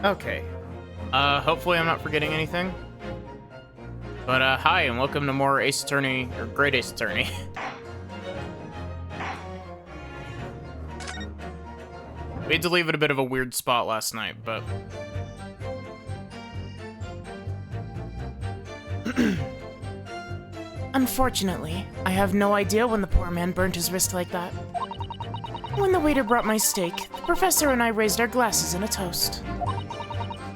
Okay. Hopefully I'm not forgetting anything. But, hi, and welcome to more Ace Attorney, or Great Ace Attorney. We had to leave it a bit of a weird spot last night, but... Unfortunately, I have no idea when the poor man burnt his wrist like that. When the waiter brought my steak, the professor and I raised our glasses in a toast.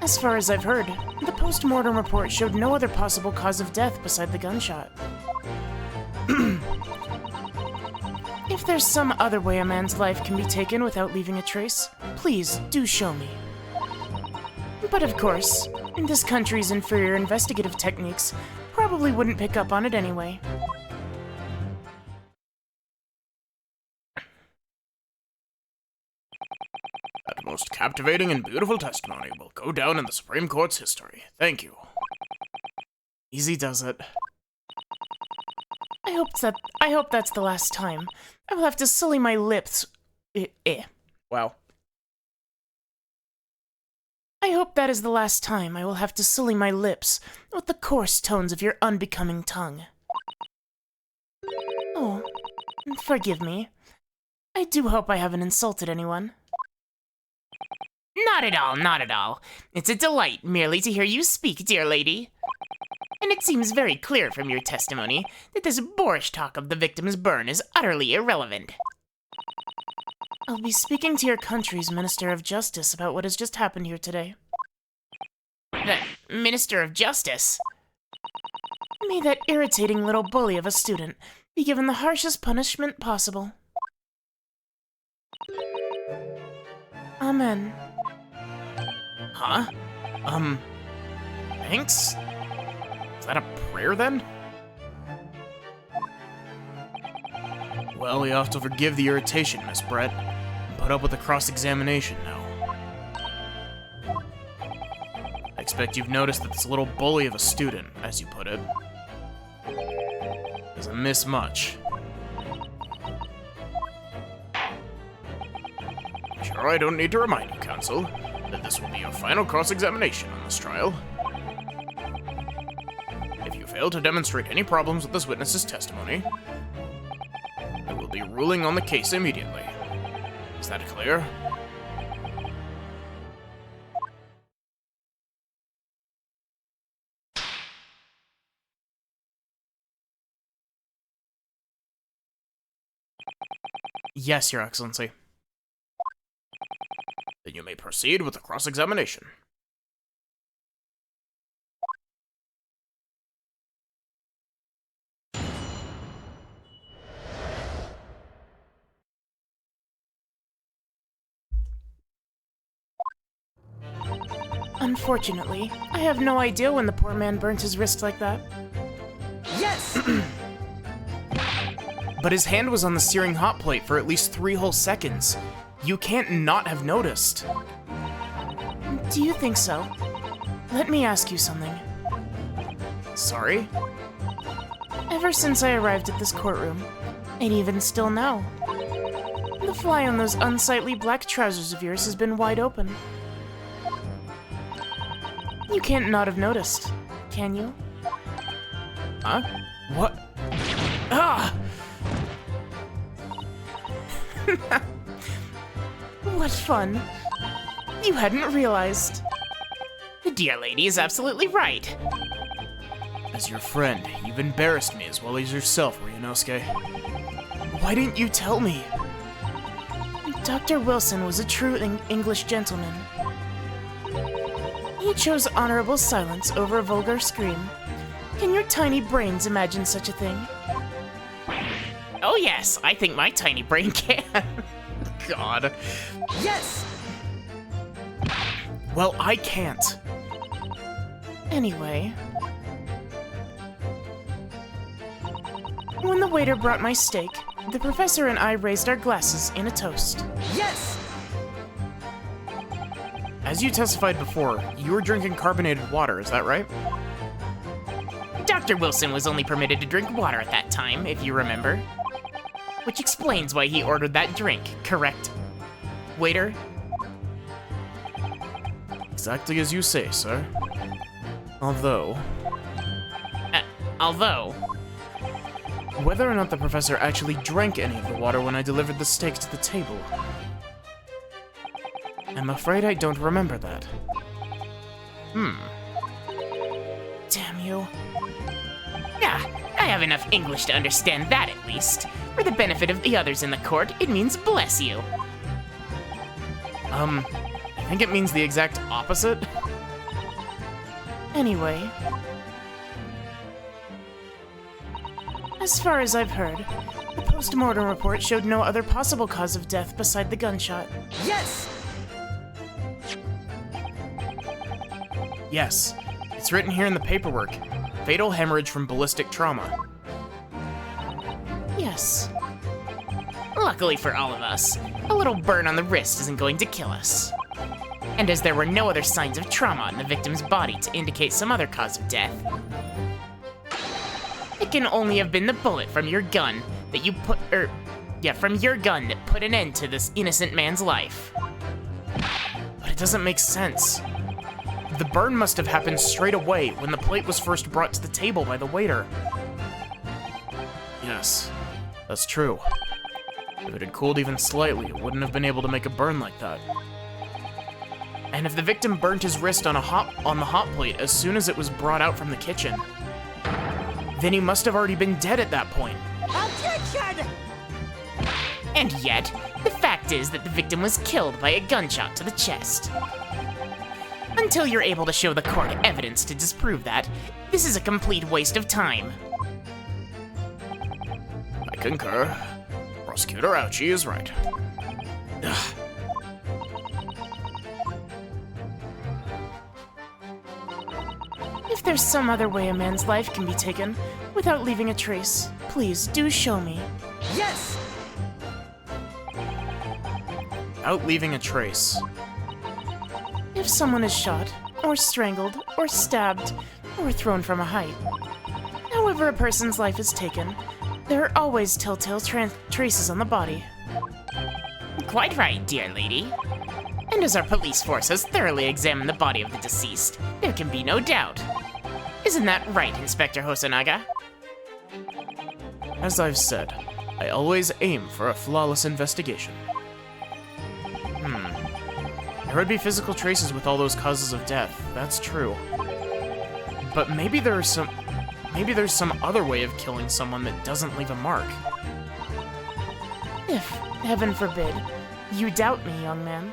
As far as I've heard, the post-mortem report showed no other possible cause of death beside the gunshot. If there's some other way a man's life can be taken without leaving a trace, please do show me. But of course, this country's inferior investigative techniques probably wouldn't pick up on it anyway. That most captivating and beautiful testimony will go down in the Supreme Court's history. Thank you. Easy does it. I hope that's the last time. I will have to sully my lips. Wow. I hope that is the last time I will have to sully my lips with the coarse tones of your unbecoming tongue. Oh, forgive me. I do hope I haven't insulted anyone. Not at all, not at all. It's a delight merely to hear you speak, dear lady. And it seems very clear from your testimony that this boorish talk of the victim's burn is utterly irrelevant. I'll be speaking to your country's Minister of Justice about what has just happened here today. The Minister of Justice? May that irritating little bully of a student be given the harshest punishment possible. Amen. Huh? Thanks? Is that a prayer, then? Well, you have to forgive the irritation, Miss Brett, and put up with the cross-examination now. I expect you've noticed that this little bully of a student, as you put it, doesn't miss much. I'm sure I don't need to remind you, counsel, that this will be your final cross-examination on this trial. If you fail to demonstrate any problems with this witness's testimony, I will be ruling on the case immediately. Is that clear? Yes, Your Excellency. Then you may proceed with the cross-examination. Unfortunately, I have no idea when the poor man burnt his wrist like that. Yes! But his hand was on the searing hot plate for at least 3 whole seconds. You can't not have noticed. Do you think so? Let me ask you something. Sorry? Ever since I arrived at this courtroom, and even still now, the fly on those unsightly black trousers of yours has been wide open. You can't not have noticed, can you? Huh? What? Ah! What fun. You hadn't realized. The dear lady is absolutely right. As your friend, you've embarrassed me as well as yourself, Ryunosuke. Why didn't you tell me? Dr. Wilson was a true English gentleman. He chose honorable silence over a vulgar scream. Can your tiny brains imagine such a thing? Oh yes, I think my tiny brain can. God. Yes! Well, I can't. Anyway. When the waiter brought my steak, the professor and I raised our glasses in a toast. Yes! As you testified before, you were drinking carbonated water, is that right? Dr. Wilson was only permitted to drink water at that time, if you remember. Which explains why he ordered that drink, correct? Waiter? Exactly as you say, sir. Although, Although, whether or not the professor actually drank any of the water when I delivered the steak to the table, I'm afraid I don't remember that. Damn you. I have enough English to understand that at least. For the benefit of the others in the court, it means bless you. I think it means the exact opposite. Anyway, as far as I've heard, the post-mortem report showed no other possible cause of death beside the gunshot. Yes, it's written here in the paperwork. Fatal hemorrhage from ballistic trauma. Yes. Luckily for all of us, a little burn on the wrist isn't going to kill us. And as there were no other signs of trauma on the victim's body to indicate some other cause of death, it can only have been the bullet from your gun that you put, from your gun that put an end to this innocent man's life. But it doesn't make sense. The burn must have happened straight away when the plate was first brought to the table by the waiter. Yes, that's true. If it had cooled even slightly, it wouldn't have been able to make a burn like that. And if the victim burnt his wrist on the hot plate as soon as it was brought out from the kitchen, then he must have already been dead at that point. And yet, the fact is that the victim was killed by a gunshot to the chest. Until you're able to show the court evidence to disprove that, this is a complete waste of time. I concur. Prosecutor Ouchie is right. Ugh. If there's some other way a man's life can be taken without leaving a trace, please do show me. Without leaving a trace. If someone is shot, or strangled, or stabbed, or thrown from a height, however a person's life is taken, there are always telltale traces on the body. Quite right, dear lady. And as our police force has thoroughly examined the body of the deceased, there can be no doubt. Isn't that right, Inspector Hosonaga? As I've said, I always aim for a flawless investigation. There would be physical traces with all those causes of death, that's true. But maybe there's some other way of killing someone that doesn't leave a mark. If, heaven forbid, you doubt me, young man,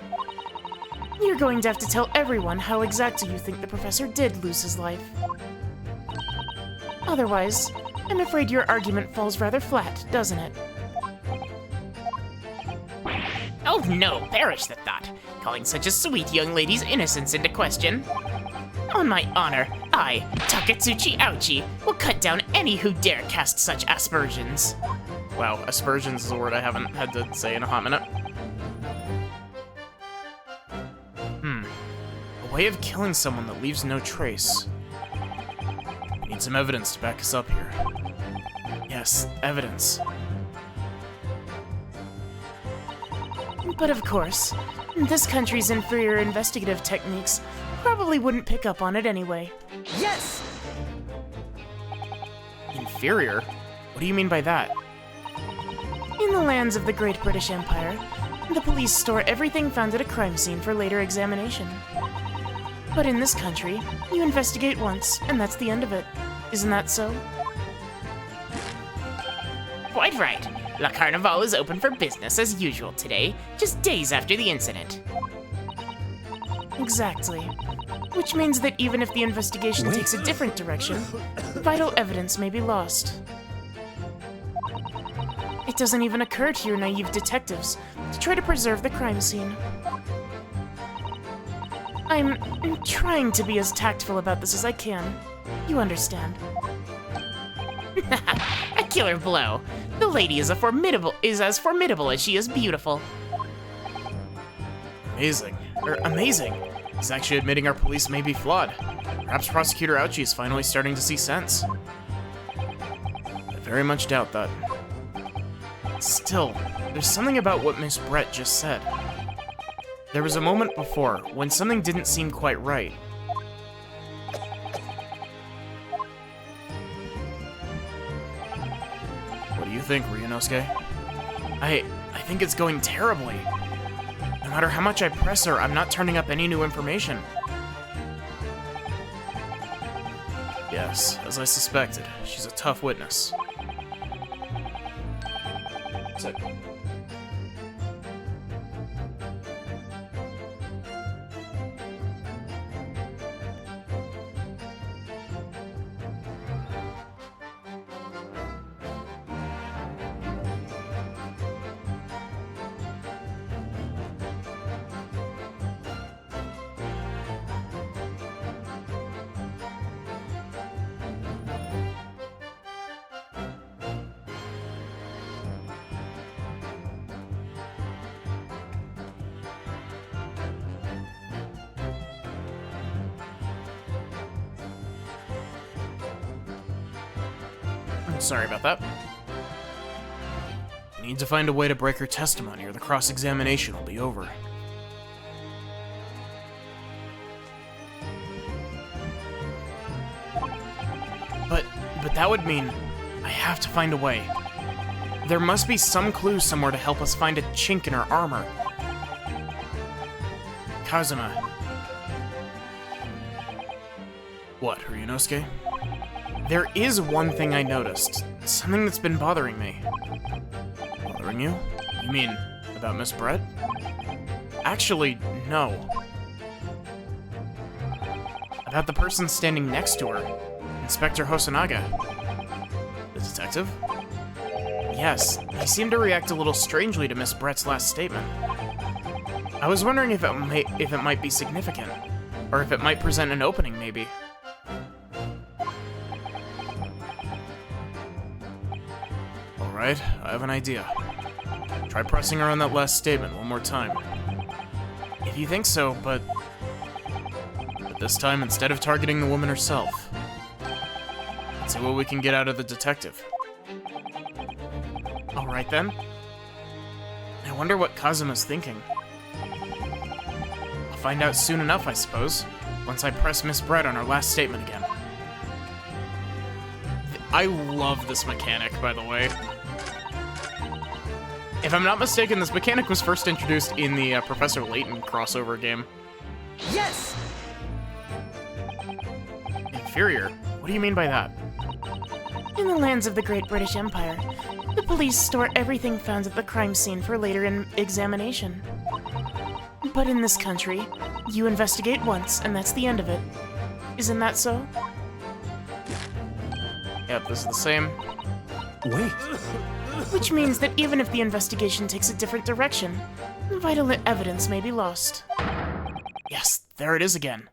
you're going to have to tell everyone how exactly you think the professor did lose his life. Otherwise, I'm afraid your argument falls rather flat, doesn't it? Oh no, perish the thought. Calling such a sweet young lady's innocence into question. On my honor, I, Takatsuchi Ouchi, will cut down any who dare cast such aspersions. Wow, aspersions is a word I haven't had to say in a hot minute. A way of killing someone that leaves no trace. We need some evidence to back us up here. Yes, evidence. But of course, this country's inferior investigative techniques probably wouldn't pick up on it anyway. Inferior? What do you mean by that? In the lands of the Great British Empire, the police store everything found at a crime scene for later examination. But in this country, you investigate once, and that's the end of it. Isn't that so? Quite right. La Carnival is open for business as usual today, just days after the incident. Exactly. Which means that even if the investigation takes a different direction, vital evidence may be lost. It doesn't even occur to your naive detectives to try to preserve the crime scene. I'm trying to be as tactful about this as I can. You understand. A killer blow. The lady is as formidable as she is beautiful. Amazing. Amazing. He's actually admitting our police may be flawed. Perhaps Prosecutor Ouchie is finally starting to see sense. I very much doubt that. Still, there's something about what Miss Brett just said. There was a moment before when something didn't seem quite right. What do you think, Ryunosuke? I think it's going terribly. No matter how much I press her, I'm not turning up any new information. Yes, as I suspected, she's a tough witness. Sick. Sorry about that. We need to find a way to break her testimony or the cross-examination will be over. But that would mean I have to find a way. There must be some clue somewhere to help us find a chink in her armor. Kazuma. What, Ryunosuke? There is one thing I noticed. Something that's been bothering me. Bothering you? You mean about Miss Brett? Actually, no. About the person standing next to her. Inspector Hosonaga. The detective? Yes, he seemed to react a little strangely to Miss Brett's last statement. I was wondering if it might be significant. Or if it might present an opening, maybe. Alright, I have an idea. Try pressing her on that last statement one more time. If you think so, but this time, instead of targeting the woman herself, let's see what we can get out of the detective. Alright then. I wonder what Kazuma's thinking. I'll find out soon enough, I suppose, once I press Miss Brett on her last statement again. I love this mechanic, by the way. If I'm not mistaken, this mechanic was first introduced in the Professor Layton crossover game. Yes! Inferior? What do you mean by that? In the lands of the Great British Empire, the police store everything found at the crime scene for later examination. But in this country, you investigate once, and that's the end of it. Isn't that so? Yep, this is the same. Wait. Which means that even if the investigation takes a different direction, vital evidence may be lost. Yes, there it is again.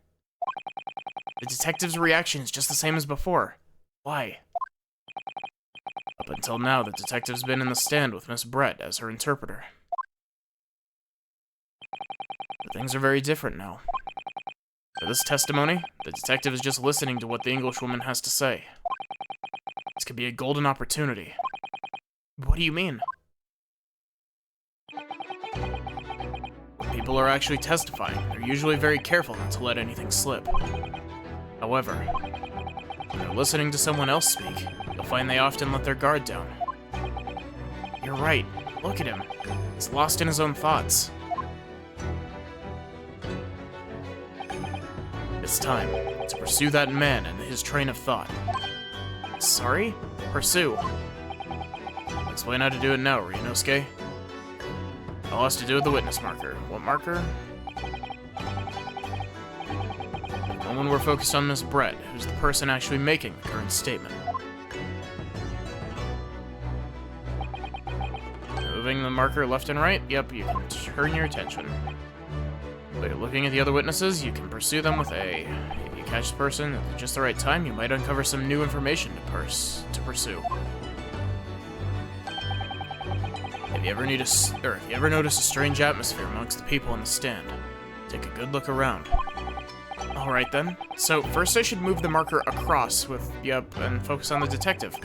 The detective's reaction is just the same as before. Why? Up until now, the detective's been in the stand with Miss Brett as her interpreter. But things are very different now. For this testimony, the detective is just listening to what the Englishwoman has to say. This could be a golden opportunity. What do you mean? When people are actually testifying, they're usually very careful not to let anything slip. However, when they're listening to someone else speak, you'll find they often let their guard down. You're right. Look at him. He's lost in his own thoughts. It's time to pursue that man and his train of thought. Sorry? Pursue. Explain how to do it now, Ryunosuke. All has to do with the witness marker. What marker? The one we're focused on Miss Brett, who's the person actually making the current statement. Moving the marker left and right, yep, you can turn your attention. While you're looking at the other witnesses, you can pursue them with A. If you catch the person at just the right time, you might uncover some new information to pursue. If you ever notice a strange atmosphere amongst the people in the stand, take a good look around. Alright then. So, first I should move the marker across with, yep, and focus on the detective.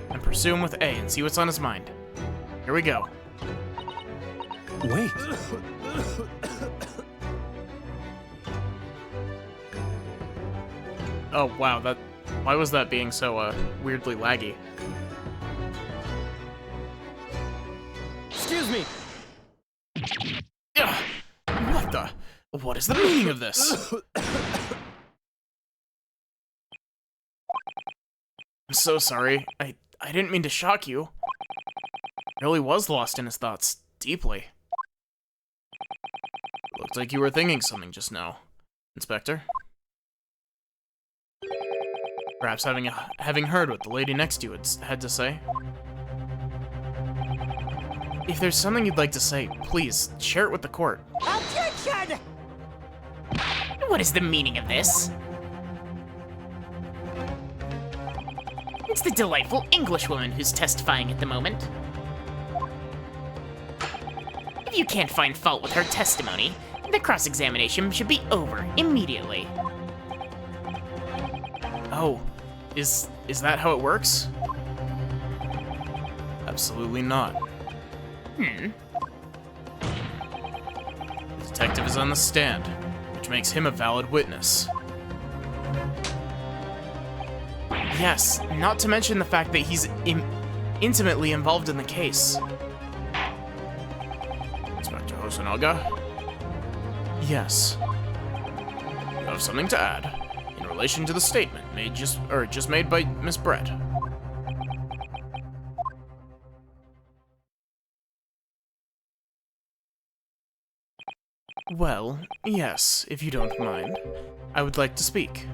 And pursue him with A and see what's on his mind. Here we go. Wait. Oh, wow, that... Why was that being so, weirdly laggy? Excuse me! Ugh! What the... What is the meaning of this? I'm so sorry. I didn't mean to shock you. I really was lost in his thoughts, deeply. Looked like you were thinking something just now, Inspector. Perhaps having heard what the lady next to you had to say. If there's something you'd like to say, please, share it with the court. Objection! What is the meaning of this? It's the delightful Englishwoman who's testifying at the moment. If you can't find fault with her testimony, the cross-examination should be over immediately. Oh, is that how it works? Absolutely not. The detective is on the stand, which makes him a valid witness. Yes, not to mention the fact that he's intimately involved in the case. Inspector Hosonaga? Yes. You have something to add in relation to the statement just made by Miss Brett. Well, yes, if you don't mind. I would like to speak.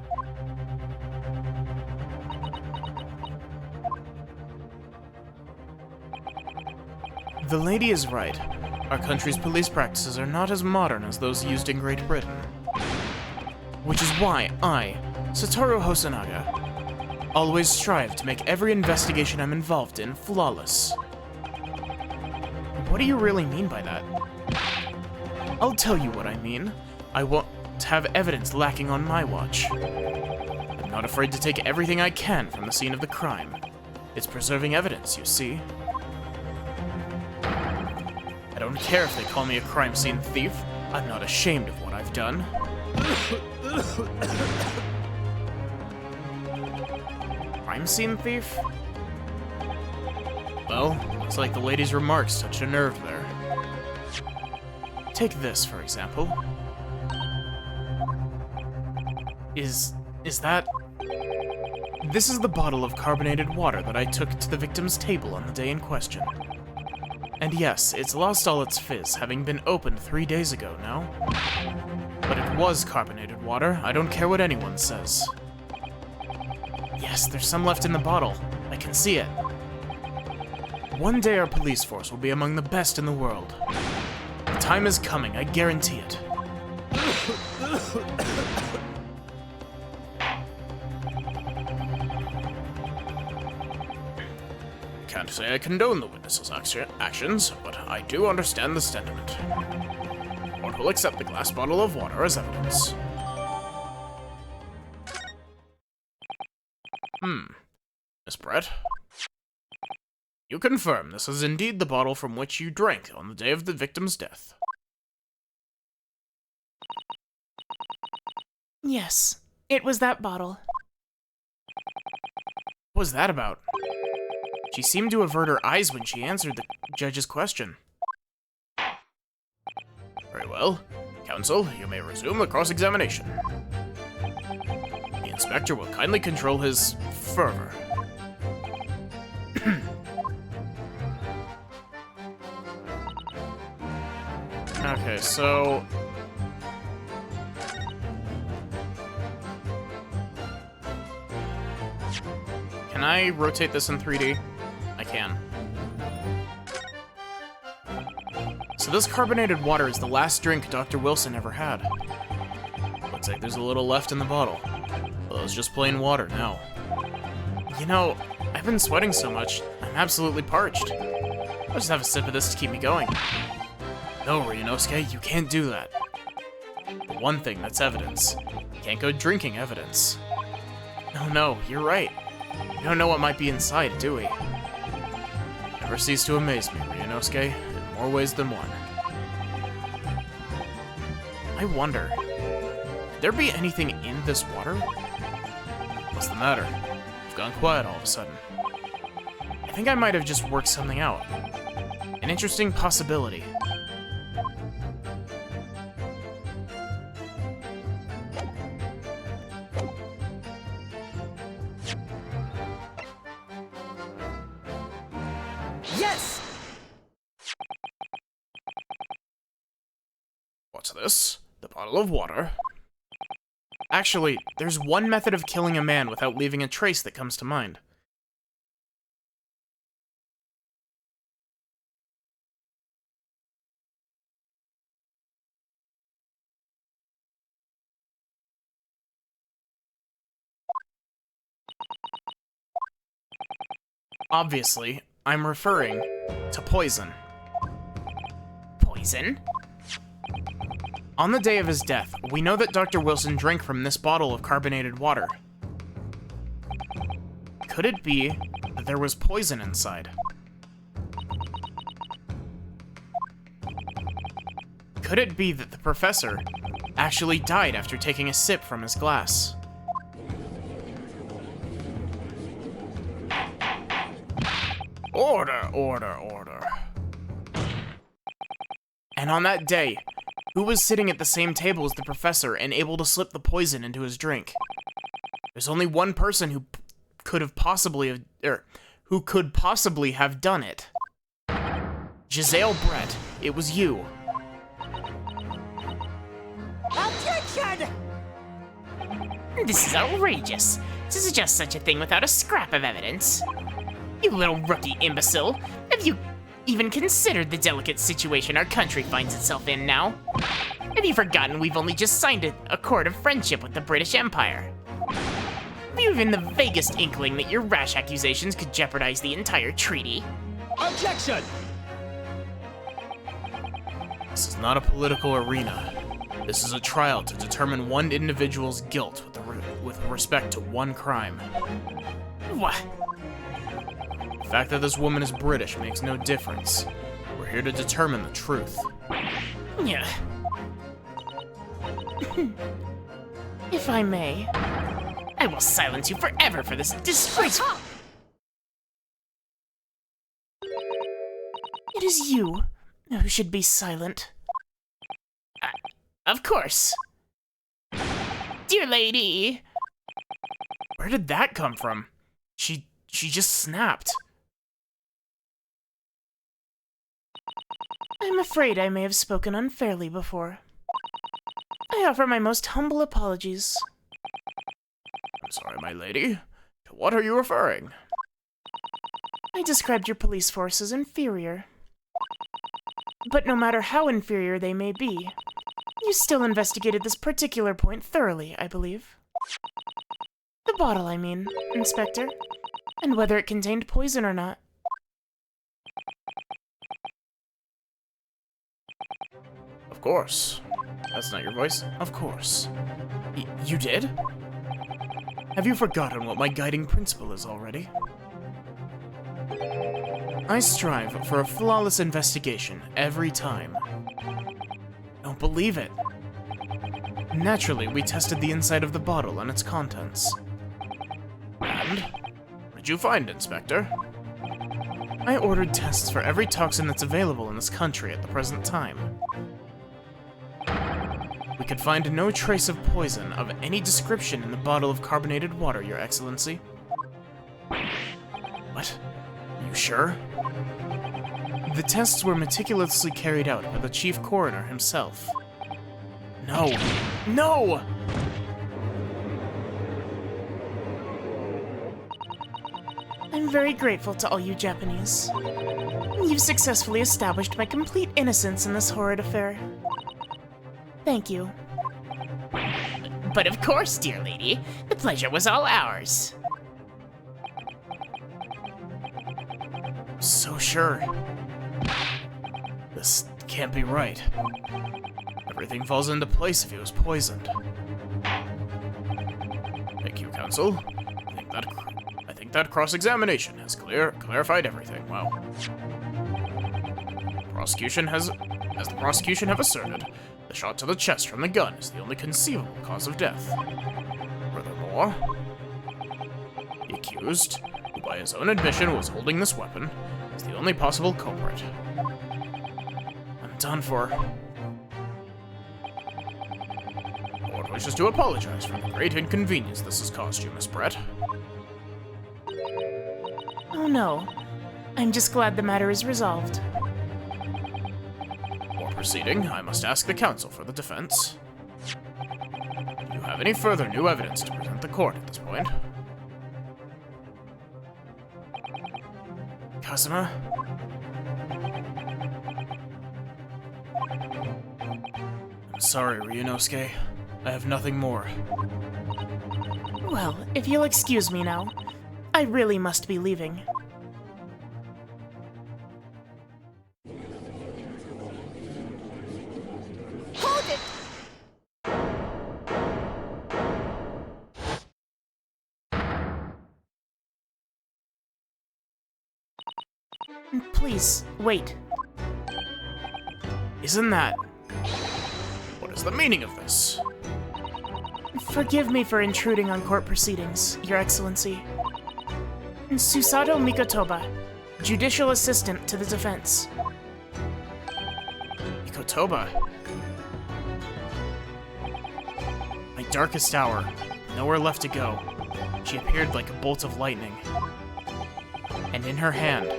The lady is right. Our country's police practices are not as modern as those used in Great Britain. Which is why I, Satoru Hosonaga, always strive to make every investigation I'm involved in flawless. What do you really mean by that? I'll tell you what I mean. I won't have evidence lacking on my watch. I'm not afraid to take everything I can from the scene of the crime. It's preserving evidence, you see. I don't care if they call me a crime scene thief. I'm not ashamed of what I've done. Crime scene thief? Well, looks like the lady's remarks touched a nerve there. Take this, for example. Is that... This is the bottle of carbonated water that I took to the victim's table on the day in question. And yes, it's lost all its fizz, having been opened 3 days ago now. But it was carbonated water, I don't care what anyone says. Yes, there's some left in the bottle. I can see it. One day our police force will be among the best in the world. The time is coming, I guarantee it. Can't say I condone the witness's actions, but I do understand the sentiment. Court will accept the glass bottle of water as evidence. Miss Brett? You confirm this is indeed the bottle from which you drank on the day of the victim's death? Yes, it was that bottle. What was that about? She seemed to avert her eyes when she answered the judge's question. Very well. Counsel, you may resume the cross-examination. The inspector will kindly control his fervor. Okay, so... Can I rotate this in 3D? I can. So this carbonated water is the last drink Dr. Wilson ever had. Looks like there's a little left in the bottle. Well, it's just plain water now. You know, I've been sweating so much, I'm absolutely parched. I'll just have a sip of this to keep me going. No, Ryunosuke, you can't do that. For one thing, that's evidence. You can't go drinking evidence. No, you're right. We don't know what might be inside, do we? Never cease to amaze me, Ryunosuke, in more ways than one. I wonder, could there be anything in this water? What's the matter? You've gone quiet all of a sudden. I think I might have just worked something out. An interesting possibility. Yes! What's this? The bottle of water? Actually, there's one method of killing a man without leaving a trace that comes to mind. Obviously, I'm referring to poison. Poison? On the day of his death, we know that Dr. Wilson drank from this bottle of carbonated water. Could it be that there was poison inside? Could it be that the professor actually died after taking a sip from his glass? Order, order, order. And on that day, who was sitting at the same table as the professor and able to slip the poison into his drink? There's only one person who could possibly have done it. Giselle Brett, it was you. Objection! This is outrageous. To suggest such a thing without a scrap of evidence. You little rookie imbecile. Have you even considered the delicate situation our country finds itself in now? Have you forgotten we've only just signed a accord of friendship with the British Empire? Have you even the vaguest inkling that your rash accusations could jeopardize the entire treaty? Objection! This is not a political arena. This is a trial to determine one individual's guilt with respect to one crime. What? The fact that this woman is British makes no difference. We're here to determine the truth. Yeah. If I may. I will silence you forever for this disgraceful. It is you who should be silent. Of course. Dear lady. Where did that come from? She just snapped. I'm afraid I may have spoken unfairly before. I offer my most humble apologies. I'm sorry, my lady. To what are you referring? I described your police force as inferior. But no matter how inferior they may be, you still investigated this particular point thoroughly, I believe. The bottle, I mean, Inspector. And whether it contained poison or not. Of course. That's not your voice. Of course. You did? Have you forgotten what my guiding principle is already? I strive for a flawless investigation every time. Don't believe it. Naturally, we tested the inside of the bottle and its contents. And? What did you find, Inspector? I ordered tests for every toxin that's available in this country at the present time. We could find no trace of poison of any description in the bottle of carbonated water, Your Excellency. What? Are you sure? The tests were meticulously carried out by the chief coroner himself. No! No! I'm very grateful to all you Japanese. You've successfully established my complete innocence in this horrid affair. Thank you. But of course, dear lady, the pleasure was all ours. So sure. This can't be right. Everything falls into place if he was poisoned. Thank you, Counsel. I think that cross-examination has clarified everything. Well, as the prosecution have asserted, the shot to the chest from the gun is the only conceivable cause of death. Furthermore, The accused, who by his own admission was holding this weapon, is the only possible culprit. I'm done for. The board wishes to apologize for the great inconvenience this has caused you, Miss Brett. Oh no. I'm just glad the matter is resolved. Before proceeding, I must ask the counsel for the defense. Do you have any further new evidence to present the court at this point? Kazuma? I'm sorry, Ryunosuke. I have nothing more. Well, if you'll excuse me now, I really must be leaving. Hold it! Please, wait. Isn't that... What is the meaning of this? Forgive me for intruding on court proceedings, Your Excellency. Susato Mikotoba, Judicial Assistant to the defense. Mikotoba. My darkest hour. Nowhere left to go. She appeared like a bolt of lightning. And in her hand,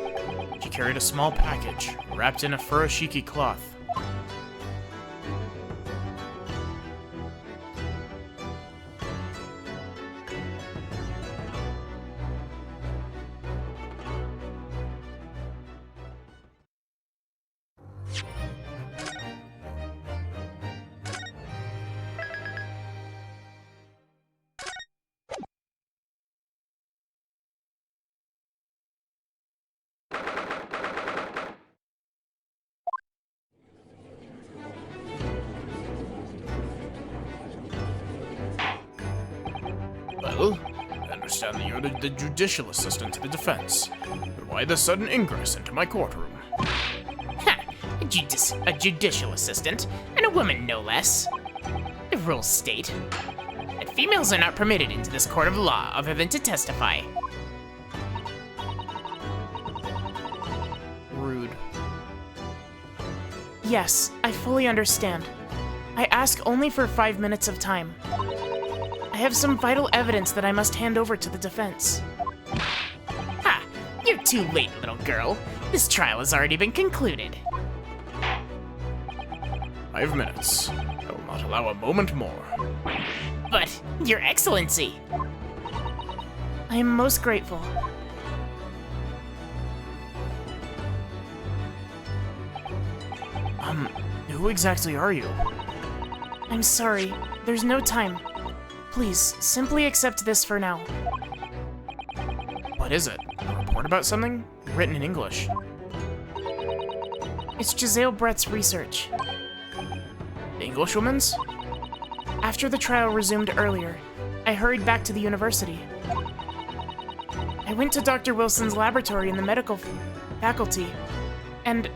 she carried a small package, wrapped in a furoshiki cloth. Well, I understand that you're the judicial assistant to the defense. But why the sudden ingress into my courtroom? Ha! A judicial assistant, and a woman no less. The rules state that females are not permitted into this court of law other than to testify. Rude. Yes, I fully understand. I ask only for 5 minutes of time. I have some vital evidence that I must hand over to the defense. Ha! You're too late, little girl. This trial has already been concluded. 5 minutes. I will not allow a moment more. But, Your Excellency! I am most grateful. Who exactly are you? I'm sorry, there's no time. Please, simply accept this for now. What is it? A report about something? Written in English. It's Giselle Brett's research. The Englishwoman's? After the trial resumed earlier, I hurried back to the university. I went to Dr. Wilson's laboratory in the medical faculty and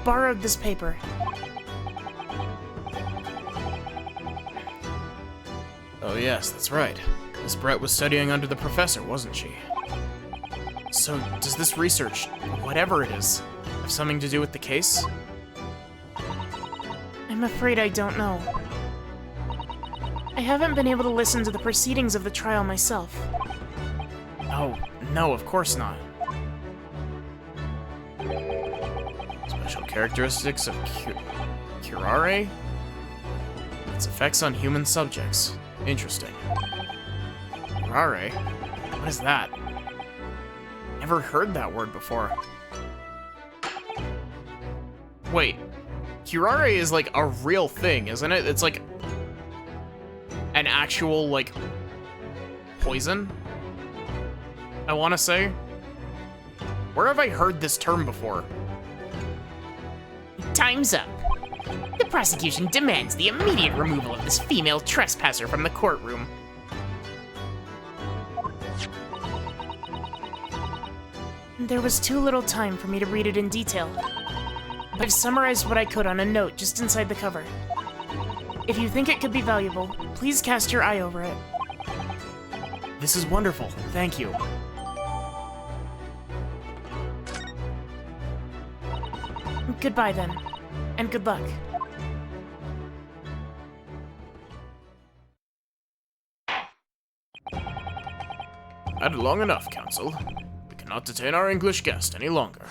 borrowed this paper. Oh yes, that's right. Miss Brett was studying under the professor, wasn't she? So, does this research, whatever it is, have something to do with the case? I'm afraid I don't know. I haven't been able to listen to the proceedings of the trial myself. Oh, no, of course not. Special characteristics of curare? Its effects on human subjects. Interesting. Curare? What is that? Never heard that word before. Wait, curare is like a real thing, isn't it? It's like an actual, like, poison? I want to say. Where have I heard this term before? Time's up. The prosecution demands the immediate removal of this female trespasser from the courtroom. There was too little time for me to read it in detail. I've summarized what I could on a note just inside the cover. If you think it could be valuable, please cast your eye over it. This is wonderful. Thank you. Goodbye then, and good luck. Had long enough, Council. We cannot detain our English guest any longer.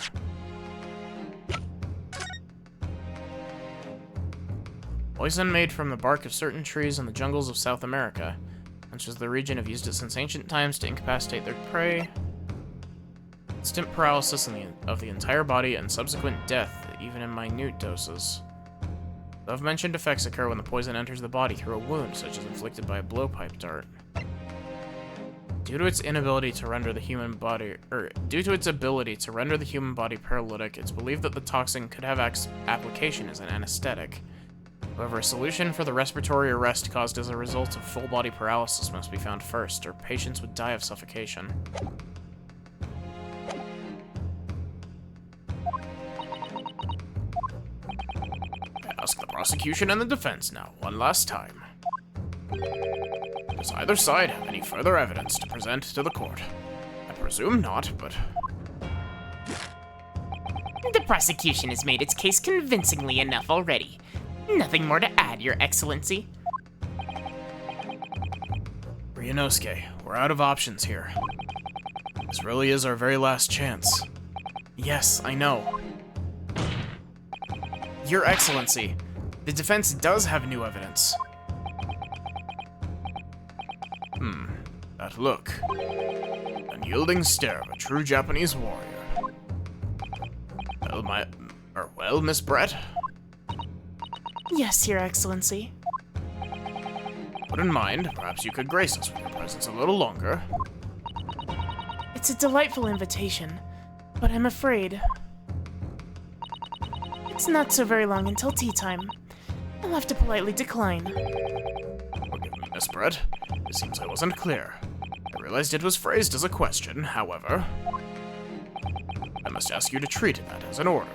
Poison made from the bark of certain trees in the jungles of South America. Such as the region have used it since ancient times to incapacitate their prey, instant paralysis of the entire body, and subsequent death, even in minute doses. The above-mentioned effects occur when the poison enters the body through a wound, such as inflicted by a blowpipe dart. Due to its ability to render the human body paralytic, it's believed that the toxin could have application as an anesthetic. However, a solution for the respiratory arrest caused as a result of full-body paralysis must be found first, or patients would die of suffocation. I ask the prosecution and the defense now, one last time. Does either side have any further evidence to present to the court? I presume not, but... The prosecution has made its case convincingly enough already. Nothing more to add, Your Excellency. Ryunosuke, we're out of options here. This really is our very last chance. Yes, I know. Your Excellency, the defense does have new evidence. That look. Unyielding stare of a true Japanese warrior. Well, Miss Brett? Yes, Your Excellency. Wouldn't mind, perhaps you could grace us with your presence a little longer. It's a delightful invitation, but I'm afraid it's not so very long until tea time. I'll have to politely decline. Forgive me, Miss Brett. It seems I wasn't clear. I realized it was phrased as a question, however. I must ask you to treat that as an order.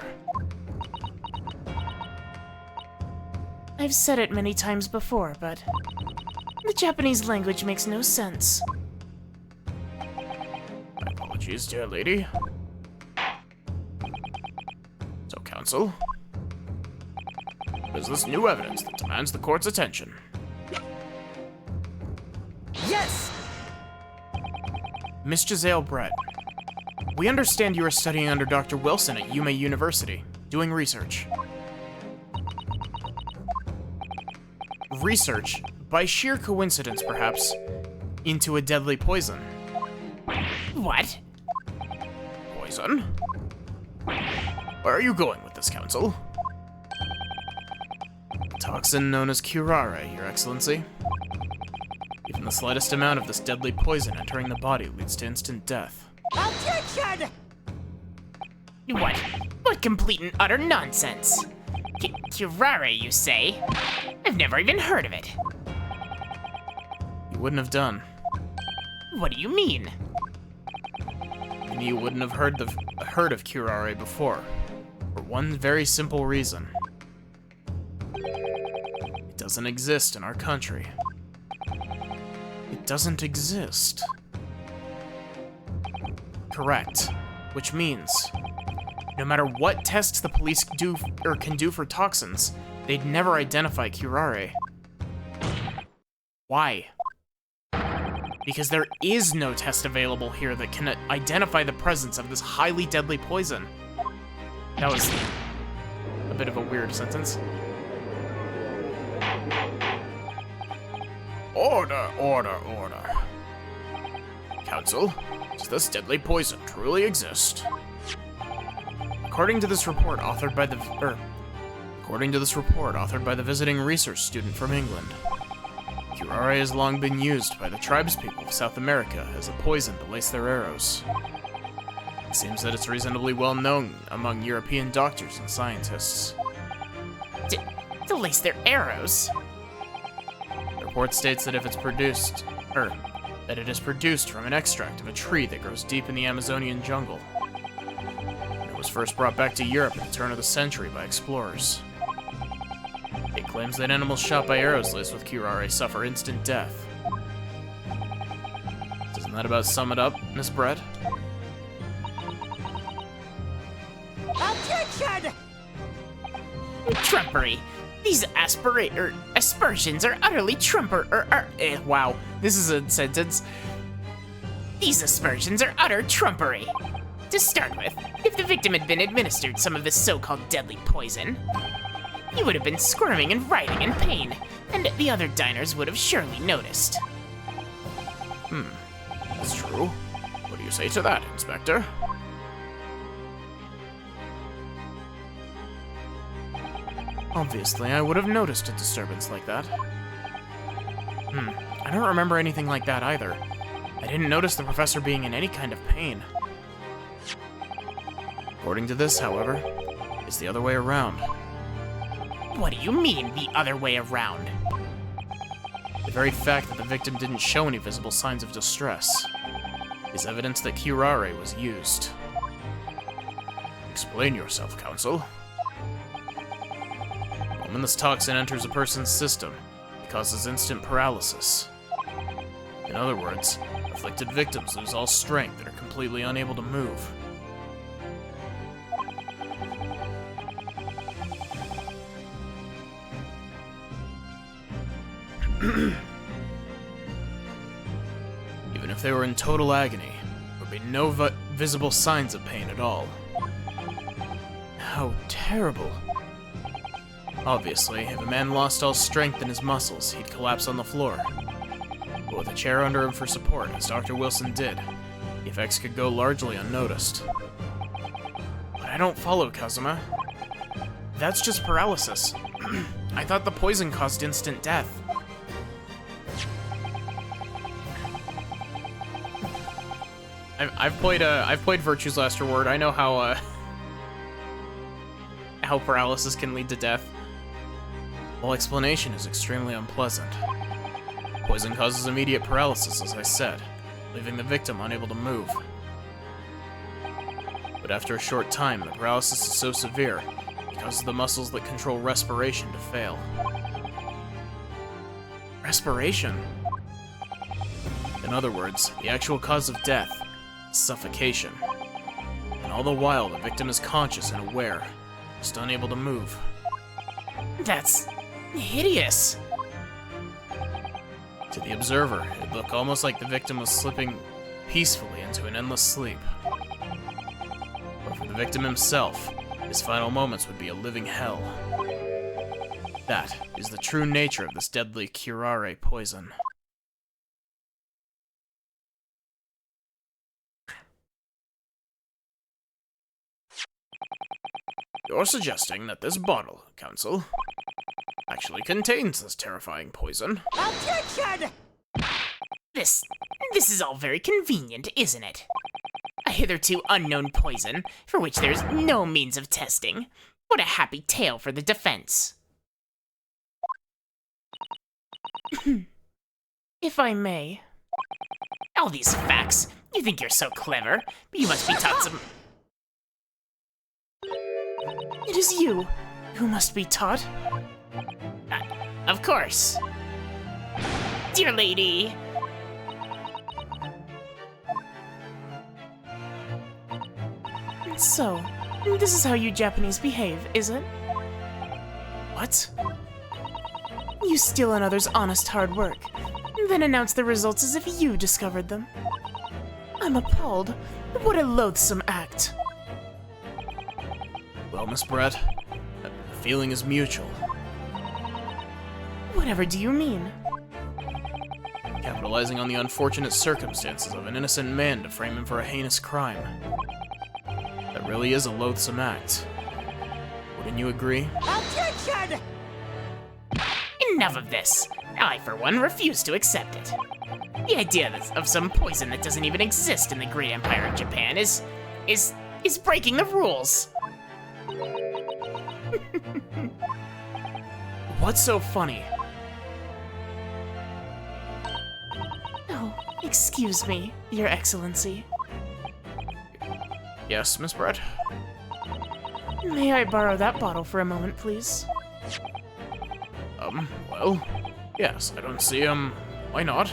I've said it many times before, but the Japanese language makes no sense. My apologies, dear lady. So, Counsel, what is this new evidence that demands the court's attention? Yes! Miss Giselle Brett, we understand you are studying under Dr. Wilson at Yume University, doing research. Research, by sheer coincidence perhaps, into a deadly poison. What? Poison? Where are you going with this, Counsel? A toxin known as curare, Your Excellency. Even the slightest amount of this deadly poison entering the body leads to instant death. Objection! What? What complete and utter nonsense! Curare, you say? I've never even heard of it. You wouldn't have done. What do you mean? And you wouldn't have heard of curare before. For one very simple reason. It doesn't exist in our country. It doesn't exist. Correct. Which means, no matter what tests the police can do for toxins, they'd never identify curare. Why? Because there is no test available here that can identify the presence of this highly deadly poison. That was a bit of a weird sentence. Order, order, order. Counsel, does this deadly poison truly exist? According to this report authored by the visiting research student from England, curare has long been used by the tribespeople of South America as a poison to lace their arrows. It seems that it's reasonably well known among European doctors and scientists. To lace their arrows? The report states that it is produced from an extract of a tree that grows deep in the Amazonian jungle. It was first brought back to Europe at the turn of the century by explorers. It claims that animals shot by arrows laced with curare suffer instant death. that about sum it up, Miss Brett? Objection! Trumpery. These aspersions are utterly wow, this is a sentence. These aspersions are utter trumpery. To start with, if the victim had been administered some of this so-called deadly poison, he would have been squirming and writhing in pain, and the other diners would have surely noticed. That's true. What do you say to that, Inspector? Obviously, I would have noticed a disturbance like that. I don't remember anything like that either. I didn't notice the professor being in any kind of pain. According to this, however, it's the other way around. What do you mean, the other way around? The very fact that the victim didn't show any visible signs of distress is evidence that curare was used. Explain yourself, Counsel. When this toxin enters a person's system, it causes instant paralysis. In other words, afflicted victims lose all strength and are completely unable to move. Even if they were in total agony, there would be no visible signs of pain at all. How terrible. Obviously, if a man lost all strength in his muscles, he'd collapse on the floor. But with a chair under him for support, as Dr. Wilson did, the effects could go largely unnoticed. But I don't follow, Kazuma. That's just paralysis. I thought the poison caused instant death. I've played Virtue's Last Reward. I know how paralysis can lead to death. Well, explanation is extremely unpleasant. Poison causes immediate paralysis, as I said, leaving the victim unable to move. But after a short time, the paralysis is so severe, it causes the muscles that control respiration to fail. Respiration? In other words, the actual cause of death is suffocation. And all the while, the victim is conscious and aware, just unable to move. That's hideous. To the observer, it looked almost like the victim was slipping peacefully into an endless sleep. But for the victim himself, his final moments would be a living hell. That is the true nature of this deadly curare poison. You're suggesting that this bottle, Counsel, actually contains this terrifying poison? Objection! This is all very convenient, isn't it? A hitherto unknown poison, for which there's no means of testing. What a happy tale for the defense. If I may. All these facts. You think you're so clever, but you must be taught some... It is you who must be taught. Of course. Dear lady. So, this is how you Japanese behave, is it? What? You steal another's honest hard work, then announce the results as if you discovered them. I'm appalled. What a loathsome act. Well, Miss Brett, the feeling is mutual. Whatever do you mean? Capitalizing on the unfortunate circumstances of an innocent man to frame him for a heinous crime. That really is a loathsome act. Wouldn't you agree? Objection! Enough of this. I, for one, refuse to accept it. The idea of some poison that doesn't even exist in the great empire of Japan is breaking the rules. What's so funny? Oh, excuse me, Your Excellency. Yes, Miss Brett? May I borrow that bottle for a moment, please? Well, yes, I don't see, why not?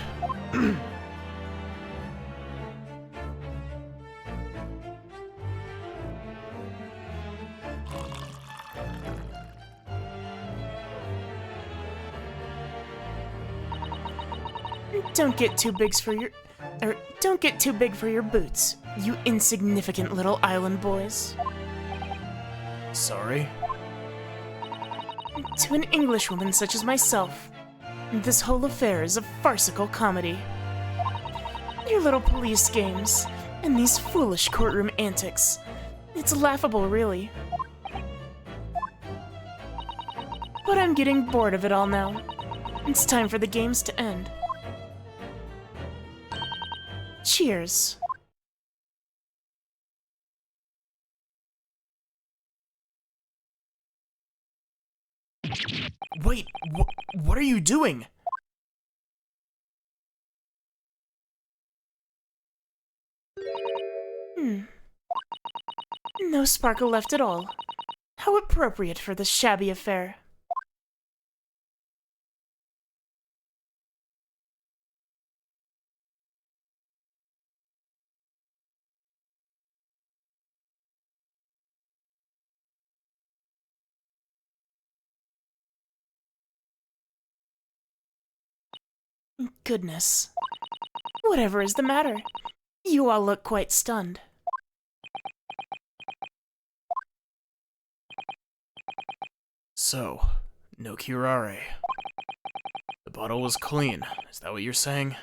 Don't get too big for your... don't get too big for your boots, you insignificant little island boys. Sorry? To an Englishwoman such as myself, this whole affair is a farcical comedy. Your little police games, and these foolish courtroom antics. It's laughable, really. But I'm getting bored of it all now. It's time for the games to end. Cheers. Wait, what are you doing? No sparkle left at all. How appropriate for this shabby affair. Goodness. Whatever is the matter? You all look quite stunned. So, no curare. The bottle was clean. Is that what you're saying?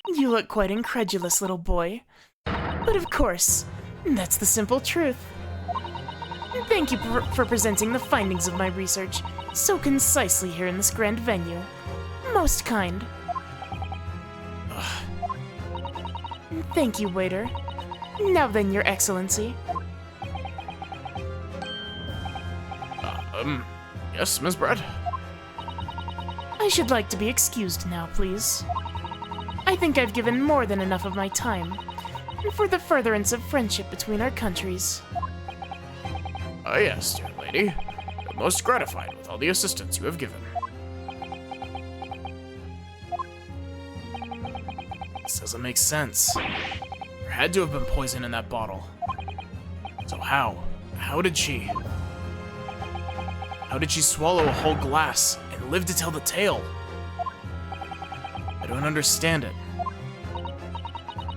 You look quite incredulous, little boy. But of course, that's the simple truth. Thank you for presenting the findings of my research so concisely here in this grand venue. Most kind. Thank you, waiter. Now then, Your Excellency. Yes, Miss Brett? I should like to be excused now, please. I think I've given more than enough of my time for the furtherance of friendship between our countries. Ah, yes, dear lady. I'm most gratified with all the assistance you have given. This doesn't make sense. There had to have been poison in that bottle. So how? How did she swallow a whole glass and live to tell the tale? I don't understand it.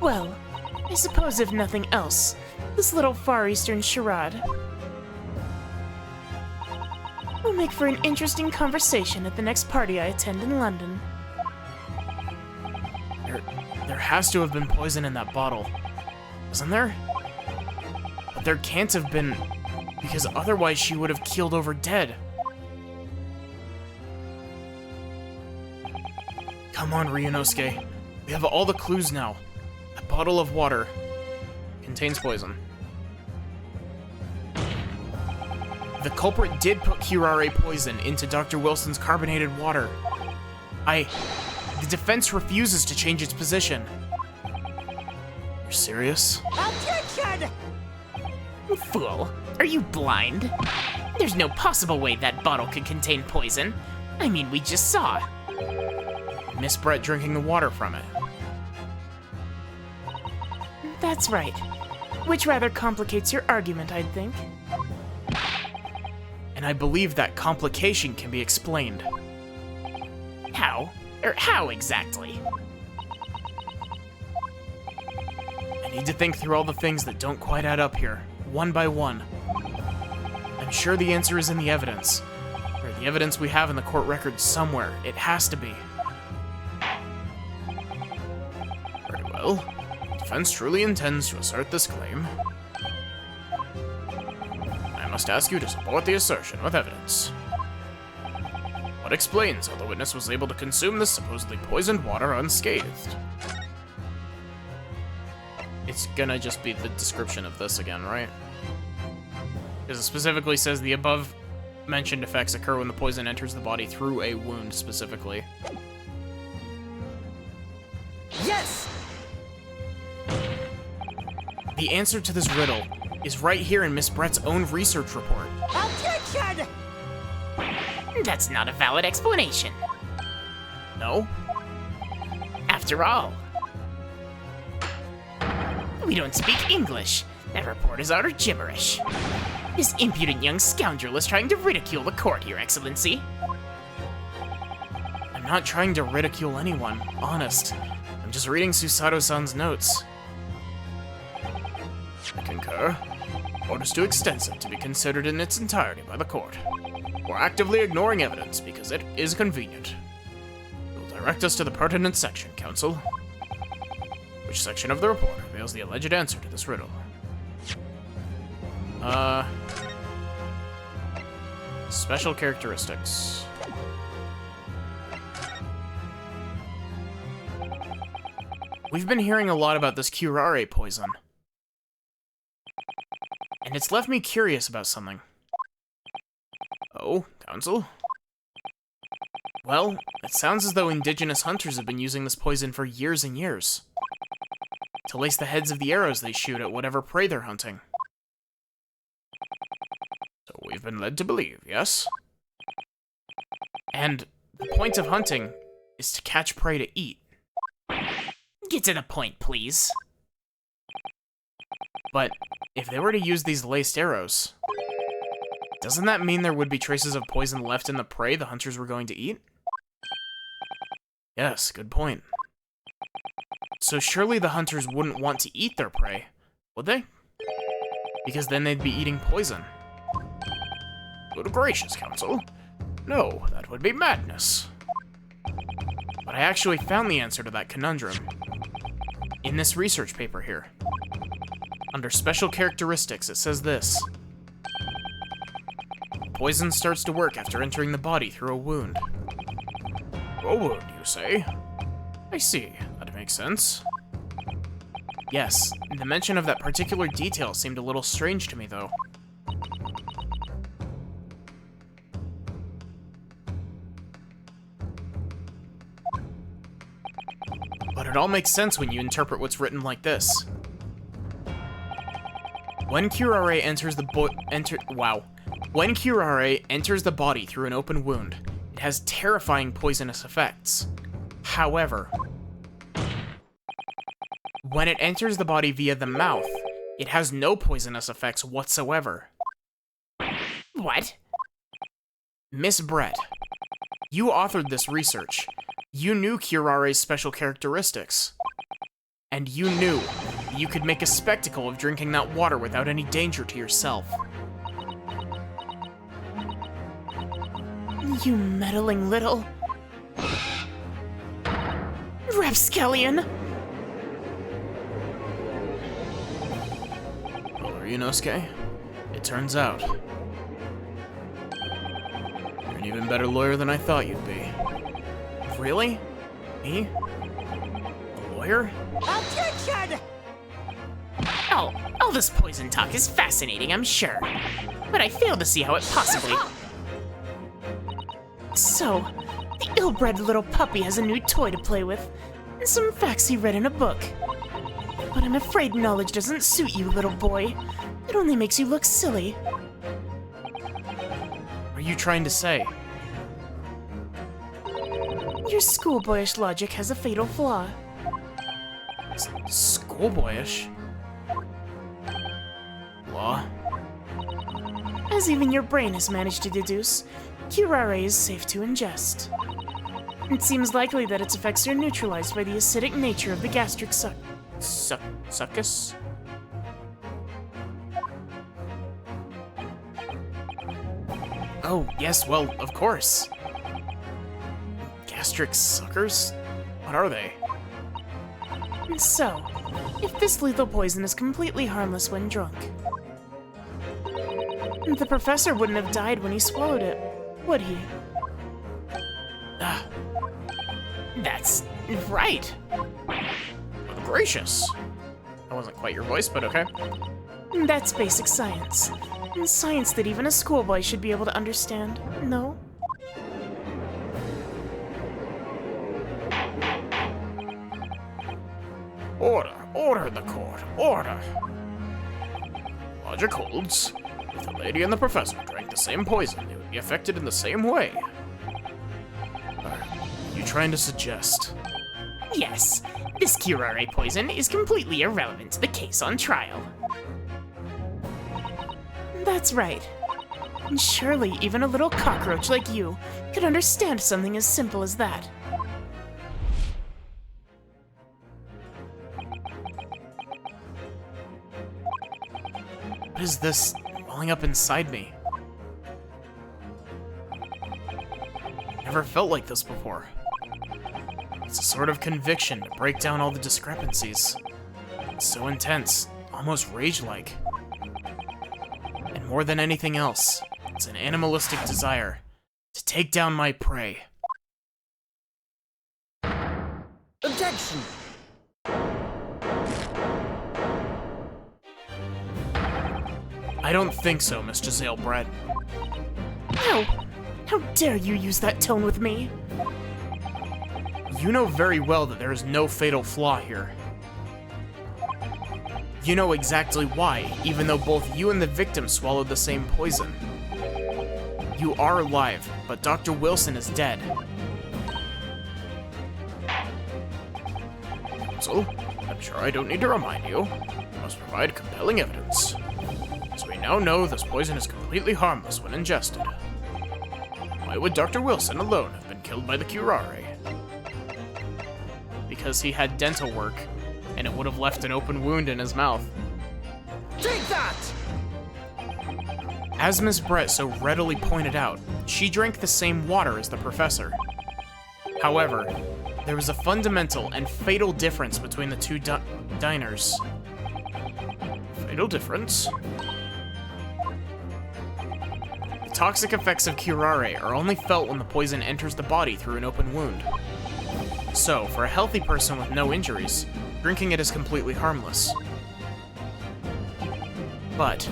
Well, I suppose if nothing else, this little Far Eastern charade will make for an interesting conversation at the next party I attend in London. There has to have been poison in that bottle, isn't there? But there can't have been, because otherwise she would have keeled over dead. Come on, Ryunosuke. We have all the clues now. A bottle of water contains poison. The culprit did put curare poison into Dr. Wilson's carbonated water. The defense refuses to change its position. You're serious? Objection! Fool, are you blind? There's no possible way that bottle could contain poison. I mean, we just saw. Miss Brett drinking the water from it. That's right. Which rather complicates your argument, I'd think. And I believe that complication can be explained. How? Or how exactly? I need to think through all the things that don't quite add up here, one by one. I'm sure the answer is in the evidence, or the evidence we have in the court record somewhere. It has to be. Very well. The defense truly intends to assert this claim. I must ask you to support the assertion with evidence. What explains how the witness was able to consume this supposedly poisoned water unscathed? It's gonna just be the description of this again, right? Because it specifically says the above mentioned effects occur when the poison enters the body through a wound specifically. Yes! The answer to this riddle is right here in Miss Brett's own research report. Objection! That's not a valid explanation. No? After all, we don't speak English. That report is utter gibberish. This impudent young scoundrel is trying to ridicule the court, Your Excellency. not trying to ridicule anyone, honest. I'm just reading Susato-san's notes. I concur. Report is too extensive to be considered in its entirety by the court. We're actively ignoring evidence because it is convenient. You'll direct us to the pertinent section, counsel. Which section of the report reveals the alleged answer to this riddle? Special characteristics. We've been hearing a lot about this curare poison. And it's left me curious about something. Oh, counsel? Well, it sounds as though indigenous hunters have been using this poison for years and years. To lace the heads of the arrows they shoot at whatever prey they're hunting. So we've been led to believe, yes? And the point of hunting is to catch prey to eat. Get to the point, please. But if they were to use these laced arrows, doesn't that mean there would be traces of poison left in the prey the hunters were going to eat? Yes, good point. So surely the hunters wouldn't want to eat their prey, would they? Because then they'd be eating poison. Good gracious, counsel. No, that would be madness. But I actually found the answer to that conundrum in this research paper here. Under special characteristics, it says this. Poison starts to work after entering the body through a wound. A wound, you say? I see. That makes sense. Yes, the mention of that particular detail seemed a little strange to me, though. But it all makes sense when you interpret what's written like this. When curare enters the When curare enters the body through an open wound, it has terrifying poisonous effects. However, when it enters the body via the mouth, it has no poisonous effects whatsoever. What? Miss Brett, you authored this research. You knew curare's special characteristics. And you knew you could make a spectacle of drinking that water without any danger to yourself. You meddling little... rapscallion! Well, Ryunosuke, it turns out you're an even better lawyer than I thought you'd be. Really? Me? A lawyer? Objection! Oh, all this poison talk is fascinating, I'm sure. But I fail to see how it possibly... So, the ill-bred little puppy has a new toy to play with, and some facts he read in a book. But I'm afraid knowledge doesn't suit you, little boy. It only makes you look silly. What are you trying to say? Your schoolboyish logic has a fatal flaw. Schoolboyish? Law? As even your brain has managed to deduce, curare is safe to ingest. It seems likely that its effects are neutralized by the acidic nature of the gastric succus? Oh, yes, well, of course. Gastric suckers? What are they? So, if this lethal poison is completely harmless when drunk, the professor wouldn't have died when he swallowed it, would he? That's right. Gracious. That wasn't quite your voice, but okay. That's basic science. And science that even a schoolboy should be able to understand, no? Order! Order in the court! Order! Logic holds. If the lady and the professor drank the same poison, they would be affected in the same way. Are you trying to suggest? Yes, this curare poison is completely irrelevant to the case on trial. That's right. And surely even a little cockroach like you could understand something as simple as that. What is this welling up inside me? Never felt like this before. It's a sort of conviction to break down all the discrepancies. It's so intense, almost rage-like. And more than anything else, it's an animalistic desire to take down my prey. Objection! I don't think so, Miss Giselle Brett. How dare you use that tone with me? You know very well that there is no fatal flaw here. You know exactly why, even though both you and the victim swallowed the same poison. You are alive, but Dr. Wilson is dead. So, I'm sure I don't need to remind you. You must provide compelling evidence. As we now know, this poison is completely harmless when ingested. Why would Dr. Wilson alone have been killed by the curare? Because he had dental work, and it would have left an open wound in his mouth. Take that! As Miss Brett so readily pointed out, she drank the same water as the professor. However, there was a fundamental and fatal difference between the two diners. Fatal difference? The toxic effects of curare are only felt when the poison enters the body through an open wound. So, for a healthy person with no injuries, drinking it is completely harmless. But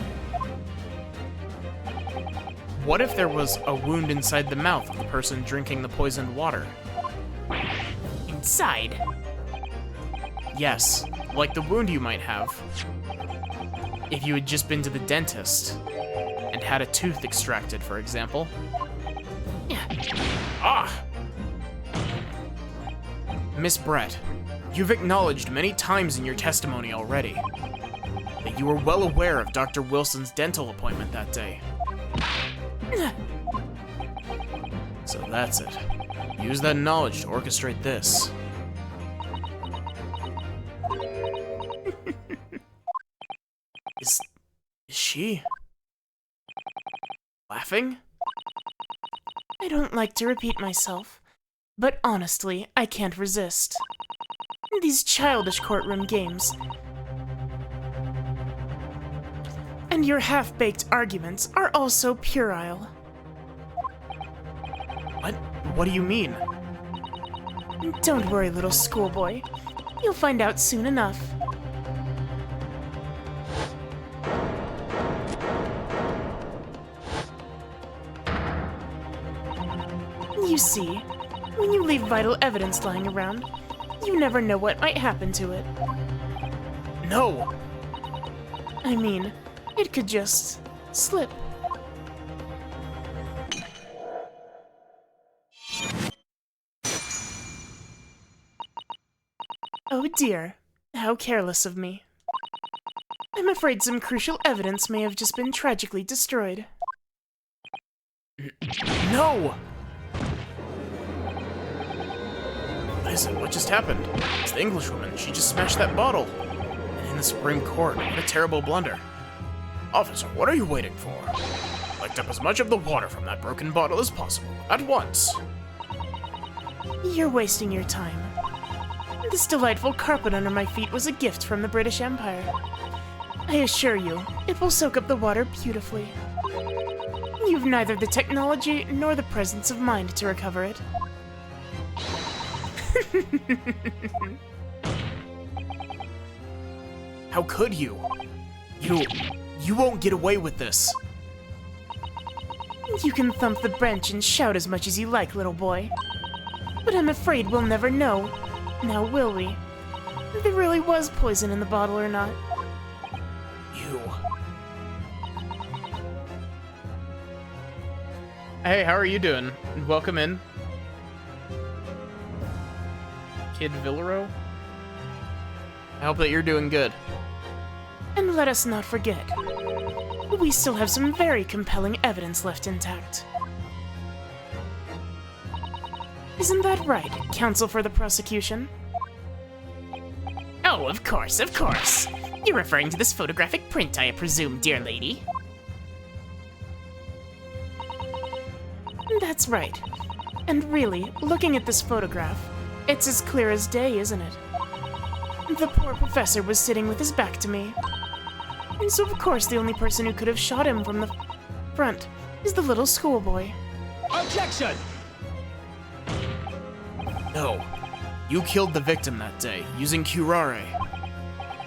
what if there was a wound inside the mouth of the person drinking the poisoned water? Inside? Yes, like the wound you might have if you had just been to the dentist and had a tooth extracted, for example. Ah! Miss Brett, you've acknowledged many times in your testimony already that you were well aware of Dr. Wilson's dental appointment that day. So that's it. Use that knowledge to orchestrate this. Is she laughing? I don't like to repeat myself, but honestly, I can't resist. These childish courtroom games and your half-baked arguments are also puerile. What do you mean? Don't worry, little schoolboy. You'll find out soon enough. You see, when you leave vital evidence lying around, you never know what might happen to it. No! I mean, it could just slip. Oh dear, how careless of me. I'm afraid some crucial evidence may have just been tragically destroyed. No! What is it? What just happened? It's the Englishwoman. She just smashed that bottle. And in the Supreme Court. What a terrible blunder. Officer, what are you waiting for? Collect up as much of the water from that broken bottle as possible. At once. You're wasting your time. This delightful carpet under my feet was a gift from the British Empire. I assure you, it will soak up the water beautifully. You've neither the technology nor the presence of mind to recover it. How could you? You won't get away with this. You can thump the bench and shout as much as you like, little boy. But I'm afraid we'll never know. Now will we? If there really was poison in the bottle or not. You. Hey, how are you doing? Welcome in. Kid Villaro? I hope that you're doing good. And let us not forget, we still have some very compelling evidence left intact. Isn't that right, counsel for the prosecution? Oh, of course, of course. You're referring to this photographic print, I presume, dear lady. That's right. And really, looking at this photograph, it's as clear as day, isn't it? The poor professor was sitting with his back to me. And so of course the only person who could have shot him from the front is the little schoolboy. Objection! No. You killed the victim that day, using curare.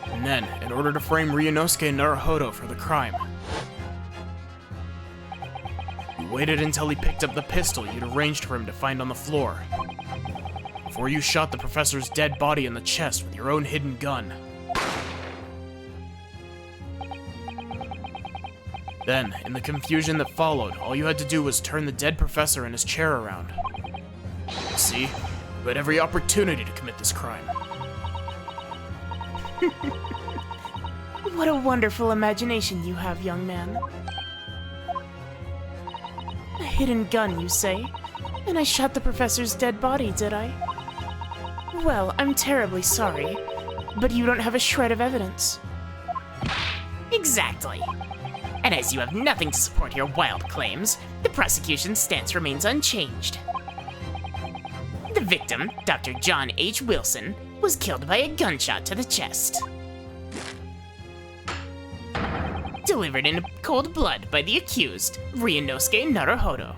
And then, in order to frame Ryunosuke Naruhodo for the crime, you waited until he picked up the pistol you'd arranged for him to find on the floor, before you shot the professor's dead body in the chest with your own hidden gun. Then, in the confusion that followed, all you had to do was turn the dead professor in his chair around. You see, you had every opportunity to commit this crime. What a wonderful imagination you have, young man. A hidden gun, you say? And I shot the professor's dead body, did I? Well, I'm terribly sorry, but you don't have a shred of evidence. Exactly. And as you have nothing to support your wild claims, the prosecution's stance remains unchanged. The victim, Dr. John H. Wilson, was killed by a gunshot to the chest. Delivered in cold blood by the accused, Ryunosuke Naruhodo.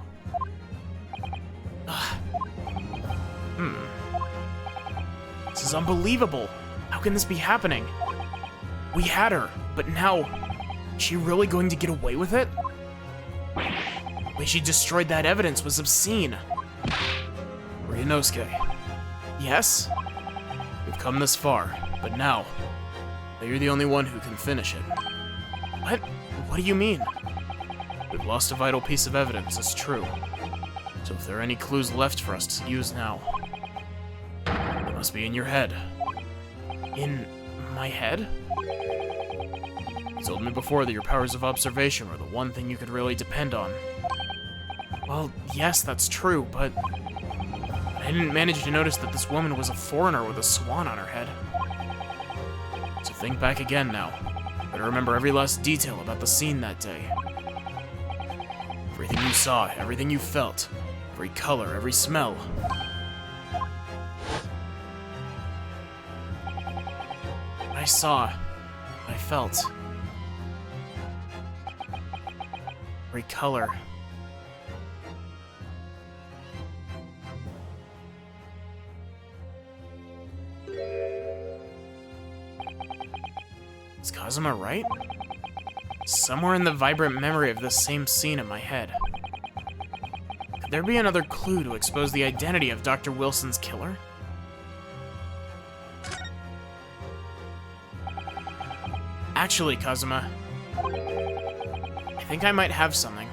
This is unbelievable. How can this be happening? We had her, but now, is she really going to get away with it? The way she destroyed that evidence was obscene. Ryunosuke. Yes? We've come this far, but now you're the only one who can finish it. What? What do you mean? We've lost a vital piece of evidence, it's true. So if there are any clues left for us to use now, they must be in your head. In my head? You told me before that your powers of observation were the one thing you could really depend on. Well, yes, that's true, but I didn't manage to notice that this woman was a foreigner with a swan on her head. So think back again now. Try to remember every last detail about the scene that day. Everything you saw, everything you felt, every color, every smell. I saw, I felt. Every color. Is Kazuma right? Somewhere in the vibrant memory of this same scene in my head. Could there be another clue to expose the identity of Dr. Wilson's killer? Actually, Kazuma, I think I might have something.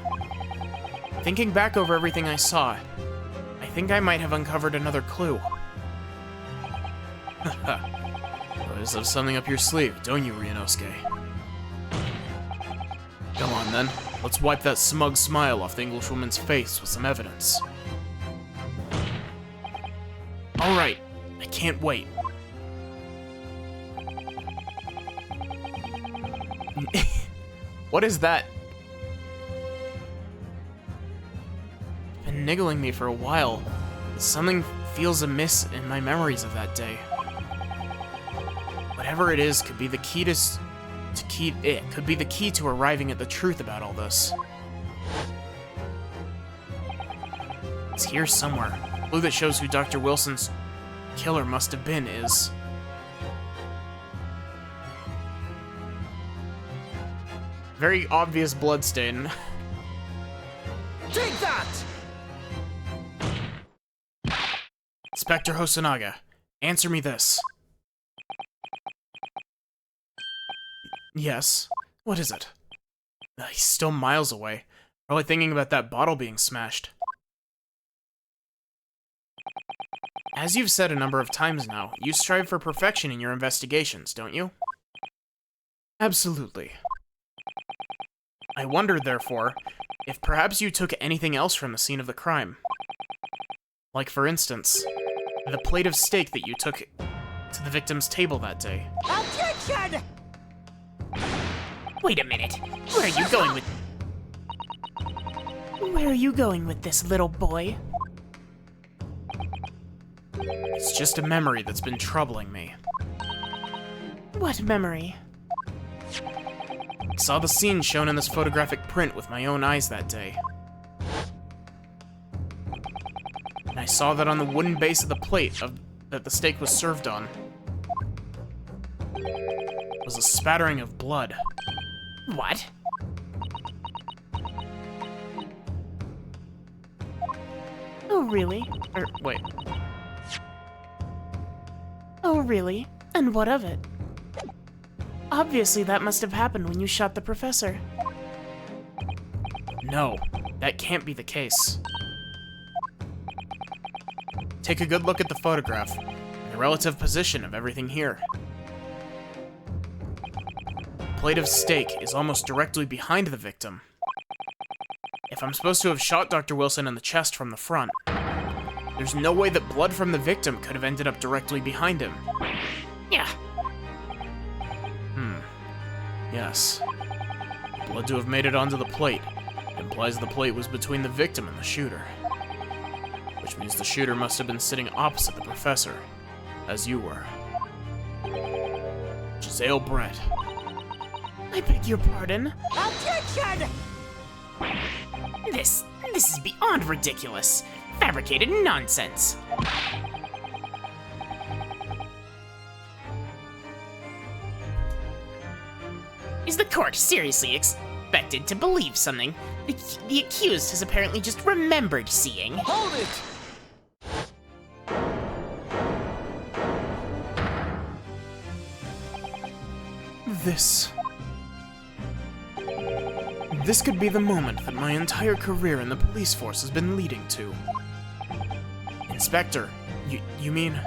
Thinking back over everything I saw, I think I might have uncovered another clue. Haha. Always have something up your sleeve, don't you, Ryunosuke? Come on, then. Let's wipe that smug smile off the Englishwoman's face with some evidence. Alright, I can't wait. What is that? It's been niggling me for a while. Something feels amiss in my memories of that day. Whatever it is could be the key could be the key to arriving at the truth about all this. It's here somewhere. The clue that shows who Dr. Wilson's killer must have been is... very obvious bloodstain. Take that! Inspector Hosonaga, answer me this. Yes. What is it? He's still miles away. Probably thinking about that bottle being smashed. As you've said a number of times now, you strive for perfection in your investigations, don't you? Absolutely. I wondered, therefore, if perhaps you took anything else from the scene of the crime. Like, for instance, the plate of steak that you took to the victim's table that day. Objection! Wait a minute. Where are you going with... Where are you going with this, little boy? It's just a memory that's been troubling me. What memory? I saw the scene shown in this photographic print with my own eyes that day. And I saw that on the wooden base of the plate that the steak was served on was a spattering of blood. What? Oh, really? Wait. Oh, really? And what of it? Obviously, that must have happened when you shot the professor. No, that can't be the case. Take a good look at the photograph and the relative position of everything here. The plate of steak is almost directly behind the victim. If I'm supposed to have shot Dr. Wilson in the chest from the front, there's no way that blood from the victim could have ended up directly behind him. Yeah. Yes. Blood to have made it onto the plate implies the plate was between the victim and the shooter. Which means the shooter must have been sitting opposite the professor, as you were. Giselle Brett. I beg your pardon? Objection! This is beyond ridiculous. Fabricated nonsense. Is the court seriously expected to believe something the accused has apparently just remembered seeing? Hold it! This could be the moment that my entire career in the police force has been leading to. Inspector, you mean...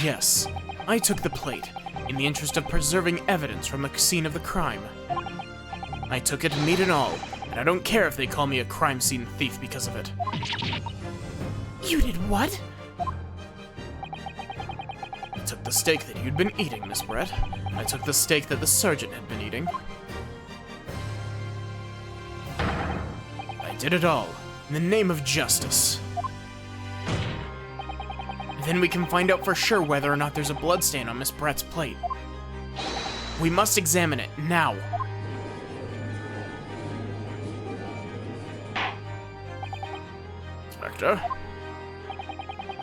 Yes, I took the plate in the interest of preserving evidence from the scene of the crime. I took it meat and all, and I don't care if they call me a crime scene thief because of it. You did what? I took the steak that you'd been eating, Miss Brett. I took the steak that the sergeant had been eating. I did it all in the name of justice. Then we can find out for sure whether or not there's a bloodstain on Miss Brett's plate. We must examine it now. Inspector,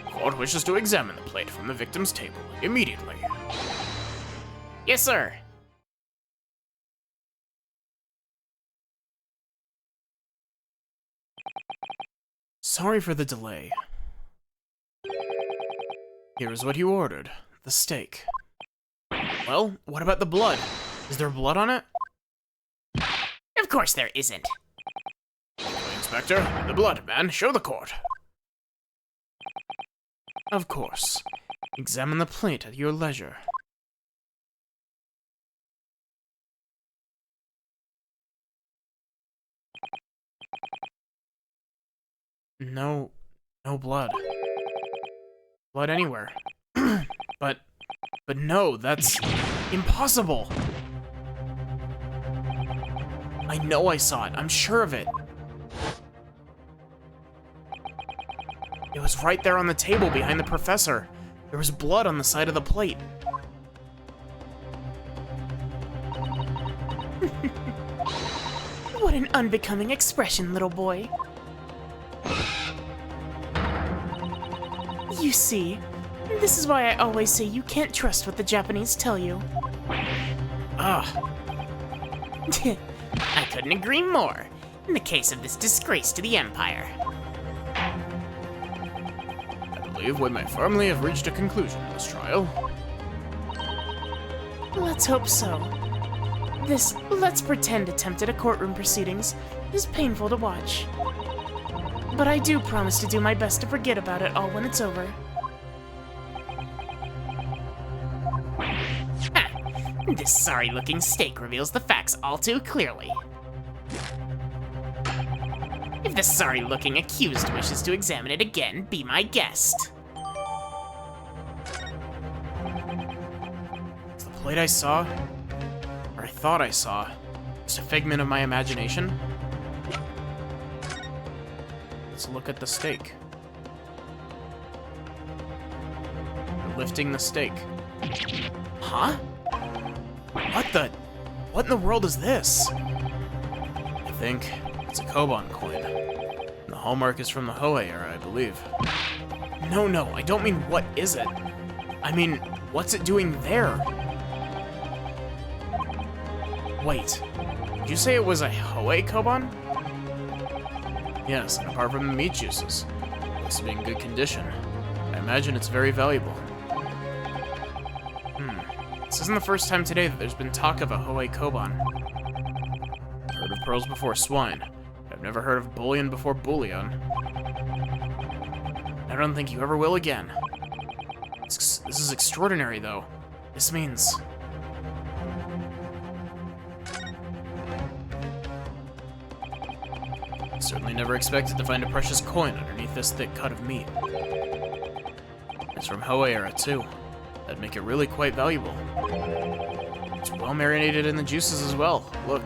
the court wishes to examine the plate from the victim's table immediately. Yes, sir. Sorry for the delay. Here is what you ordered, the steak. Well, what about the blood? Is there blood on it? Of course there isn't. Inspector, the blood, man, show the court. Of course. Examine the plate at your leisure. No blood. Blood anywhere. But no, that's impossible. I know I saw it. I'm sure of it. It was right there on the table behind the professor. There was blood on the side of the plate. What an unbecoming expression, little boy. You see, this is why I always say you can't trust what the Japanese tell you. Ah, I couldn't agree more. In the case of this disgrace to the Empire. I believe we may firmly have reached a conclusion in this trial. Let's hope so. This let's pretend attempt at a courtroom proceedings is painful to watch. But I do promise to do my best to forget about it all when it's over. This sorry-looking steak reveals the facts all too clearly. If the sorry-looking accused wishes to examine it again, be my guest. It's the plate I saw, or I thought thought I saw. Just a figment of my imagination. Let's look at the steak. They're lifting the steak. Huh? What in the world is this? I think it's a Koban coin. The hallmark is from the Hoei era, I believe. No, I don't mean what is it. I mean, what's it doing there? Wait, did you say it was a Hoei Koban? Yes, and apart from the meat juices, it looks to be in good condition. I imagine it's very valuable. This isn't the first time today that there's been talk of a Hoei Koban. I've heard of pearls before swine. I've never heard of bullion before bullion. I don't think you ever will again. This is extraordinary, though. This means... I certainly never expected to find a precious coin underneath this thick cut of meat. It's from Hoei era, too. That'd make it really quite valuable. It's well marinated in the juices as well. Look.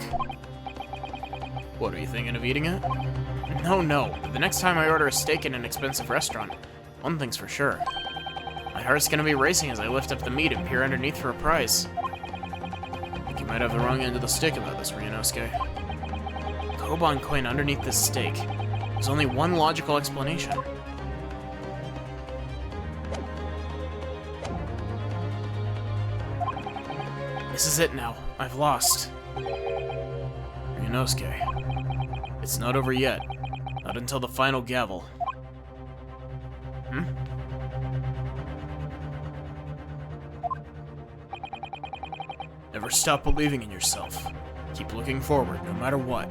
What, are you thinking of eating it? No. The next time I order a steak in an expensive restaurant, one thing's for sure. My heart's gonna be racing as I lift up the meat and peer underneath for a prize. I think you might have the wrong end of the stick about this, Ryunosuke. Koban coin underneath this steak. There's only one logical explanation. This is it now. I've lost. Ryunosuke. It's not over yet. Not until the final gavel. Never stop believing in yourself. Keep looking forward, no matter what.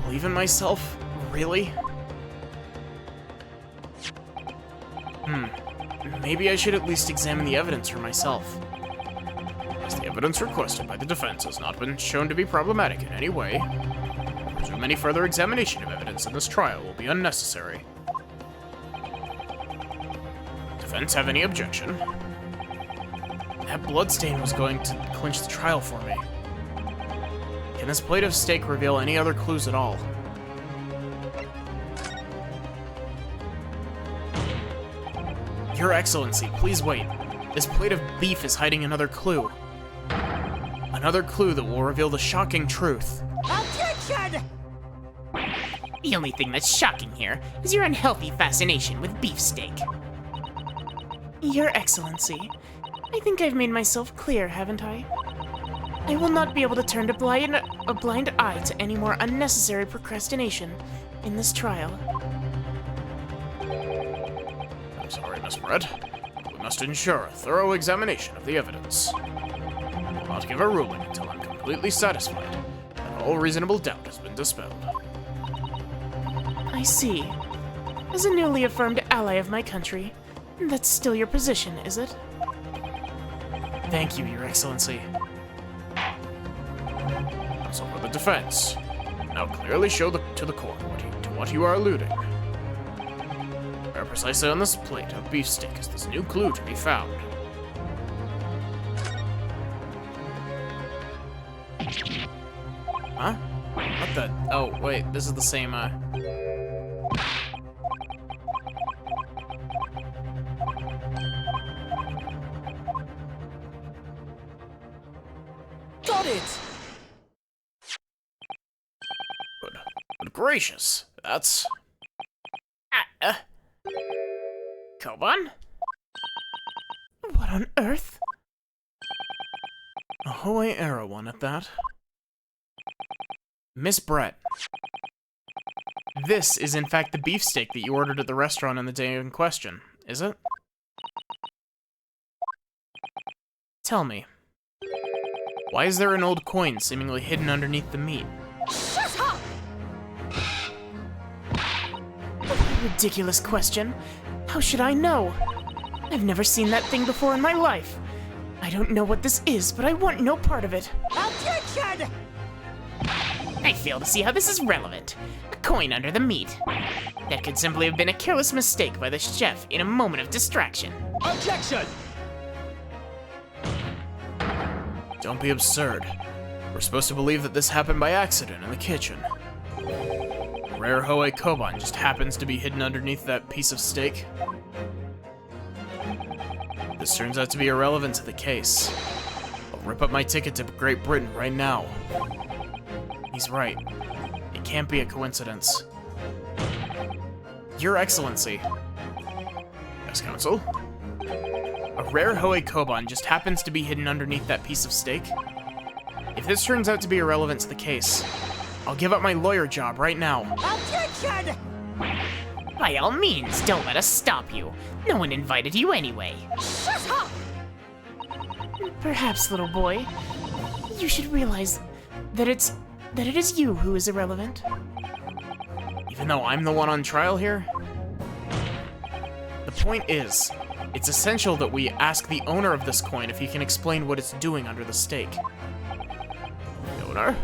Believe in myself? Really? Maybe I should at least examine the evidence for myself. As the evidence requested by the defense has not been shown to be problematic in any way, I presume any further examination of evidence in this trial will be unnecessary. Defense have any objection? That bloodstain was going to clinch the trial for me. Can this plate of steak reveal any other clues at all? Your Excellency, please wait. This plate of beef is hiding another clue. Another clue that will reveal the shocking truth. Objection! The only thing that's shocking here is your unhealthy fascination with beefsteak. Your Excellency, I think I've made myself clear, haven't I? I will not be able to turn a blind eye to any more unnecessary procrastination in this trial. I'm sorry, Miss Brett. We must ensure a thorough examination of the evidence. I will not give a ruling until I'm completely satisfied that all reasonable doubt has been dispelled. I see. As a newly affirmed ally of my country, that's still your position, is it? Thank you, Your Excellency. So for the defense, now clearly show to the court to what you are alluding. Where precisely on this plate of beefsteak is this new clue to be found? Huh? What the? Oh, wait, this is the same, Got it! Good gracious, that's... Koban? What on earth? A Hoei era one at that. Miss Brett. This is in fact the beefsteak that you ordered at the restaurant on the day in question, is it? Tell me, why is there an old coin seemingly hidden underneath the meat? Shut up! Ridiculous question. How should I know? I've never seen that thing before in my life. I don't know what this is, but I want no part of it. Objection! I fail to see how this is relevant. A coin under the meat. That could simply have been a careless mistake by the chef in a moment of distraction. Objection! Don't be absurd. We're supposed to believe that this happened by accident in the kitchen. Rare Hoei Koban just happens to be hidden underneath that piece of steak. This turns out to be irrelevant to the case. I'll rip up my ticket to Great Britain right now. He's right. It can't be a coincidence. Your Excellency. Yes, Counsel? A rare Hoei Koban just happens to be hidden underneath that piece of steak? If this turns out to be irrelevant to the case, I'll give up my lawyer job right now. Objection! By all means, don't let us stop you. No one invited you anyway. Shut up! Perhaps, little boy, you should realize that it is you who is irrelevant. Even though I'm the one on trial here? The point is, it's essential that we ask the owner of this coin if he can explain what it's doing under the steak. The owner?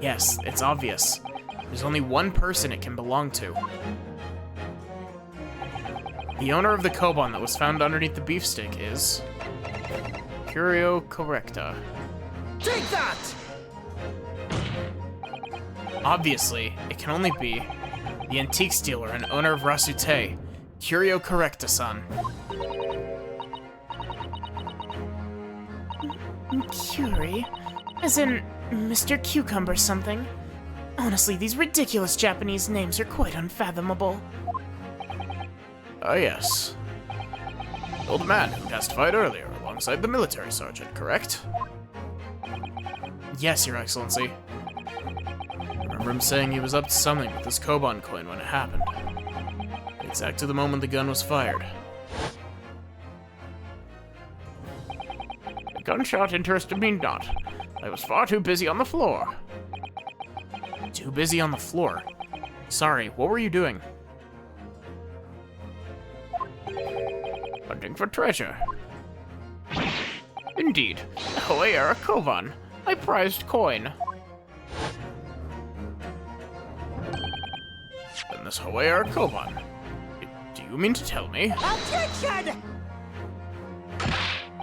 Yes, it's obvious. There's only one person it can belong to. The owner of the Koban that was found underneath the beefsteak is... Curio Correcta. Take that! Obviously, it can only be the antique dealer and owner of Rasute, Curio Correcta-san. Curie? As in Mr. Cucumber something? Honestly, these ridiculous Japanese names are quite unfathomable. Ah, yes. The old man who testified earlier alongside the military sergeant, correct? Yes, Your Excellency. I remember him saying he was up to something with this Koban coin when it happened. Exactly the moment the gun was fired. The gunshot interested me not. I was far too busy on the floor. Too busy on the floor. Sorry, what were you doing? Hunting for treasure. Indeed, the Hoei Koban, my prized coin. Then this Hoei Koban. Do you mean to tell me? Objection!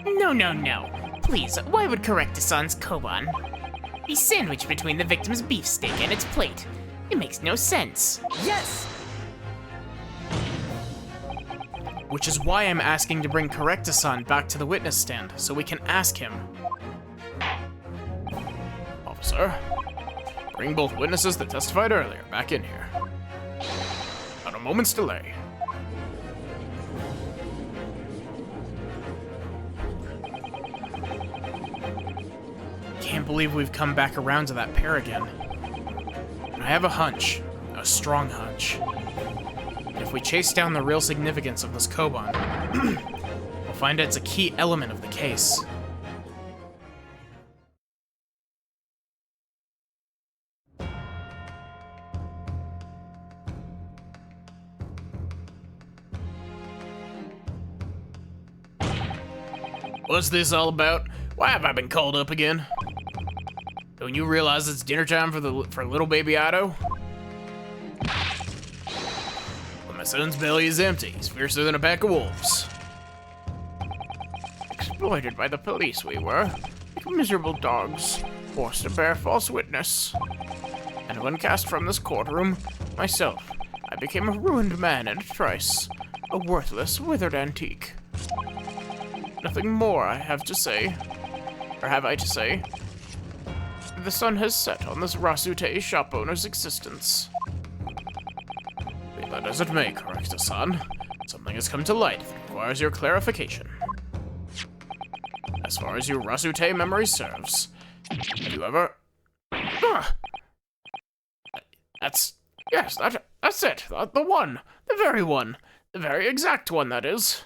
No. Please, why would Correcta-san's Koban be sandwiched between the victim's beefsteak and its plate? It makes no sense. Yes! Which is why I'm asking to bring Correcta-san back to the witness stand, so we can ask him. Officer, bring both witnesses that testified earlier back in here. Not a moment's delay. Can't believe we've come back around to that pair again. I have a hunch, a strong hunch. If we chase down the real significance of this Koban, we'll find it's a key element of the case. What's this all about? Why have I been called up again? Don't you realize it's dinner time for little baby Otto? But my son's belly is empty. He's fiercer than a pack of wolves. Exploited by the police we were, like miserable dogs, forced to bear false witness. And when cast from this courtroom, myself, I became a ruined man in a trice, a worthless, withered antique. Nothing more I have to say, or have I to say? The sun has set on this Rasute shop owner's existence. Be that as it may, Correcta-san, something has come to light that requires your clarification. As far as your Rasute memory serves, have you ever... That's it, the one, the very one, the very exact one, that is.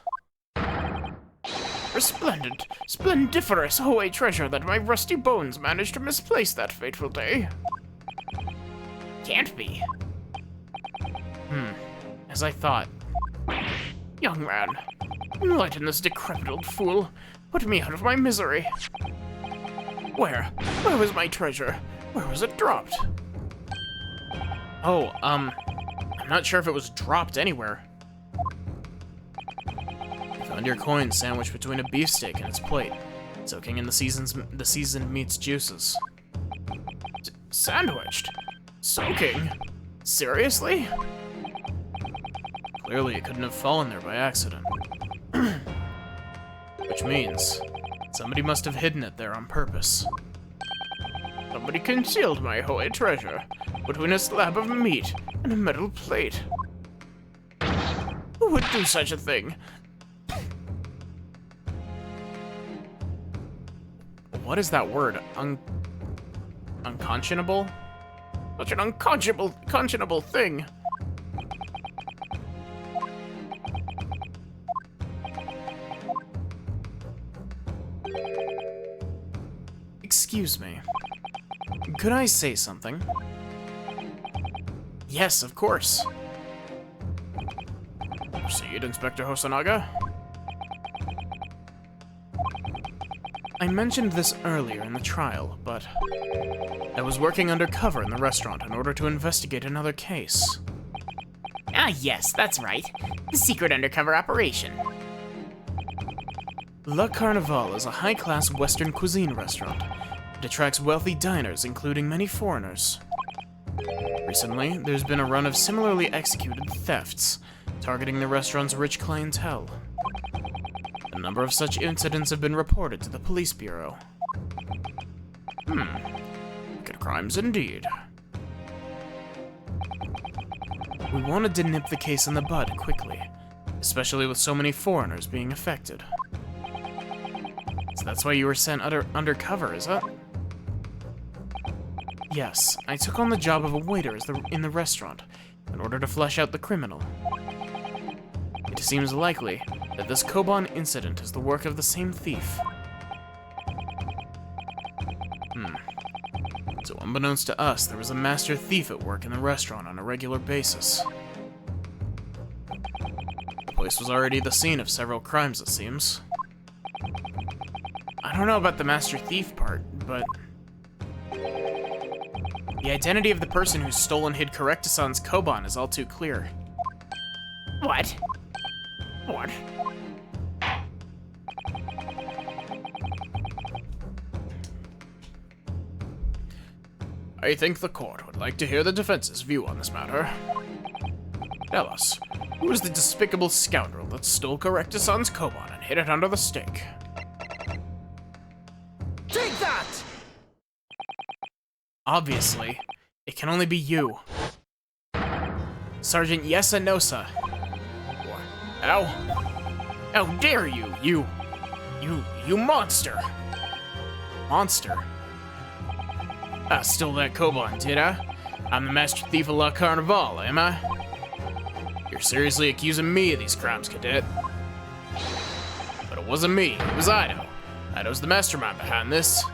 Resplendent, splendiferous Hoei treasure that my rusty bones managed to misplace that fateful day. Can't be. As I thought. Young man, enlighten this decrepit old fool. Put me out of my misery. Where was my treasure? Where was it dropped? Oh, I'm not sure if it was dropped anywhere. You found your coin sandwiched between a beefsteak and its plate, soaking in the seasoned meat's juices. Sandwiched? Soaking? Seriously? Clearly, it couldn't have fallen there by accident. Which means, somebody must have hidden it there on purpose. Somebody concealed my holy treasure between a slab of meat and a metal plate. Who would do such a thing? What is that word? Unconscionable? Such an unconscionable thing. Excuse me. Could I say something? Yes, of course. Proceed, Inspector Hosonaga. I mentioned this earlier in the trial, but I was working undercover in the restaurant in order to investigate another case. Ah, yes, that's right. The secret undercover operation. La Carnival is a high-class Western cuisine restaurant. It attracts wealthy diners, including many foreigners. Recently, there's been a run of similarly executed thefts, targeting the restaurant's rich clientele. A number of such incidents have been reported to the police bureau. Wicked crimes indeed. We wanted to nip the case in the bud quickly, especially with so many foreigners being affected. So that's why you were sent undercover, is it? Yes, I took on the job of a waiter in the restaurant in order to flesh out the criminal. It seems likely that this Koban incident is the work of the same thief. So unbeknownst to us, there was a master thief at work in the restaurant on a regular basis. The place was already the scene of several crimes, it seems. I don't know about the master thief part, but the identity of the person who stole and hid Correctasan's Koban is all too clear. What? What? I think the court would like to hear the defense's view on this matter. Tell us, who is the despicable scoundrel that stole Correctasan's Koban and hid it under the stake? Take that! Obviously, it can only be you. Sergeant Yesanosa. How? How dare you, you monster! Monster. I stole that Koban, did I? I'm the master thief of La Carnival, am I? You're seriously accusing me of these crimes, cadet? But it wasn't me, it was Ido. Ido's the mastermind behind this.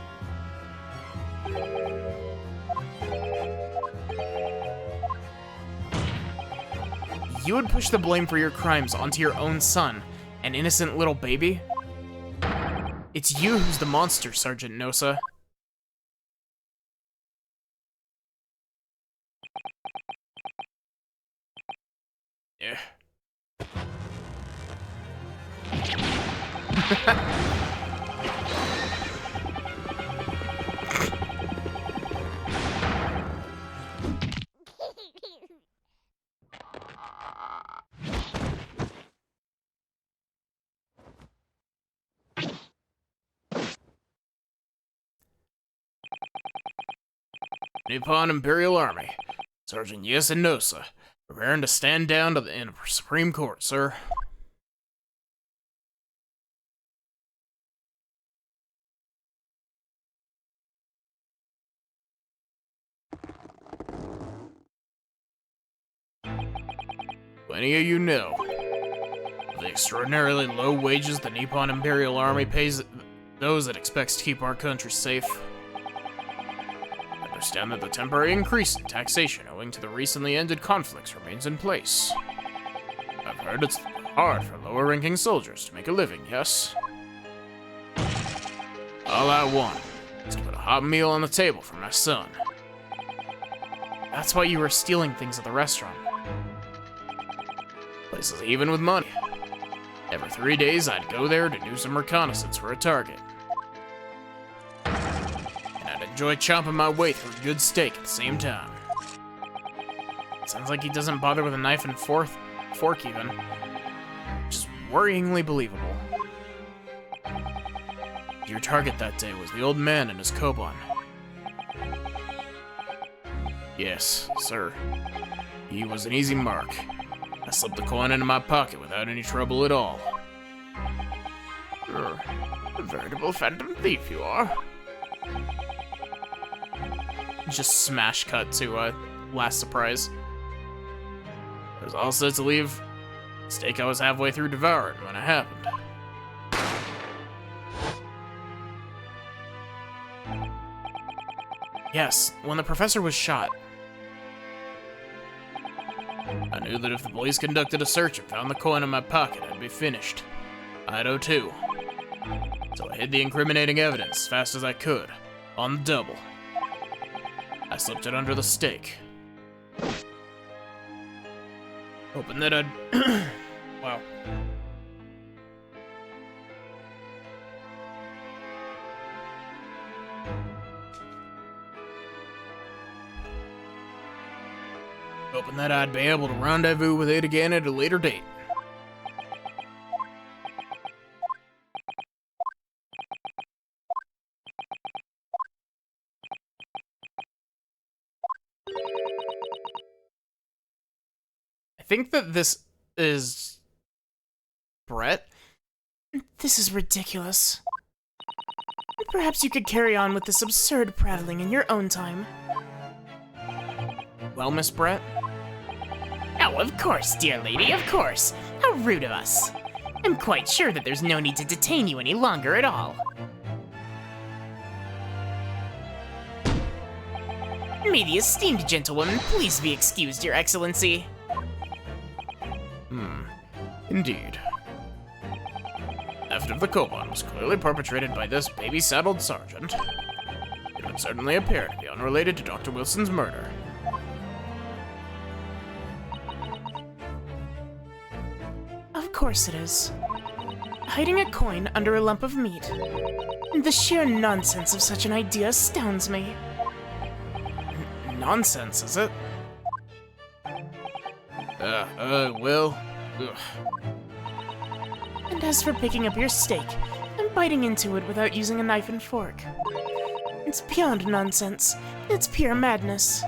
You would push the blame for your crimes onto your own son, an innocent little baby? It's you who's the monster, Sergeant Nosa. Yeah. Nippon Imperial Army. Sergeant Yesanosa, preparing to stand down in the Supreme Court, sir. Any of you know the extraordinarily low wages the Nippon Imperial Army pays those it expects to keep our country safe? I understand that the temporary increase in taxation owing to the recently ended conflicts remains in place. I've heard it's hard for lower-ranking soldiers to make a living, yes? All I want is to put a hot meal on the table for my son, That's why you were stealing things at the restaurant. Place is even with money. Every 3 days, I'd go there to do some reconnaissance for a target. And I'd enjoy chomping my way through a good steak at the same time. Sounds like he doesn't bother with a knife and fork even. Which is worryingly believable. Your target that day was the old man and his koban. Yes, sir. He was an easy mark. I slipped the coin into my pocket without any trouble at all. A veritable phantom thief you are. Just smash cut to last surprise. I was all set to leave. Steak I was halfway through devouring when it happened. Yes, when the professor was shot. I knew that if the police conducted a search and found the coin in my pocket, I'd be finished. I'd owe too. So I hid the incriminating evidence as fast as I could, on the double. I slipped it under the steak. Hoping that I'd... wow. Hoping that I'd be able to rendezvous with it again at a later date. I think that this is... Brett? This is ridiculous. Perhaps you could carry on with this absurd prattling in your own time. Well, Miss Brett? Oh, of course, dear lady, of course. How rude of us. I'm quite sure that there's no need to detain you any longer at all. May the esteemed gentlewoman please be excused, Your Excellency. Indeed. Theft of the koban was clearly perpetrated by this baby-saddled sergeant. It would certainly appear to be unrelated to Dr. Wilson's murder. Of course it is. Hiding a coin under a lump of meat. The sheer nonsense of such an idea astounds me. Nonsense, is it? Well... Ugh. And as for picking up your steak and biting into it without using a knife and fork, it's beyond nonsense. It's pure madness.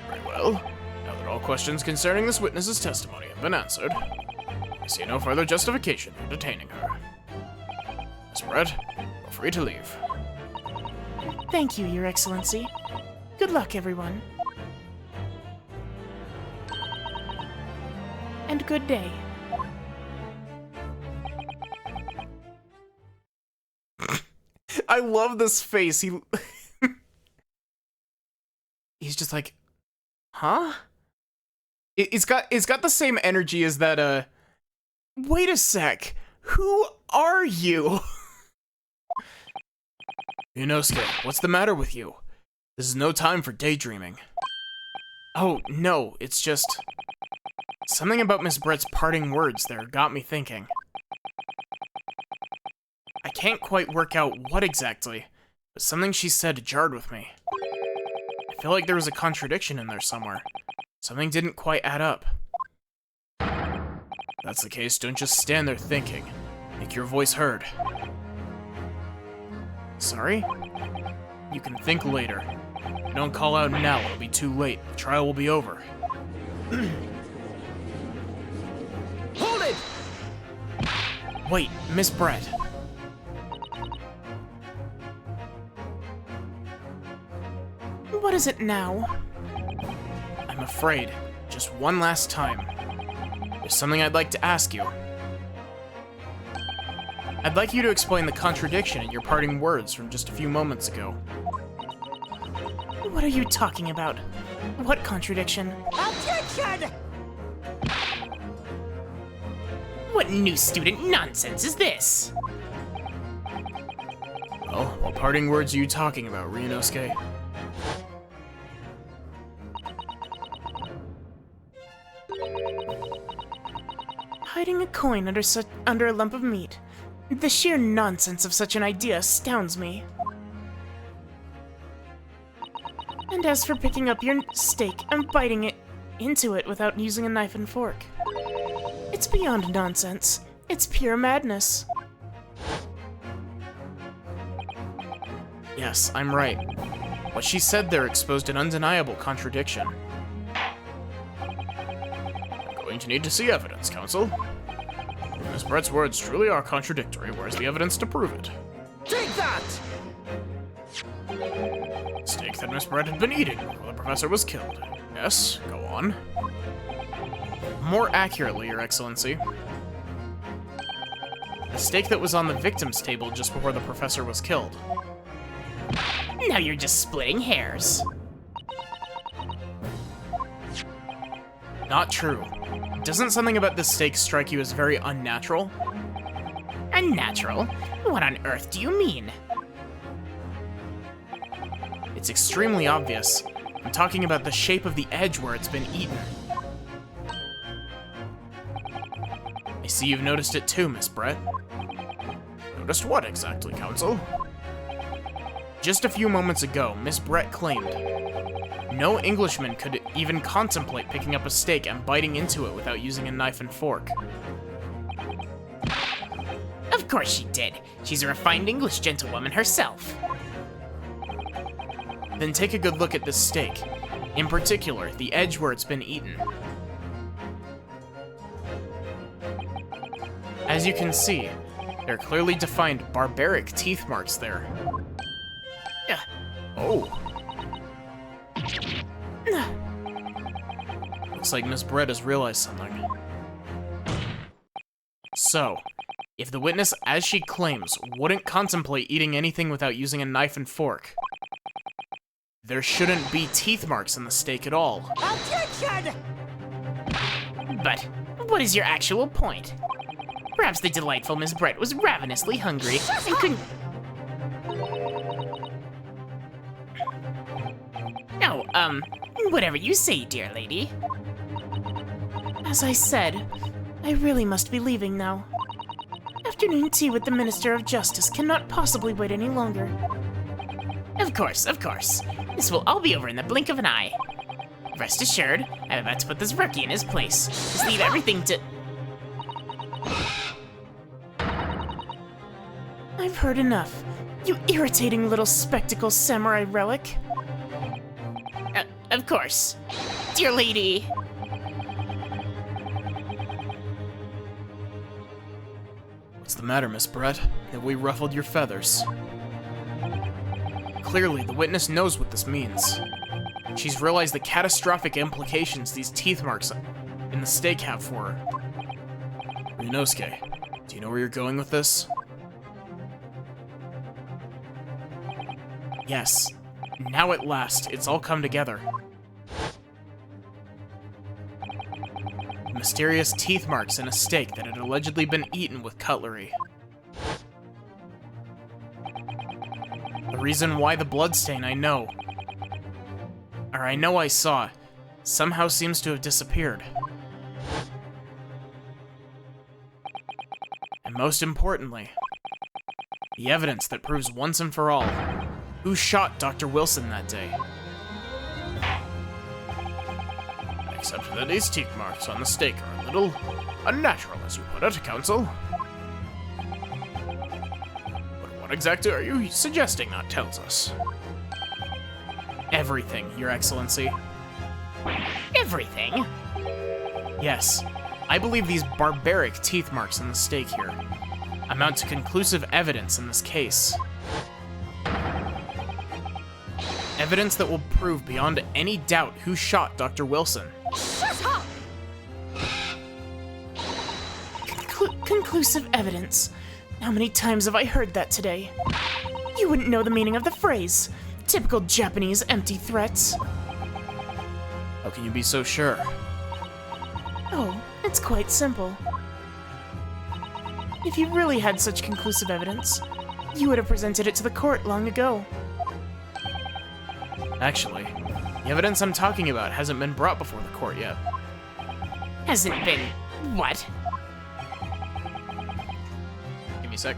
Very well. Now that all questions concerning this witness's testimony have been answered, I see no further justification for detaining her. Miss Brett, feel free to leave. Thank you, Your Excellency. Good luck, everyone. And good day. I love this face. He's just like, huh? It's got the same energy as that, wait a sec. Who are you? Inosuke, what's the matter with you? This is no time for daydreaming. Oh, no, it's just... something about Miss Brett's parting words there got me thinking. I can't quite work out what exactly, but something she said jarred with me. I feel like there was a contradiction in there somewhere. Something didn't quite add up. If that's the case, don't just stand there thinking. Make your voice heard. Sorry? You can think later. If you don't call out now, it'll be too late. The trial will be over. Hold it! Wait, Miss Brett. What is it now? I'm afraid. Just one last time. There's something I'd like to ask you. I'd like you to explain the contradiction in your parting words from just a few moments ago. What are you talking about? What contradiction? Objection! What new student nonsense is this? Well, what parting words are you talking about, Ryunosuke? Hiding a coin under a lump of meat. The sheer nonsense of such an idea astounds me. And as for picking up your steak and biting into it without using a knife and fork. It's beyond nonsense. It's pure madness. Yes, I'm right. What she said there exposed an undeniable contradiction. I'm going to need to see evidence, Counsel. If Miss Brett's words truly are contradictory, where's the evidence to prove it? Take that! Steak that Miss Brett had been eating before the professor was killed. Yes, go on. More accurately, Your Excellency. The steak that was on the victim's table just before the professor was killed. Now you're just splitting hairs. Not true. Doesn't something about this steak strike you as very unnatural? Unnatural? What on earth do you mean? It's extremely obvious. I'm talking about the shape of the edge where it's been eaten. I see you've noticed it too, Miss Brett. Noticed what exactly, Counsel? Just a few moments ago, Miss Brett claimed no Englishman could even contemplate picking up a steak and biting into it without using a knife and fork. Of course she did. She's a refined English gentlewoman herself. Then take a good look at this steak. In particular, the edge where it's been eaten. As you can see, there are clearly defined barbaric teeth marks there. Oh. Looks like Miss Brett has realized something. So, if the witness, as she claims, wouldn't contemplate eating anything without using a knife and fork, there shouldn't be teeth marks in the steak at all. Objection! But what is your actual point? Perhaps the delightful Miss Brett was ravenously hungry and couldn't... Oh, whatever you say, dear lady. As I said, I really must be leaving now. Afternoon tea with the Minister of Justice cannot possibly wait any longer. Of course, of course. This will all be over in the blink of an eye. Rest assured, I'm about to put this rookie in his place. Just leave everything to... I've heard enough. You irritating little spectacle samurai relic. Of course. Dear lady. What's the matter, Miss Brett? Have we ruffled your feathers? Clearly, the witness knows what this means. She's realized the catastrophic implications these teeth marks in the steak have for her. Ryunosuke, do you know where you're going with this? Yes. Now at last, it's all come together. Mysterious teeth marks in a steak that had allegedly been eaten with cutlery. The reason why the bloodstain I know I saw, somehow seems to have disappeared. And most importantly, the evidence that proves once and for all who shot Dr. Wilson that day. Except that these teeth marks on the steak are a little unnatural, as you put it, Counsel. But what exactly are you suggesting that tells us? Everything, Your Excellency. Everything? Yes, I believe these barbaric teeth marks in the steak here amount to conclusive evidence in this case. Evidence that will prove beyond any doubt who shot Dr. Wilson. Shut up! Conclusive evidence. How many times have I heard that today? You wouldn't know the meaning of the phrase. Typical Japanese empty threats. How can you be so sure? Oh, it's quite simple. If you really had such conclusive evidence, you would have presented it to the court long ago. Actually, the evidence I'm talking about hasn't been brought before the court yet. Hasn't been... what? sec.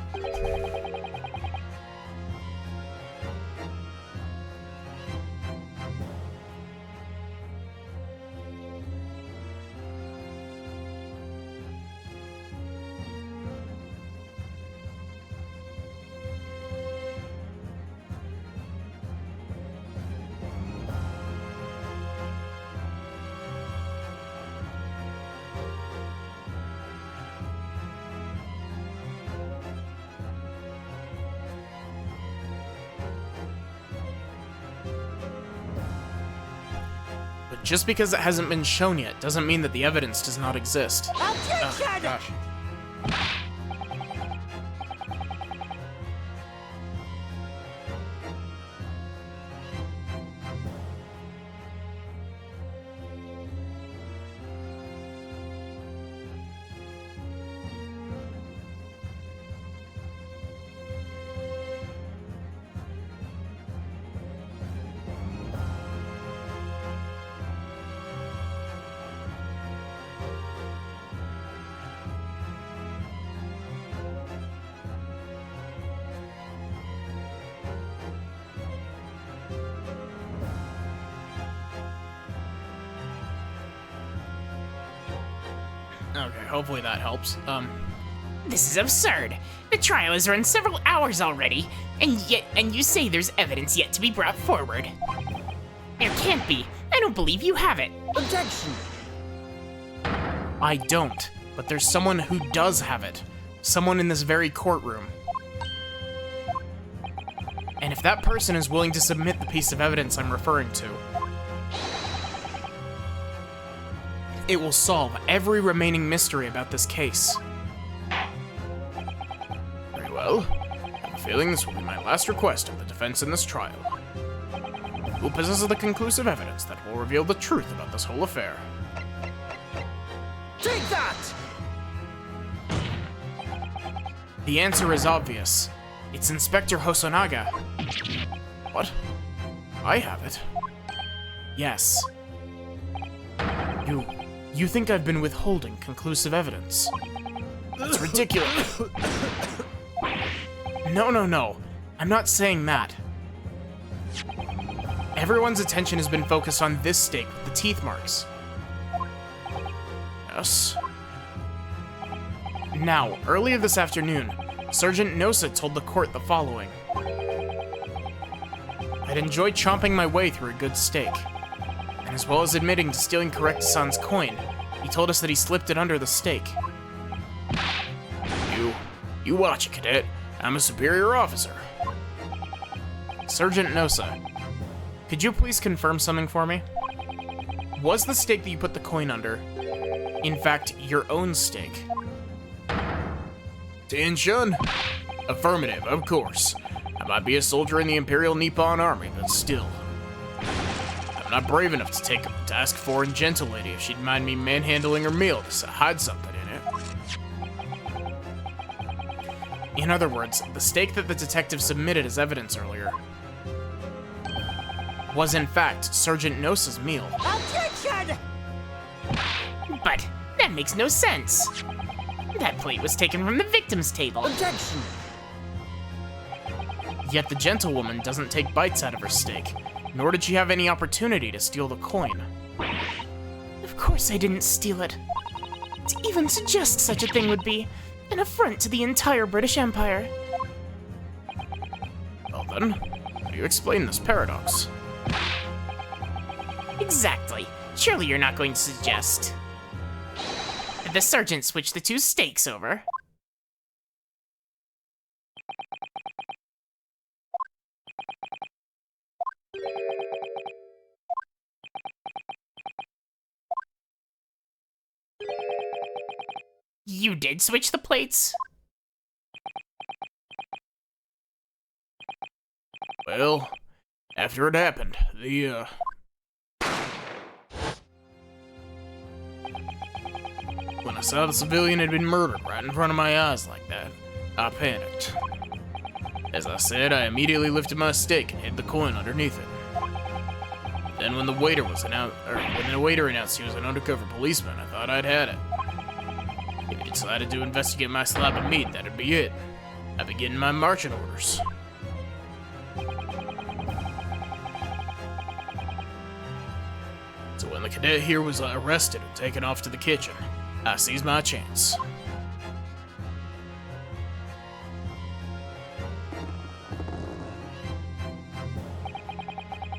But just because it hasn't been shown yet doesn't mean that the evidence does not exist. Objection! Gosh. Okay, hopefully that helps. This is absurd. The trial has run several hours already, and you say there's evidence yet to be brought forward. There can't be. I don't believe you have it. Objection! I don't, but there's someone who does have it. Someone in this very courtroom. And if that person is willing to submit the piece of evidence I'm referring to, it will solve every remaining mystery about this case. Very well. I have a feeling this will be my last request of the defense in this trial. Who possesses the conclusive evidence that will reveal the truth about this whole affair? Take that! The answer is obvious. It's Inspector Hosonaga. What? I have it. Yes. You think I've been withholding conclusive evidence? That's ridiculous. No. I'm not saying that. Everyone's attention has been focused on this stake with the teeth marks. Yes. Now, earlier this afternoon, Sergeant Nosa told the court the following. I'd enjoy chomping my way through a good steak. And as well as admitting to stealing Correctasan's coin, he told us that he slipped it under the steak. You watch it, cadet. I'm a superior officer. Sergeant Nosa, could you please confirm something for me? Was the stake that you put the coin under, in fact, your own stake? Tin-shun? Affirmative, of course. I might be a soldier in the Imperial Nippon Army, but still. I'm not brave enough to ask foreign gentle lady if she'd mind me manhandling her meal to hide something in it. In other words, the stake that the detective submitted as evidence earlier was in fact Sergeant Nosa's meal. Objection! But that makes no sense. That plate was taken from the victim's table. Objection! Yet the gentlewoman doesn't take bites out of her steak, nor did she have any opportunity to steal the coin. Of course I didn't steal it. To even suggest such a thing would be an affront to the entire British Empire. Well then, how do you explain this paradox? Exactly. Surely you're not going to suggest that the sergeant switched the two steaks over. You did switch the plates? Well, after it happened, when I saw the civilian had been murdered right in front of my eyes like that, I panicked. As I said, I immediately lifted my steak and hid the coin underneath it. Then when the waiter announced he was an undercover policeman, I thought I'd had it. If he decided to investigate my slab of meat, that'd be it. I begin my marching orders. So when the cadet here was arrested and taken off to the kitchen, I seized my chance.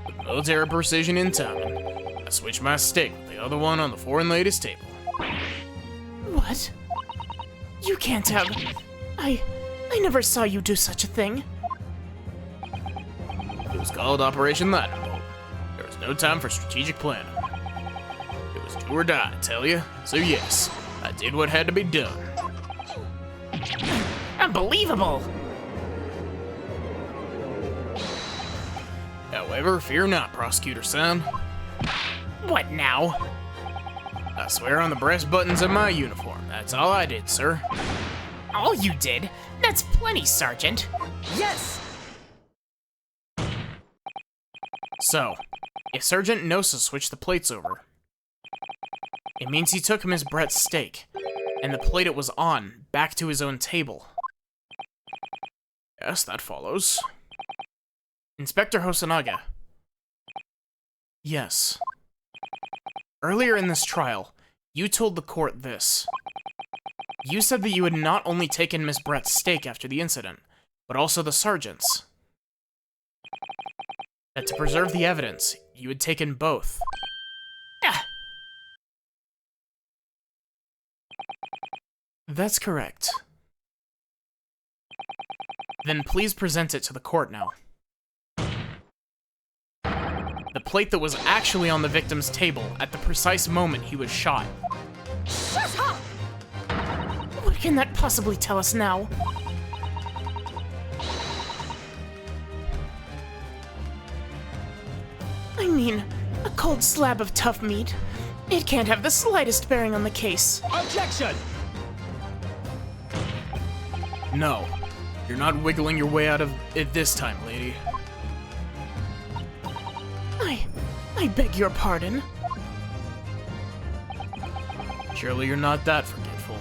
With military precision and timing, I switched my steak with the other one on the foreign lady's table. What? You can't have... I never saw you do such a thing. It was called Operation Lightning Bolt. There was no time for strategic planning. It was do or die, I tell you. So yes, I did what had to be done. Unbelievable! However, fear not, Prosecutor son. What now? I swear on the breast buttons of my uniform. That's all I did, sir. All you did? That's plenty, Sergeant. Yes! So, if Sergeant Nosa switched the plates over, it means he took Miss Brett's steak, and the plate it was on, back to his own table. Yes, that follows. Inspector Hosonaga. Yes. Earlier in this trial, you told the court this. You said that you had not only taken Miss Brett's steak after the incident, but also the sergeant's. That to preserve the evidence, you had taken both. Ah, That's correct. Then please present it to the court now. The plate that was actually on the victim's table at the precise moment he was shot. Shut up! What can that possibly tell us now? I mean, a cold slab of tough meat. It can't have the slightest bearing on the case. Objection! No, you're not wiggling your way out of it this time, lady. I beg your pardon. Surely you're not that forgetful.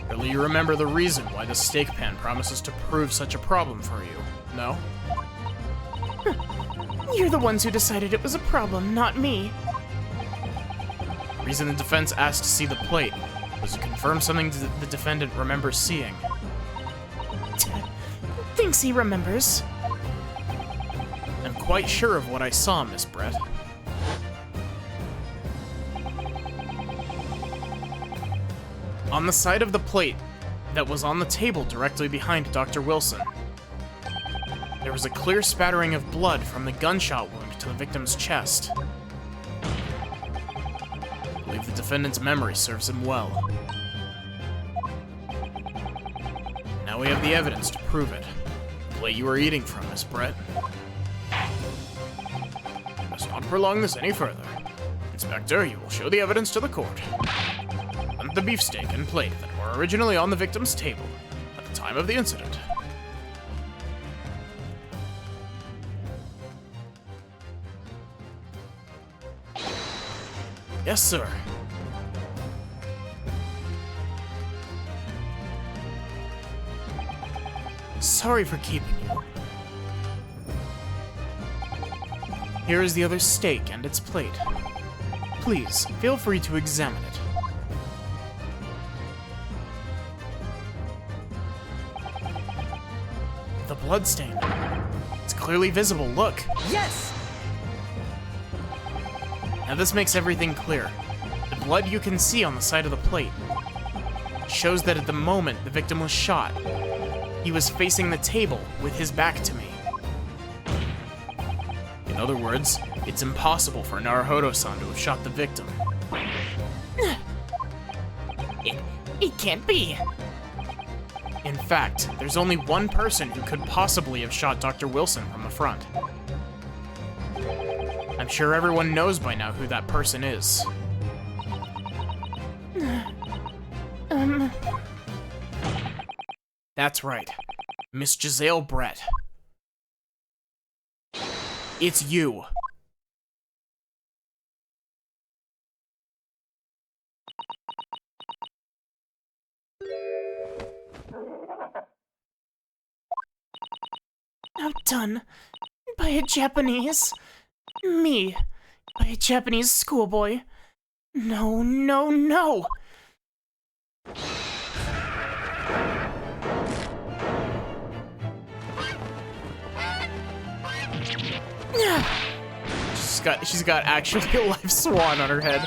Surely you remember the reason why the steak pan promises to prove such a problem for you, no? You're the ones who decided it was a problem, not me. The reason the defense asked to see the plate was to confirm something the defendant remembers seeing. Thinks he remembers. I'm quite sure of what I saw, Miss Brett. On the side of the plate that was on the table directly behind Dr. Wilson, there was a clear spattering of blood from the gunshot wound to the victim's chest. I believe the defendant's memory serves him well. Now we have the evidence to prove it. The plate you were eating from, Miss Brett. Let's not prolong this any further. Inspector, you will show the evidence to the court. And the beefsteak and plate that were originally on the victim's table at the time of the incident. Yes, sir. Sorry for keeping you. Here is the other steak and its plate. Please, feel free to examine it. The bloodstain. It's clearly visible, look. Yes! Now this makes everything clear. The blood you can see on the side of the plate shows that at the moment the victim was shot, he was facing the table with his back to me. In other words, it's impossible for Naruhodo-san to have shot the victim. It can't be. In fact, there's only one person who could possibly have shot Dr. Wilson from the front. I'm sure everyone knows by now who that person is. That's right. Miss Giselle Brett. It's you. done. By a Japanese. Me. By a Japanese schoolboy. No, no, no! She's got actually a live swan on her head.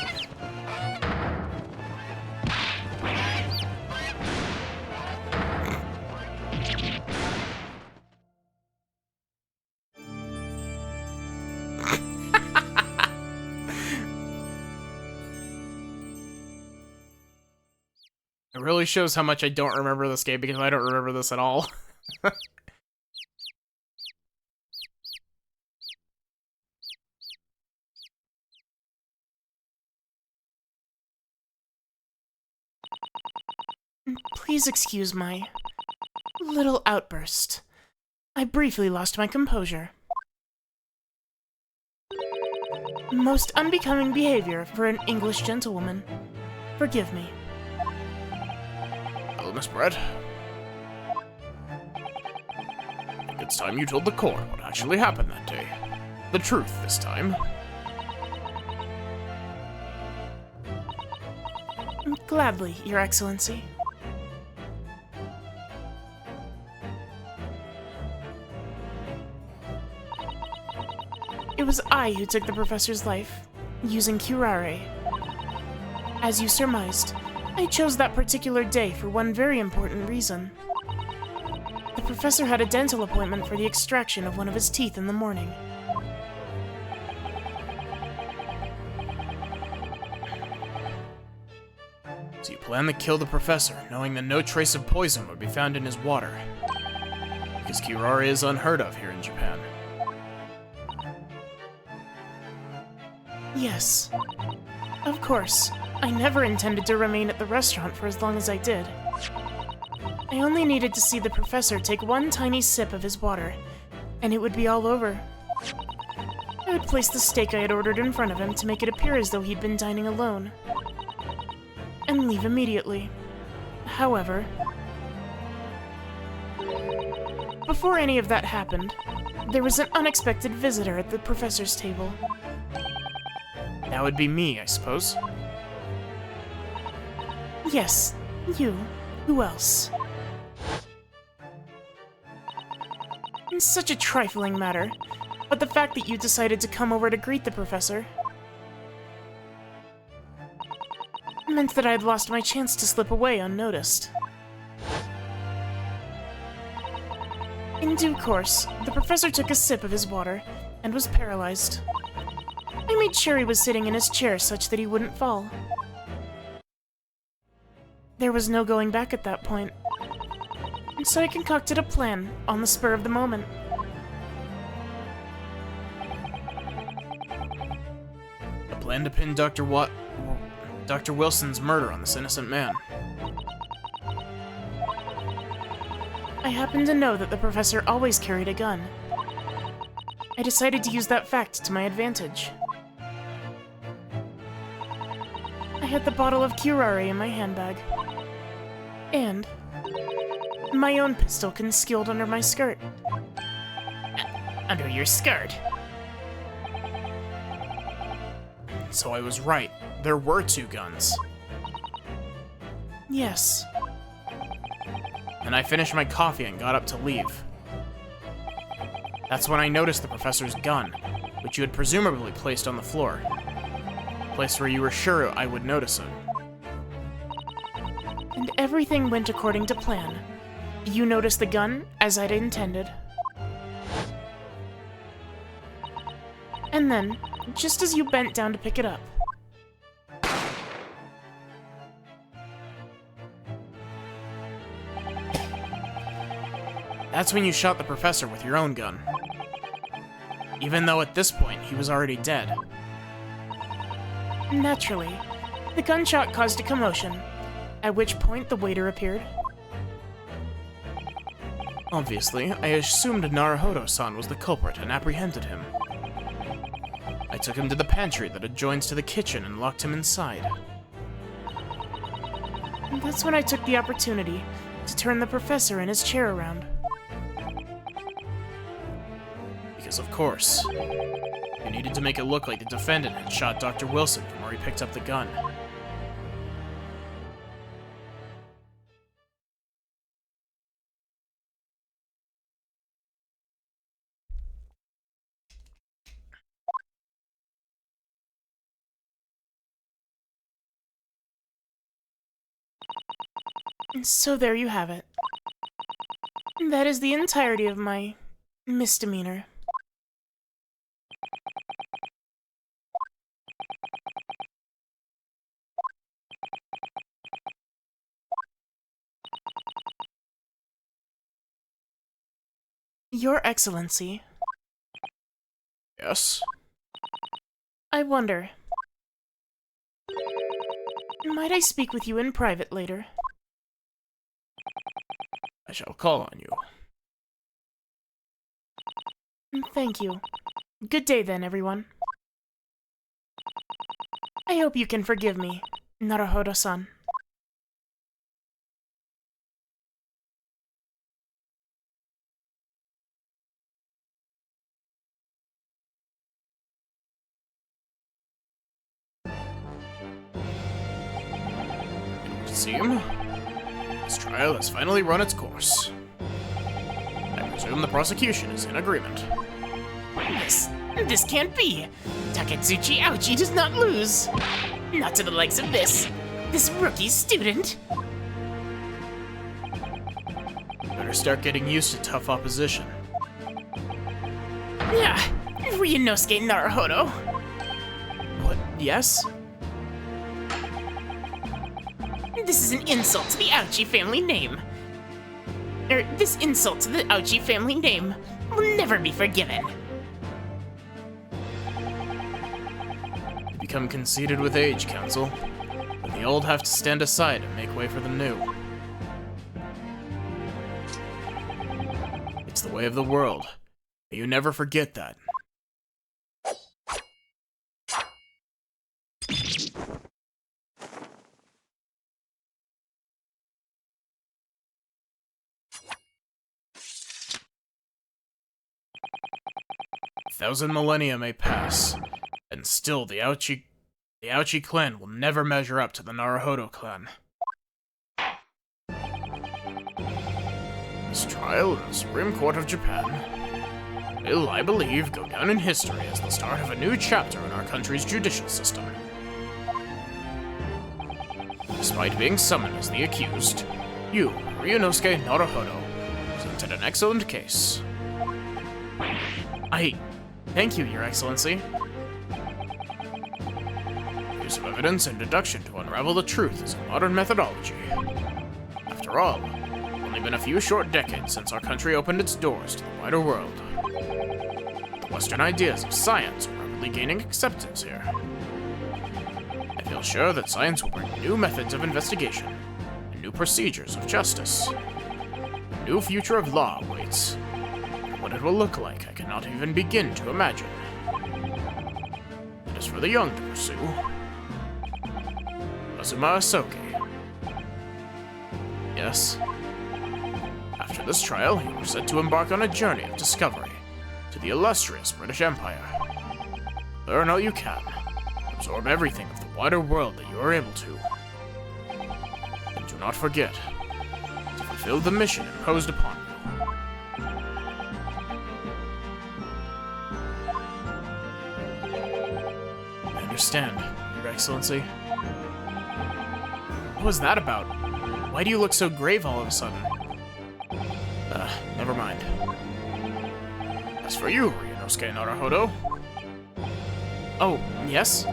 It really shows how much I don't remember this game because I don't remember this at all. Please excuse my little outburst. I briefly lost my composure. Most unbecoming behavior for an English gentlewoman. Forgive me. Hello, Miss Brett. I think it's time you told the court what actually happened that day. The truth this time. Gladly, Your Excellency. It was I who took the professor's life, using curare. As you surmised, I chose that particular day for one very important reason. The professor had a dental appointment for the extraction of one of his teeth in the morning. So you plan to kill the professor, knowing that no trace of poison would be found in his water. Because curare is unheard of here in Japan. Yes. Of course, I never intended to remain at the restaurant for as long as I did. I only needed to see the professor take one tiny sip of his water, and it would be all over. I would place the steak I had ordered in front of him to make it appear as though he'd been dining alone, and leave immediately. However, before any of that happened, there was an unexpected visitor at the professor's table. That would be me, I suppose. Yes, you. Who else? It's such a trifling matter, but the fact that you decided to come over to greet the professor meant that I had lost my chance to slip away unnoticed. In due course, the professor took a sip of his water and was paralyzed. I made sure he was sitting in his chair such that he wouldn't fall. There was no going back at that point, and so I concocted a plan on the spur of the moment. A plan to pin Dr. Wilson's murder on this innocent man. I happened to know that the professor always carried a gun. I decided to use that fact to my advantage. I had the bottle of curare in my handbag. And my own pistol concealed under my skirt. Under your skirt. So I was right. There were two guns. Yes. And I finished my coffee and got up to leave. That's when I noticed the professor's gun, which you had presumably placed on the floor. A place where you were sure I would notice it. And everything went according to plan. You noticed the gun, as I'd intended. And then, just as you bent down to pick it up, That's when you shot the professor with your own gun. Even though at this point, he was already dead. naturally, the gunshot caused a commotion, at which point the waiter appeared. Obviously, I assumed Naruhodo-san was the culprit and apprehended him. I took him to the pantry that adjoins to the kitchen and locked him inside. And that's when I took the opportunity to turn the professor in his chair around. because of course. You needed to make it look like the defendant had shot Dr. Wilson from where he picked up the gun. So there you have it. That is the entirety of my misdemeanor. Your Excellency, Yes? I wonder, might I speak with you in private later? I shall call on you. Thank you. Good day then, everyone. I hope you can forgive me, Naruhodo-san. It would seem this trial has finally run its course. I presume the prosecution is in agreement. This can't be. Taketsuchi Ouchi does not lose. Not to the likes of this rookie student. Better start getting used to tough opposition. Yeah, Ryunosuke Naruhodo. What? Yes? This is an insult to the Ouchi family name. This insult to the Ouchi family name will never be forgiven. You become conceited with age, Counsel. But the old have to stand aside and make way for the new. It's the way of the world. But you never forget that. A thousand millennia may pass, and still the Ouchi clan will never measure up to the Naruhodo clan. This trial in the Supreme Court of Japan will, I believe, go down in history as the start of a new chapter in our country's judicial system. Despite being summoned as the accused, you, Ryunosuke Naruhodo, presented an excellent case. Thank you, Your Excellency. Use of evidence and deduction to unravel the truth is a modern methodology. After all, it's only been a few short decades since our country opened its doors to the wider world. The Western ideas of science are rapidly gaining acceptance here. I feel sure that science will bring new methods of investigation and new procedures of justice. A new future of law awaits. What it will look like, I cannot even begin to imagine. It is for the young to pursue. Azuma Asoke. Yes. After this trial, you are set to embark on a journey of discovery to the illustrious British Empire. Learn all you can. Absorb everything of the wider world that you are able to. And do not forget to fulfill the mission imposed upon you. I understand, Your Excellency. What was that about? Why do you look so grave all of a sudden? Never mind. As for you, Ryunosuke Naruhodo. Oh, yes?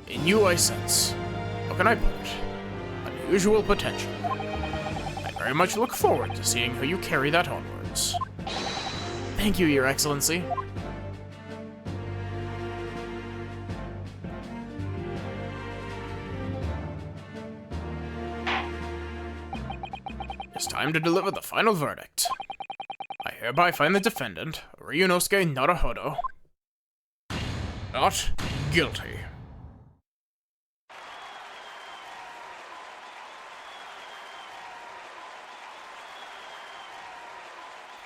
In you I sense, how can I put it? Unusual potential. I very much look forward to seeing how you carry that onwards. Thank you, Your Excellency. It's time to deliver the final verdict. I hereby find the defendant, Ryunosuke Naruhodo, not guilty.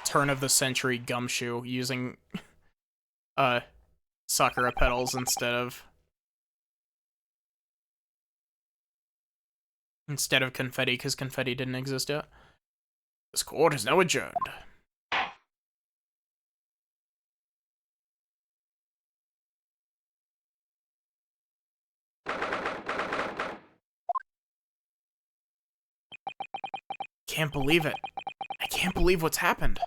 turn-of-the-century gumshoe using, Sakura petals instead of confetti, because confetti didn't exist yet. This court is now adjourned. Can't believe it. I can't believe what's happened.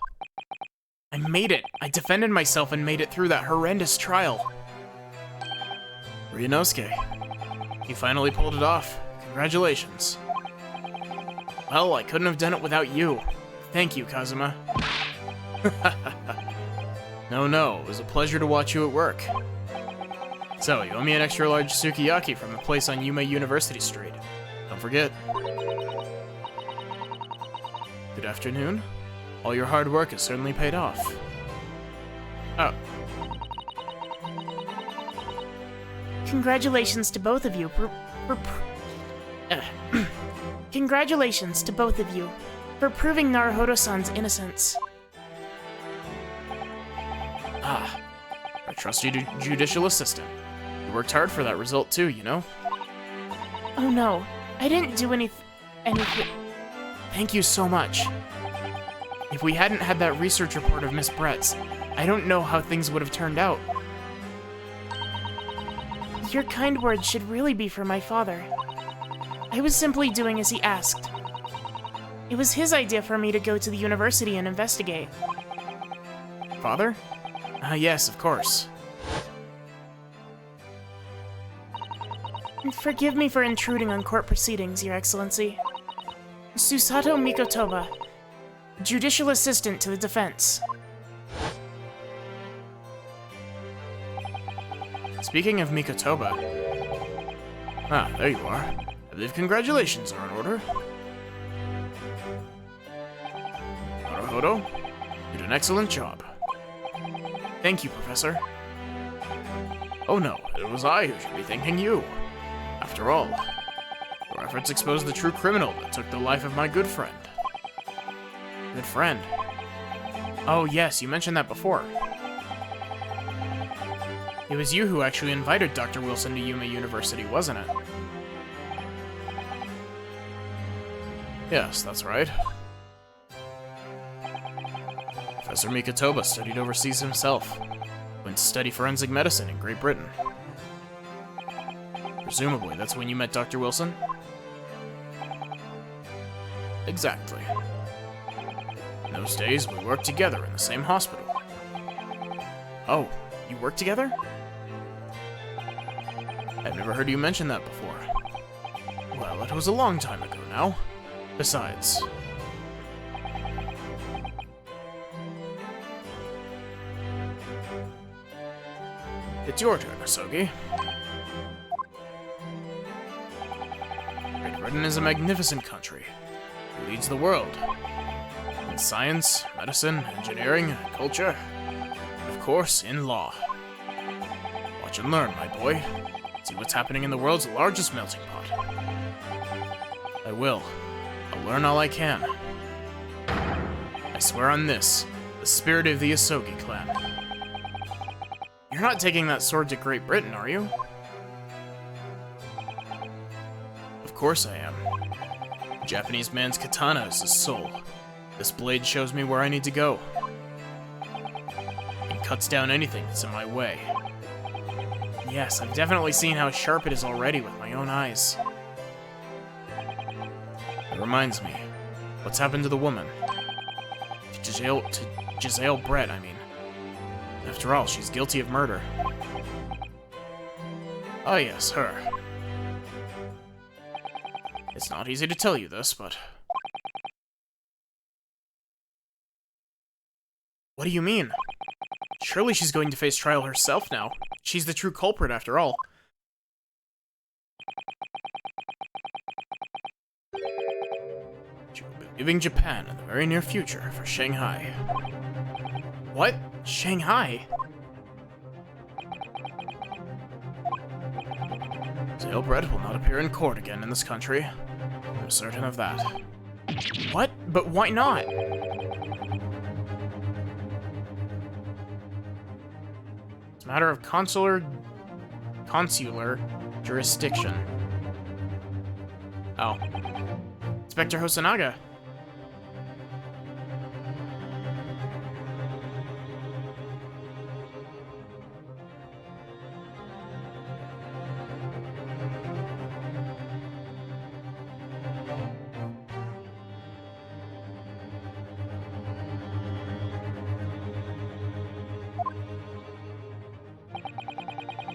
I made it. I defended myself and made it through that horrendous trial. Ryunosuke, you finally pulled it off. Congratulations. Well, I couldn't have done it without you. Thank you, Kazuma. No, it was a pleasure to watch you at work. So, you owe me an extra large sukiyaki from the place on Yume University Street. Don't forget. Good afternoon. All your hard work has certainly paid off. Oh. Congratulations to both of you. Congratulations to both of you for proving Naruhodo-san's innocence. Ah, our trusty judicial assistant. You worked hard for that result too, you know? Oh no, I didn't do anything. Thank you so much. If we hadn't had that research report of Miss Brett's, I don't know how things would have turned out. Your kind words should really be for my father. I was simply doing as he asked. It was his idea for me to go to the university and investigate. Father? Yes, of course. And forgive me for intruding on court proceedings, Your Excellency. Susato Mikotoba, Judicial Assistant to the Defense. Speaking of Mikotoba... Ah, there you are. I believe congratulations are in order. Naruhodo, you did an excellent job. Thank you, Professor. Oh no, it was I who should be thanking you. After all, your efforts exposed the true criminal that took the life of my good friend. Good friend? Oh yes, you mentioned that before. It was you who actually invited Dr. Wilson to Yume University, wasn't it? Yes, that's right. Professor Mikotoba studied overseas himself. Went to study forensic medicine in Great Britain. Presumably, that's when you met Dr. Wilson? Exactly. In those days, we worked together in the same hospital. Oh, you worked together? I've never heard you mention that before. Well, it was a long time ago now. Besides... It's your turn, Asogi. Great Britain is a magnificent country. It leads the world. In science, medicine, engineering, culture, and of course, in law. Watch and learn, my boy. See what's happening in the world's largest melting pot. I will. I'll learn all I can. I swear on this, the spirit of the Asogi clan. You're not taking that sword to Great Britain, are you? Of course I am. The Japanese man's katana is his soul. This blade shows me where I need to go. It cuts down anything that's in my way. Yes, I've definitely seen how sharp it is already with my own eyes. It reminds me, what's happened to the woman? To Giselle Brett, I mean. After all, she's guilty of murder. Oh yes, her. It's not easy to tell you this, but... What do you mean? Surely she's going to face trial herself now. She's the true culprit, after all. She will be leaving Japan in the very near future for Shanghai. What? Shanghai? Giselle Brett will not appear in court again in this country. I'm certain of that. What? But why not? a matter of consular jurisdiction. Oh. Inspector Hosonaga.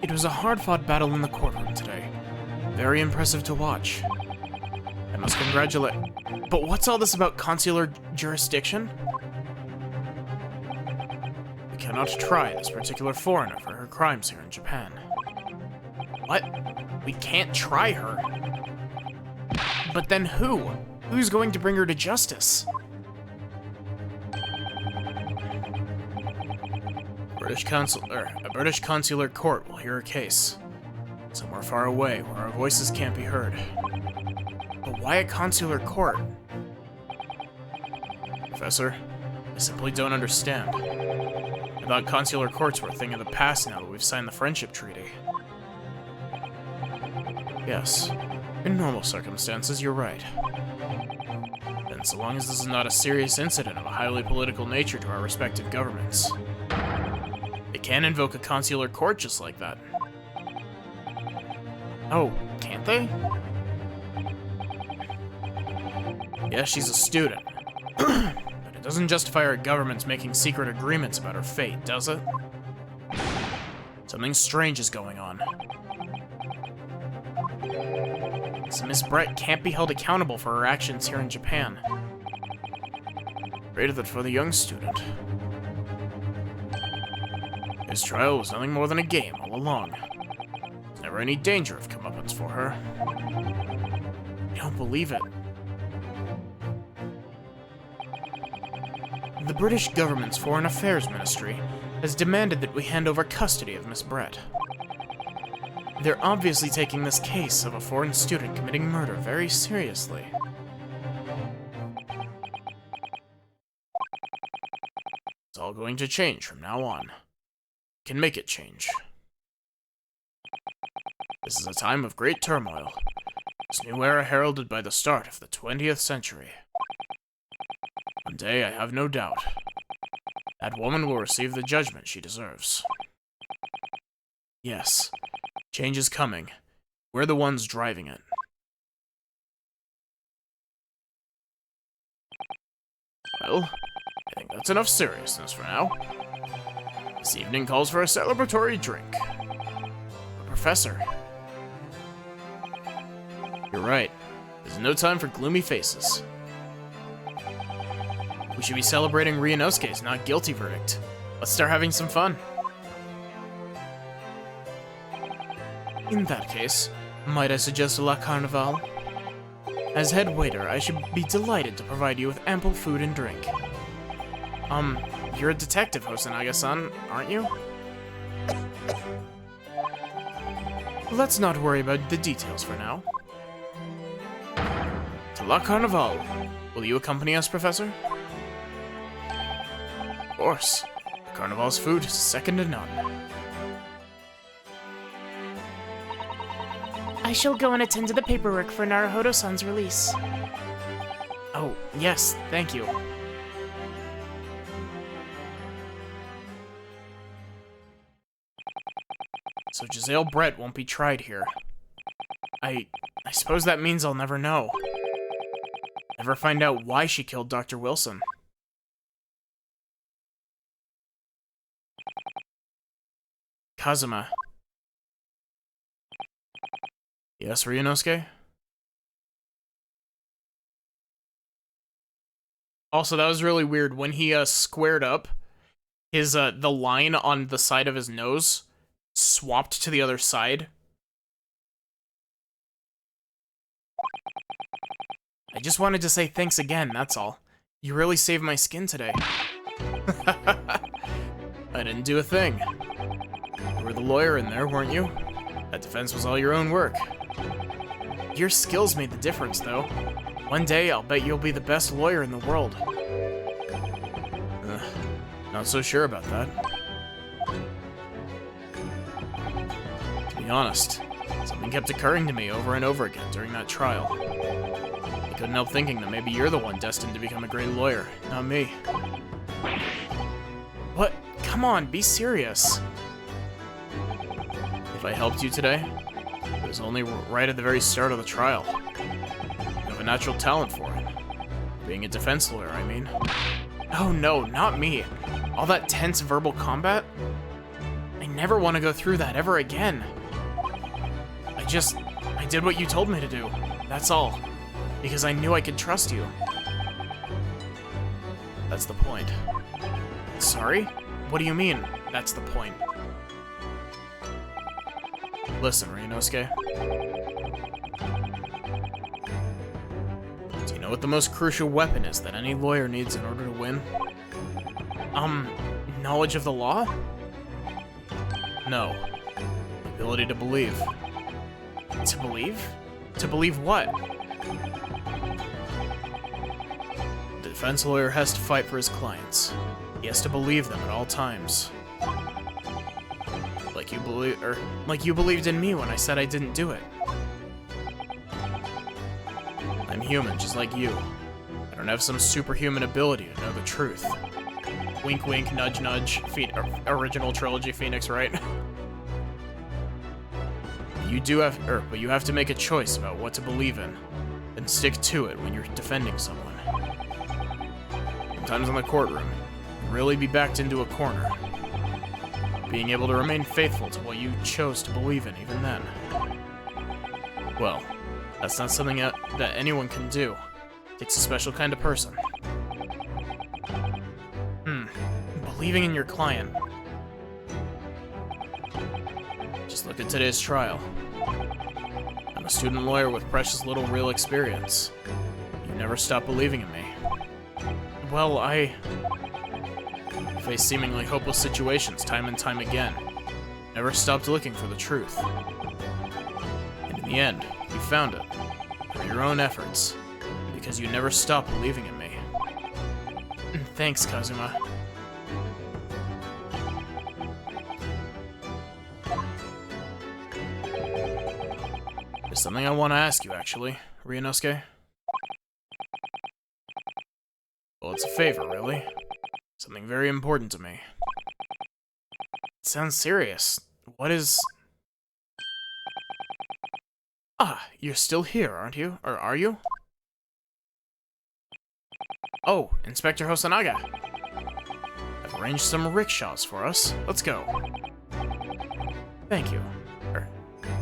It was a hard-fought battle in the courtroom today. Very impressive to watch. I must congratulate... But what's all this about consular jurisdiction? We cannot try this particular foreigner for her crimes here in Japan. What? We can't try her? But then who? Who's going to bring her to justice? A British consular court will hear her case. Somewhere far away, where our voices can't be heard. But why a consular court? Professor, I simply don't understand. I thought consular courts were a thing of the past now that we've signed the friendship treaty. Yes, in normal circumstances, you're right. And so long as this is not a serious incident of a highly political nature to our respective governments. They can invoke a consular court just like that. Oh, can't they? Yeah, she's a student. But it doesn't justify our governments making secret agreements about her fate, does it? Something strange is going on. So Miss Brett can't be held accountable for her actions here in Japan. Great that for the young student. His trial was nothing more than a game all along. There's never any danger of comeuppance for her. I don't believe it. The British government's Foreign Affairs Ministry has demanded that we hand over custody of Miss Brett. They're obviously taking this case of a foreign student committing murder very seriously. It's all going to change from now on. Can make it change. This is a time of great turmoil. This new era heralded by the start of the 20th century. One day, I have no doubt, that woman will receive the judgment she deserves. Yes, change is coming. We're the ones driving it. Well, I think that's enough seriousness for now. This evening calls for a celebratory drink. But Professor, you're right. There's no time for gloomy faces. We should be celebrating Ryunosuke's not guilty verdict. Let's start having some fun. In that case, might I suggest a La Carnival? As head waiter, I should be delighted to provide you with ample food and drink. You're a detective, Hosonaga-san, aren't you? Let's not worry about the details for now. To La Carnival. Will you accompany us, Professor? Of course. The Carnival's food is second to none. I shall go and attend to the paperwork for Naruhodo-san's release. Oh, yes, thank you. So Giselle Brett won't be tried here. I suppose that means I'll never know. Never find out why she killed Dr. Wilson. Kazuma. Yes, Ryunosuke? Also, that was really weird. When he squared up, his the line on the side of his nose swapped to the other side. I just wanted to say thanks again, that's all. You really saved my skin today. I didn't do a thing. You were the lawyer in there, weren't you? That defense was all your own work. Your skills made the difference, though. One day, I'll bet you'll be the best lawyer in the world. Not so sure about that. honest, something kept occurring to me over and over again during that trial. I couldn't help thinking that maybe you're the one destined to become a great lawyer, not me. What? Come on, be serious. If I helped you today, it was only right at the very start of the trial. You have a natural talent for it. Being a defense lawyer, I mean. Oh no, not me. All that tense verbal combat? I never want to go through that ever again. I did what you told me to do. That's all. Because I knew I could trust you. That's the point. Sorry? What do you mean, that's the point? Listen, Ryunosuke. Do you know what the most crucial weapon is that any lawyer needs in order to win? Knowledge of the law? No. The ability to believe. To believe? To believe what? The defense lawyer has to fight for his clients. He has to believe them at all times. Like you believed in me when I said I didn't do it. I'm human, just like you. I don't have some superhuman ability to know the truth. Wink, wink, nudge, nudge. Original trilogy Phoenix, right? But you have to make a choice about what to believe in, and stick to it when you're defending someone. Sometimes in the courtroom, you really be backed into a corner. Being able to remain faithful to what you chose to believe in even then. Well, that's not something that anyone can do. It takes a special kind of person. Believing in your client. Just look at today's trial. I'm a student lawyer with precious little real experience. You never stop believing in me. Well, I face seemingly hopeless situations time and time again. Never stopped looking for the truth. And in the end, you found it. Through your own efforts. Because you never stopped believing in me. Thanks, Kazuma. There's something I want to ask you, actually, Ryunosuke. Well, it's a favor, really. Something very important to me. It sounds serious. What is... Ah, you're still here, aren't you? Or are you? Oh, Inspector Hosonaga. I've arranged some rickshaws for us. Let's go. Thank you.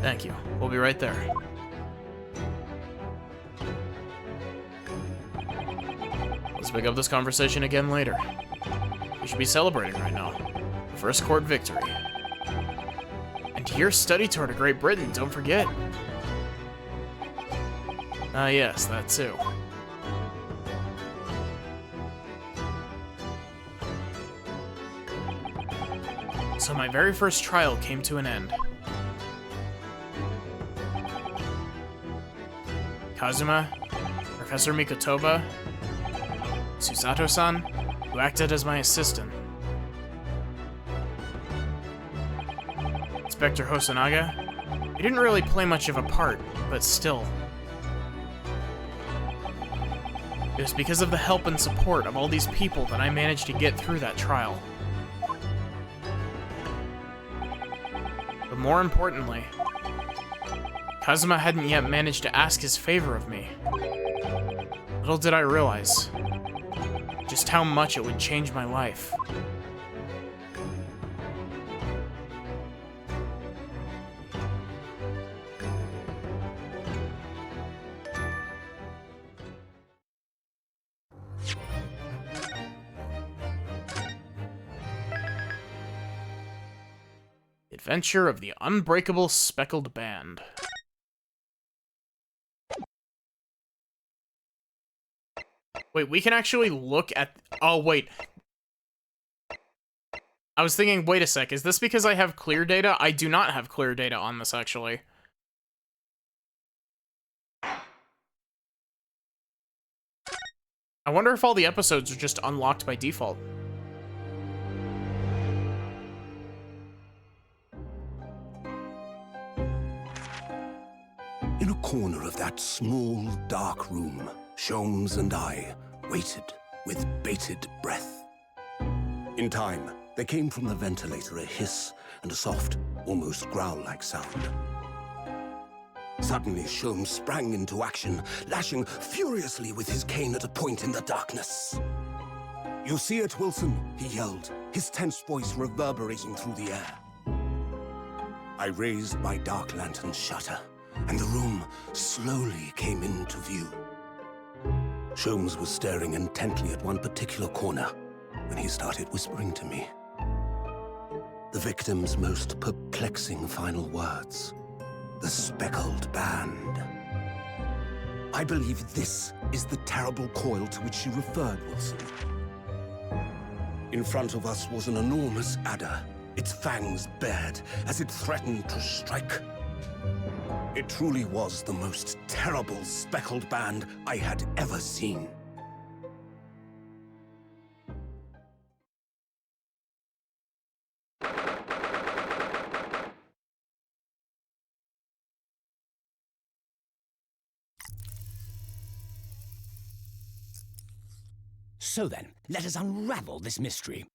Thank you. We'll be right there. Let's pick up this conversation again later. We should be celebrating right now. The first court victory. And your study tour to Great Britain, don't forget. Ah, yes, that too. So my very first trial came to an end. Kazuma, Professor Mikotoba, Susato-san, who acted as my assistant. Inspector Hosonaga, he didn't really play much of a part, but still. It was because of the help and support of all these people that I managed to get through that trial. But more importantly, Kazuma hadn't yet managed to ask his favor of me. Little did I realize just how much it would change my life. Adventure of the Unbreakable Speckled Band. Wait, we can actually look at... Oh, wait. I was thinking, wait a sec, is this because I have clear data? I do not have clear data on this, actually. I wonder if all the episodes are just unlocked by default. In a corner of that small, dark room, Sholmes and I waited with bated breath. In time, there came from the ventilator a hiss and a soft, almost growl-like sound. Suddenly, Sholmes sprang into action, lashing furiously with his cane at a point in the darkness. "You see it, Wilson?" he yelled, his tense voice reverberating through the air. I raised my dark lantern shutter, and the room slowly came into view. Sholmes was staring intently at one particular corner when he started whispering to me. The victim's most perplexing final words. The speckled band. I believe this is the terrible coil to which you referred, Wilson. In front of us was an enormous adder, its fangs bared as it threatened to strike. It truly was the most terrible speckled band I had ever seen. So then, let us unravel this mystery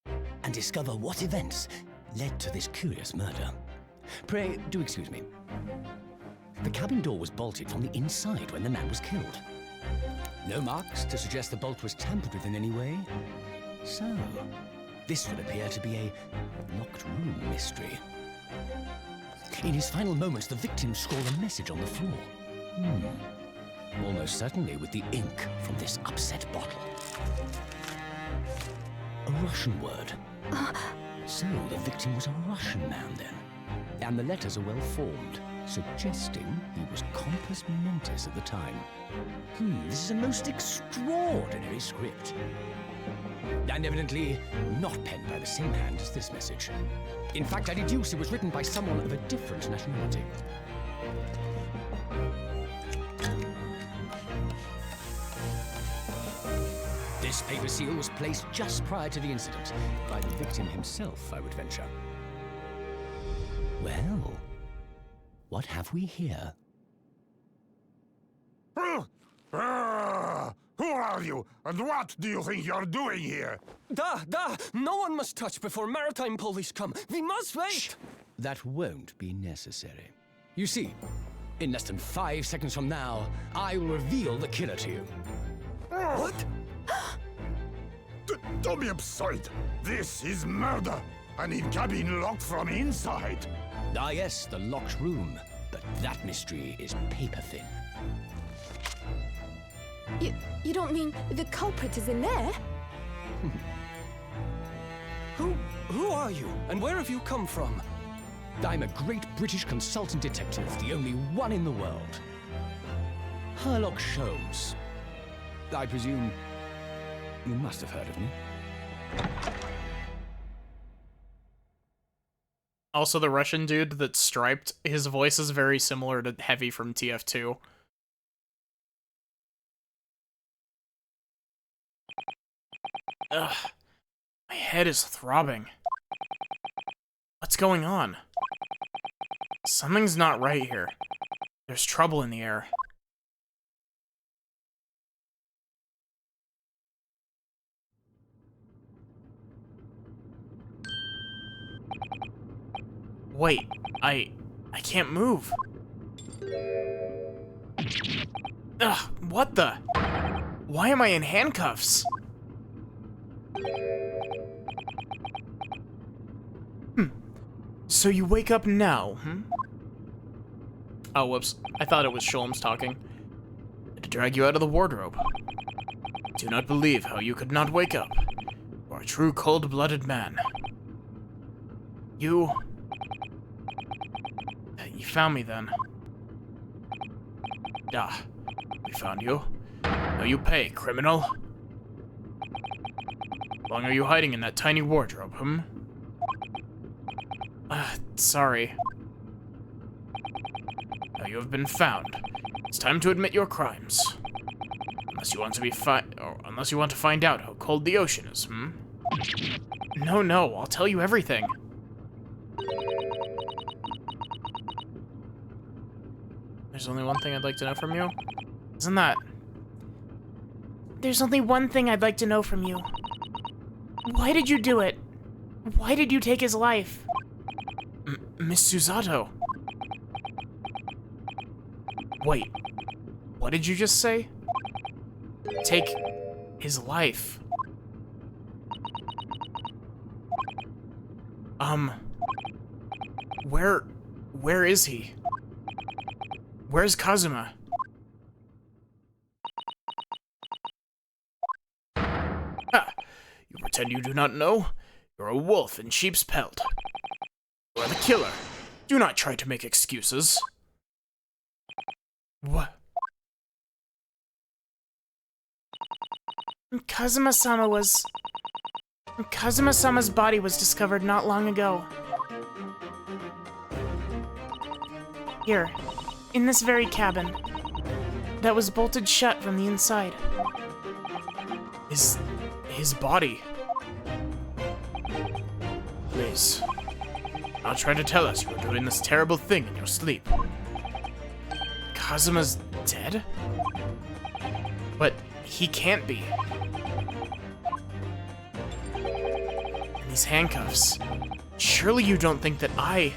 and discover what events led to this curious murder. Pray, do excuse me. The cabin door was bolted from the inside when the man was killed. No marks to suggest the bolt was tampered with in any way. So, this would appear to be a locked room mystery. In his final moments, the victim scrawled a message on the floor. Almost certainly with the ink from this upset bottle. A Russian word. So the victim was a Russian man then. And the letters are well formed, suggesting he was compos mentis at the time. This is a most extraordinary script. And evidently not penned by the same hand as this message. In fact, I deduce it was written by someone of a different nationality. This paper seal was placed just prior to the incident, by the victim himself, I would venture. Well, what have we here? Who are you, and what do you think you're doing here? No one must touch before maritime police come. We must wait! Shh. That won't be necessary. You see, in less than 5 seconds from now, I will reveal the killer to you. What? Don't be absurd. This is murder. An in-cabin locked from inside. Ah yes, the locked room. But that mystery is paper-thin. You don't mean the culprit is in there? Who are you, and where have you come from? I'm a great British consultant detective, the only one in the world. Sherlock Sholmes. I presume you must have heard of me. Also, the Russian dude that's striped, his voice is very similar to Heavy from TF2. Ugh. My head is throbbing. What's going on? Something's not right here. There's trouble in the air. Wait, I can't move. Ugh, what the? Why am I in handcuffs? So you wake up now, Oh, whoops. I thought it was Sholmes talking. To drag you out of the wardrobe. Do not believe how you could not wake up. You are a true cold-blooded man. You found me then. Ah, we found you. Now you pay, criminal. How long are you hiding in that tiny wardrobe, Sorry. Now you have been found. It's time to admit your crimes. Unless you want to find out how cold the ocean is, No, I'll tell you everything. There's only one thing I'd like to know from you? Isn't that... There's only one thing I'd like to know from you. Why did you do it? Why did you take his life? Miss Susato. Wait, what did you just say? Take his life. Where is he? Where's Kazuma? Ah, you pretend you do not know? You're a wolf in sheep's pelt. You are the killer. Do not try to make excuses. What? Kazuma-sama's body was discovered not long ago. Here, in this very cabin. That was bolted shut from the inside. His body. Please. Don't try to tell us you were doing this terrible thing in your sleep. Kazuma's dead? But he can't be. And these handcuffs. Surely you don't think that I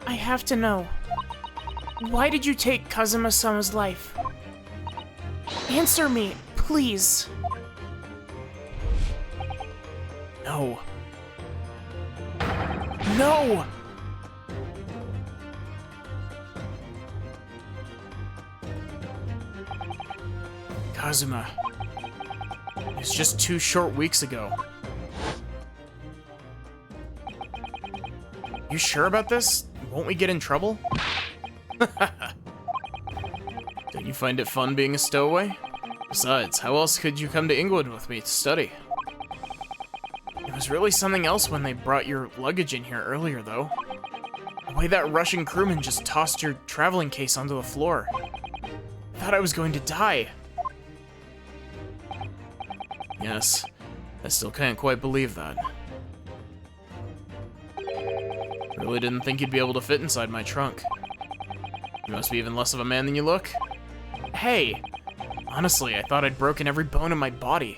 have to know. Why did you take Kazuma-sama's life? Answer me, please. No. No! Kazuma. It's just 2 short weeks ago. You sure about this? Won't we get in trouble? Don't you find it fun being a stowaway? Besides, how else could you come to England with me to study? It was really something else when they brought your luggage in here earlier, though. The way that Russian crewman just tossed your traveling case onto the floor. I thought I was going to die. Yes, I still can't quite believe that. Really didn't think you'd be able to fit inside my trunk. You must be even less of a man than you look. Hey! Honestly, I thought I'd broken every bone in my body.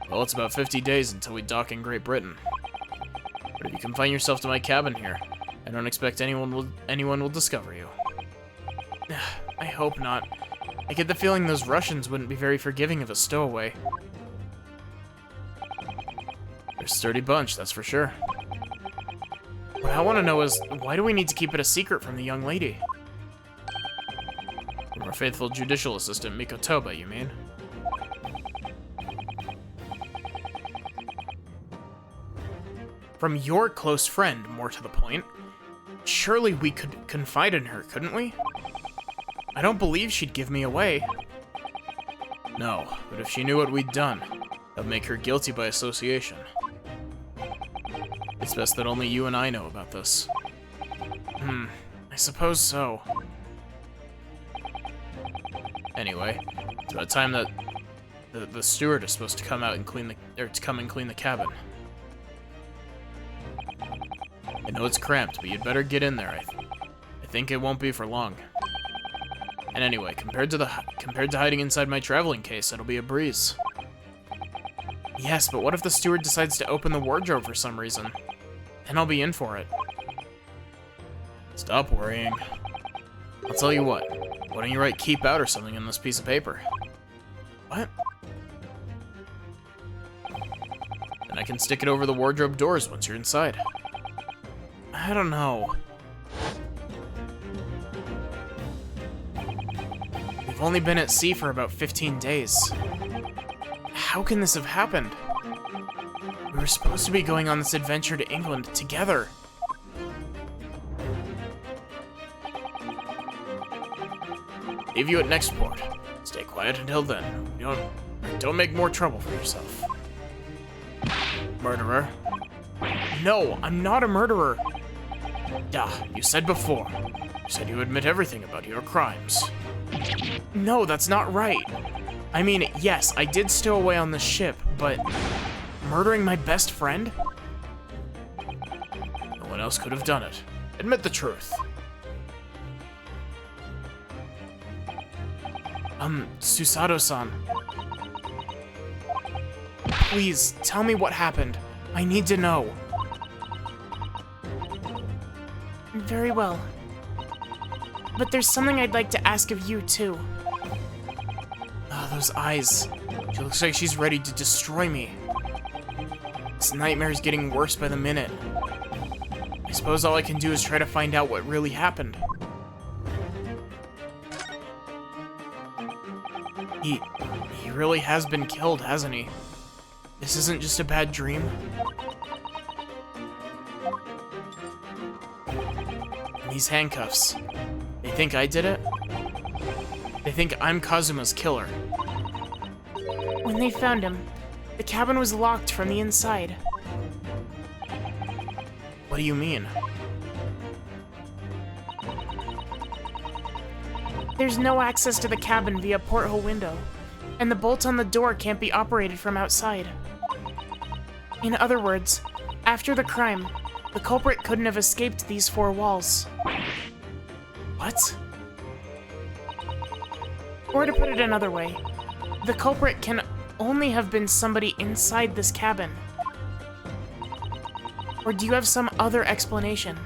Well, it's about 50 days until we dock in Great Britain. But if you confine yourself to my cabin here, I don't expect anyone will discover you. I hope not. I get the feeling those Russians wouldn't be very forgiving of a stowaway. They're a sturdy bunch, that's for sure. What I want to know is, why do we need to keep it a secret from the young lady? From our faithful judicial assistant, Mikotoba, you mean? From your close friend, more to the point. Surely we could confide in her, couldn't we? I don't believe she'd give me away. No, but if she knew what we'd done, that'd make her guilty by association. It's best that only you and I know about this. I suppose so. Anyway, it's about time that the steward is supposed to come out and clean the cabin. I know it's cramped, but you'd better get in there. I think it won't be for long. And anyway, compared to hiding inside my traveling case, it'll be a breeze. Yes, but what if the steward decides to open the wardrobe for some reason? Then I'll be in for it. Stop worrying. I'll tell you what. Why don't you write "keep out" or something on this piece of paper? What? And I can stick it over the wardrobe doors once you're inside. I don't know. We've only been at sea for about 15 days. How can this have happened? We were supposed to be going on this adventure to England together. Leave you at next port. Stay quiet until then. Don't make more trouble for yourself. Murderer. No, I'm not a murderer. Duh, you said before. You said you admit everything about your crimes. No, that's not right. I mean, yes, I did stow away on the ship, but murdering my best friend? else could have done it. Admit the truth. Susato-san. Please, tell me what happened. I need to know. Very well. But there's something I'd like to ask of you, too. Oh, those eyes. She looks like she's ready to destroy me. This nightmare's getting worse by the minute. I suppose all I can do is try to find out what really happened. He really has been killed, hasn't he? This isn't just a bad dream. And these handcuffs. They think I did it? They think I'm Kazuma's killer. When they found him, the cabin was locked from the inside. What do you mean? There's no access to the cabin via porthole window, and the bolt on the door can't be operated from outside. In other words, after the crime, the culprit couldn't have escaped these four walls. What? Or to put it another way, the culprit can only have been somebody inside this cabin. Or do you have some other explanation?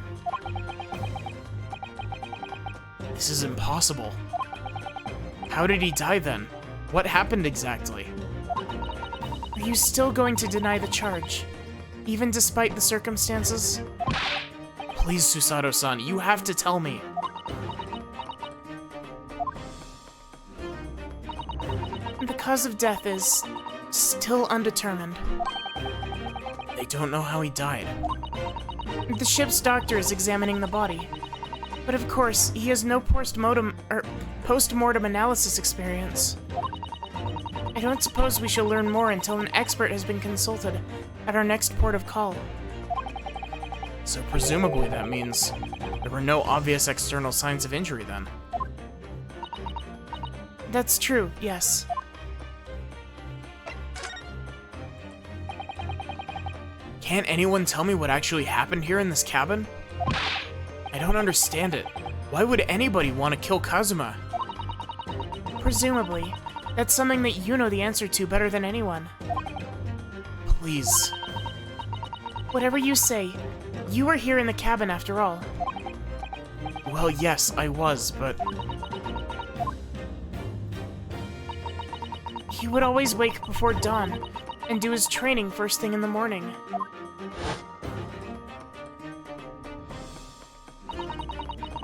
This is impossible. How did he die then? What happened exactly? Are you still going to deny the charge, even despite the circumstances? Please, Susato-san, you have to tell me. The cause of death is still undetermined. They don't know how he died. The ship's doctor is examining the body. But of course, he has no post-mortem analysis experience. I don't suppose we shall learn more until an expert has been consulted at our next port of call. So presumably that means there were no obvious external signs of injury then. That's true, yes. Can't anyone tell me what actually happened here in this cabin? I don't understand it. Why would anybody want to kill Kazuma? Presumably, that's something that you know the answer to better than anyone. Please. Whatever you say, you were here in the cabin after all. Well, yes, I was, but... He would always wake before dawn and do his training first thing in the morning.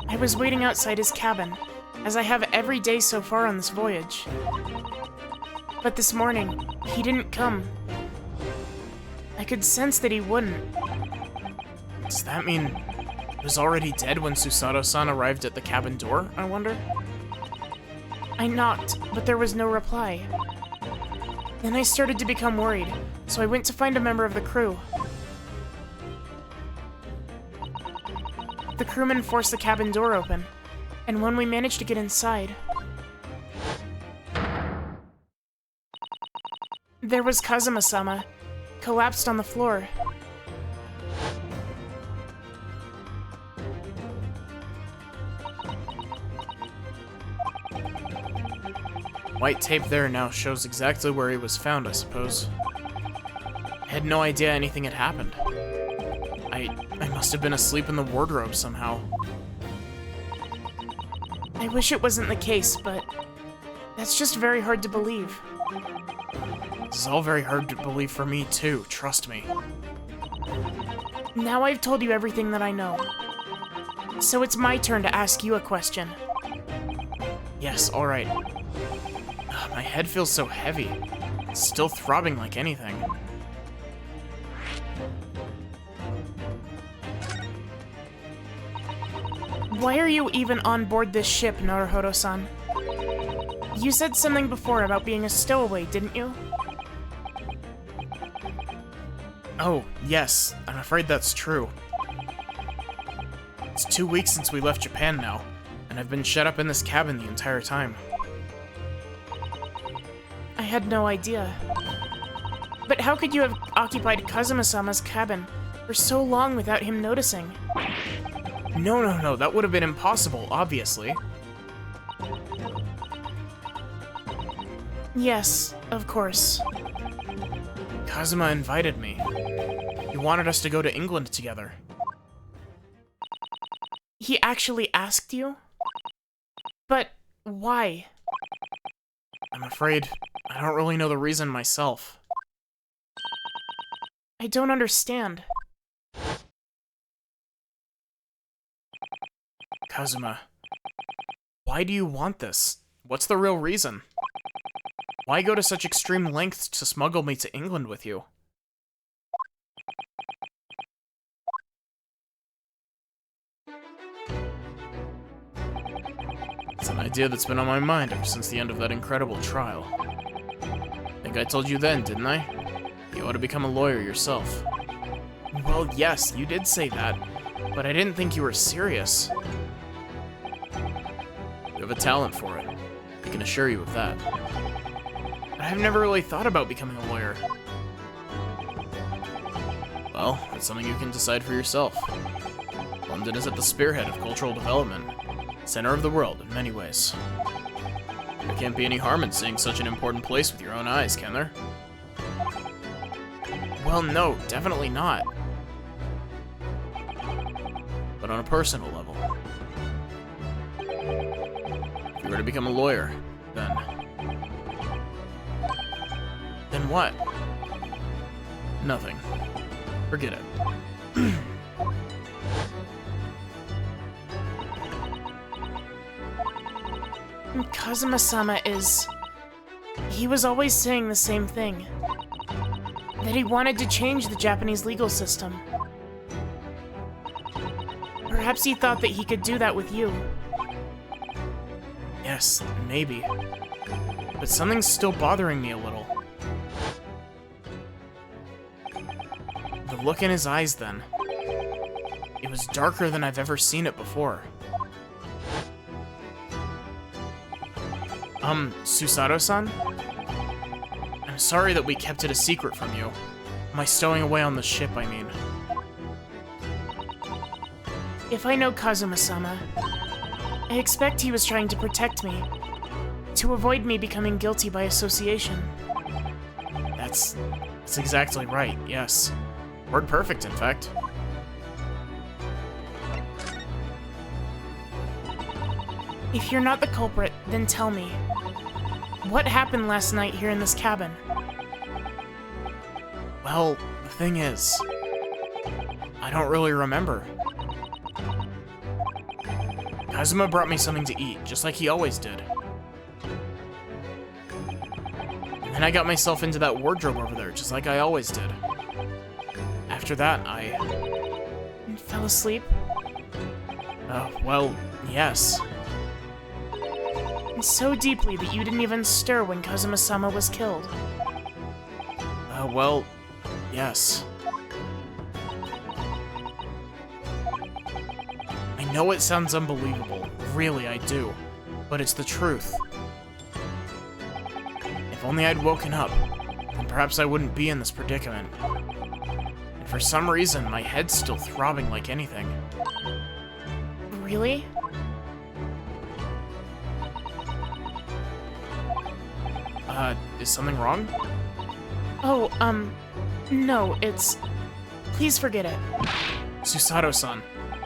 I was waiting outside his cabin, as I have every day so far on this voyage. But this morning, he didn't come. I could sense that he wouldn't. Does that mean he was already dead when Susato-san arrived at the cabin door, I wonder? I knocked, but there was no reply. Then I started to become worried, so I went to find a member of the crew. The crewman forced the cabin door open, and when we managed to get inside, there was Kazuma-sama, collapsed on the floor. White tape there now shows exactly where he was found, I suppose. I had no idea anything had happened. I must have been asleep in the wardrobe somehow. I wish it wasn't the case, but that's just very hard to believe. This is all very hard to believe for me too, trust me. Now I've told you everything that I know. So it's my turn to ask you a question. Yes, alright. My head feels so heavy. It's still throbbing like anything. Why are you even on board this ship, Naruhodo-san? You said something before about being a stowaway, didn't you? Oh, yes. I'm afraid that's true. It's 2 weeks since we left Japan now, and I've been shut up in this cabin the entire time. I had no idea. But how could you have occupied Kazuma-sama's cabin for so long without him noticing. No, that would have been impossible, obviously. Yes, of course. Kazuma invited me. He wanted us to go to England together. He actually asked you? But why? I'm afraid I don't really know the reason myself. I don't understand. Kazuma, why do you want this? What's the real reason? Why go to such extreme lengths to smuggle me to England with you? It's an idea that's been on my mind ever since the end of that incredible trial. I think I told you then, didn't I? You ought to become a lawyer yourself. Well, yes, you did say that, but I didn't think you were serious. You have a talent for it. I can assure you of that. But I've never really thought about becoming a lawyer. Well, that's something you can decide for yourself. London is at the spearhead of cultural development. Center of the world in many ways. There can't be any harm in seeing such an important place with your own eyes, can there? Well, no, definitely not. But on a personal level. If you were to become a lawyer, then what? Nothing. Forget it. Kazuma-sama is... He was always saying the same thing. That he wanted to change the Japanese legal system. Perhaps he thought that he could do that with you. Yes, maybe. But something's still bothering me a little. The look in his eyes then. It was darker than I've ever seen it before. Susato-san? I'm sorry that we kept it a secret from you. My stowing away on the ship, I mean. If I know Kazuma-sama, I expect he was trying to protect me, to avoid me becoming guilty by association. That's exactly right, yes. Word perfect, in fact. If you're not the culprit, then tell me. What happened last night here in this cabin? Well, the thing is, I don't really remember. Kazuma brought me something to eat, just like he always did. And then I got myself into that wardrobe over there, just like I always did. After that, I... And fell asleep? Well, yes. And so deeply that you didn't even stir when Kazuma-sama was killed. Well, yes. I know it sounds unbelievable, really I do, but it's the truth. If only I'd woken up, then perhaps I wouldn't be in this predicament. And for some reason, my head's still throbbing like anything. Really? Is something wrong? Oh, no, it's... Please forget it. Susato-san,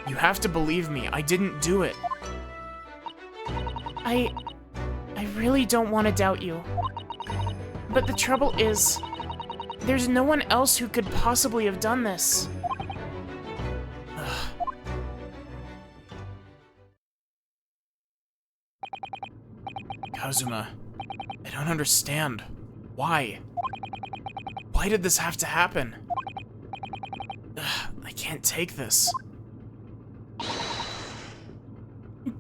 you have to believe me, I didn't do it. I really don't want to doubt you. But the trouble is, there's no one else who could possibly have done this. Kazuma, I don't understand. Why? Why did this have to happen? I can't take this.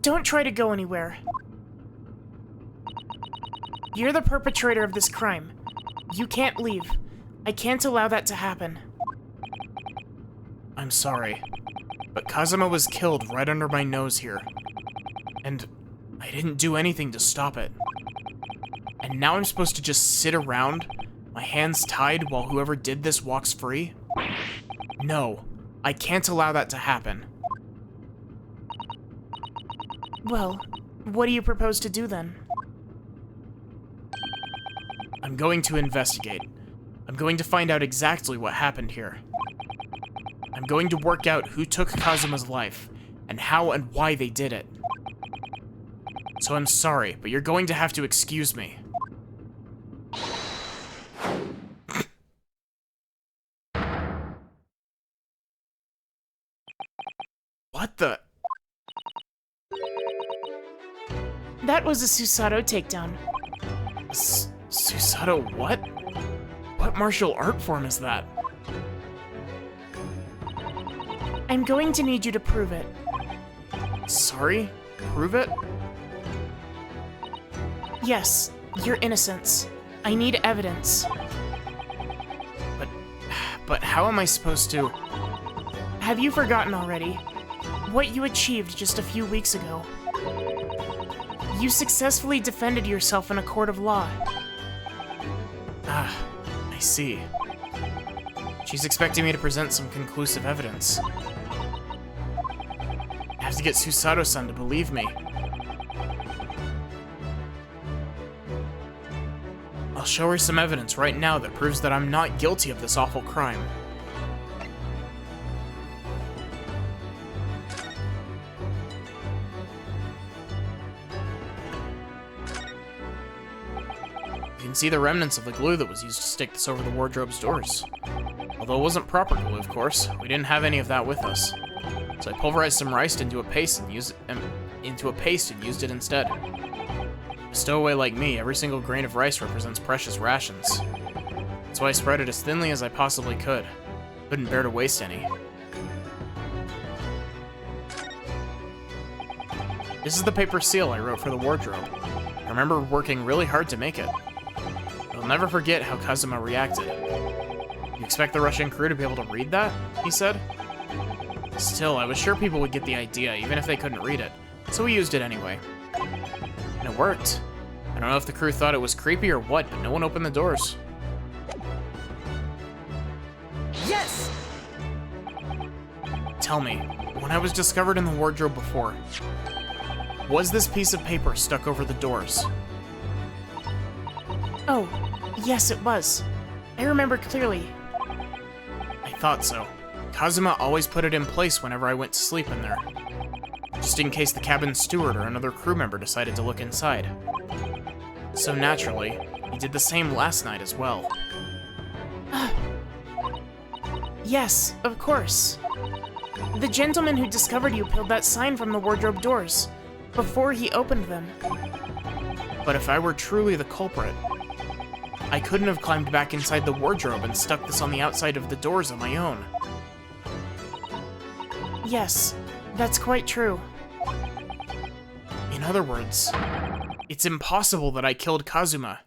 Don't try to go anywhere. You're the perpetrator of this crime. You can't leave. I can't allow that to happen. I'm sorry, but Kazuma was killed right under my nose here. And I didn't do anything to stop it. And now I'm supposed to just sit around, my hands tied while whoever did this walks free? No, I can't allow that to happen. Well, what do you propose to do then? I'm going to investigate. I'm going to find out exactly what happened here. I'm going to work out who took Kazuma's life, and how and why they did it. So I'm sorry, but you're going to have to excuse me. What the? That was a Susato takedown. Susato what? What martial art form is that? I'm going to need you to prove it. Sorry? Prove it? Yes, your innocence. I need evidence. But how am I supposed to? Have you forgotten already what you achieved just a few weeks ago? You successfully defended yourself in a court of law. Ah, I see. She's expecting me to present some conclusive evidence. I have to get Susato-san to believe me. I'll show her some evidence right now that proves that I'm not guilty of this awful crime. You can see the remnants of the glue that was used to stick this over the wardrobe's doors. Although it wasn't proper glue, of course, we didn't have any of that with us. So I pulverized some rice into a paste and used it instead. A stowaway like me, every single grain of rice represents precious rations. That's why I spread it as thinly as I possibly could. Couldn't bear to waste any. This is the paper seal I wrote for the wardrobe. I remember working really hard to make it. I'll never forget how Kazuma reacted. You expect the Russian crew to be able to read that? He said. Still, I was sure people would get the idea, even if they couldn't read it, so we used it anyway. And it worked. I don't know if the crew thought it was creepy or what, but no one opened the doors. Yes! Tell me, when I was discovered in the wardrobe before, was this piece of paper stuck over the doors? Oh, yes it was. I remember clearly. I thought so. Kazuma always put it in place whenever I went to sleep in there. Just in case the cabin steward or another crew member decided to look inside. So naturally, he did the same last night as well. Yes, of course. The gentleman who discovered you peeled that sign from the wardrobe doors before he opened them. But if I were truly the culprit, I couldn't have climbed back inside the wardrobe and stuck this on the outside of the doors on my own. Yes, that's quite true. In other words, it's impossible that I killed Kazuma.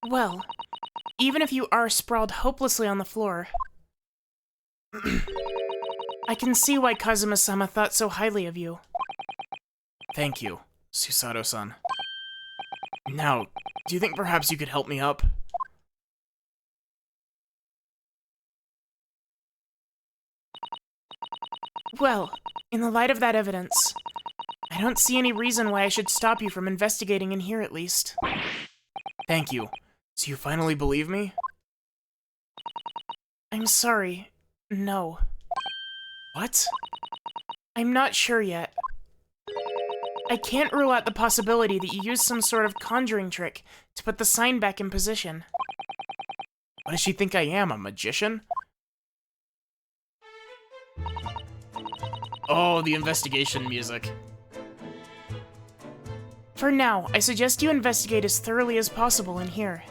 Well, even if you are sprawled hopelessly on the floor, I can see why Kazuma-sama thought so highly of you. Thank you, Susato-san. Now, do you think perhaps you could help me up? Well, in the light of that evidence, I don't see any reason why I should stop you from investigating in here at least. Thank you. So you finally believe me? I'm sorry. No. What? I'm not sure yet. I can't rule out the possibility that you used some sort of conjuring trick to put the sign back in position. What does she think I am, a magician? Oh, the investigation music. For now, I suggest you investigate as thoroughly as possible in here.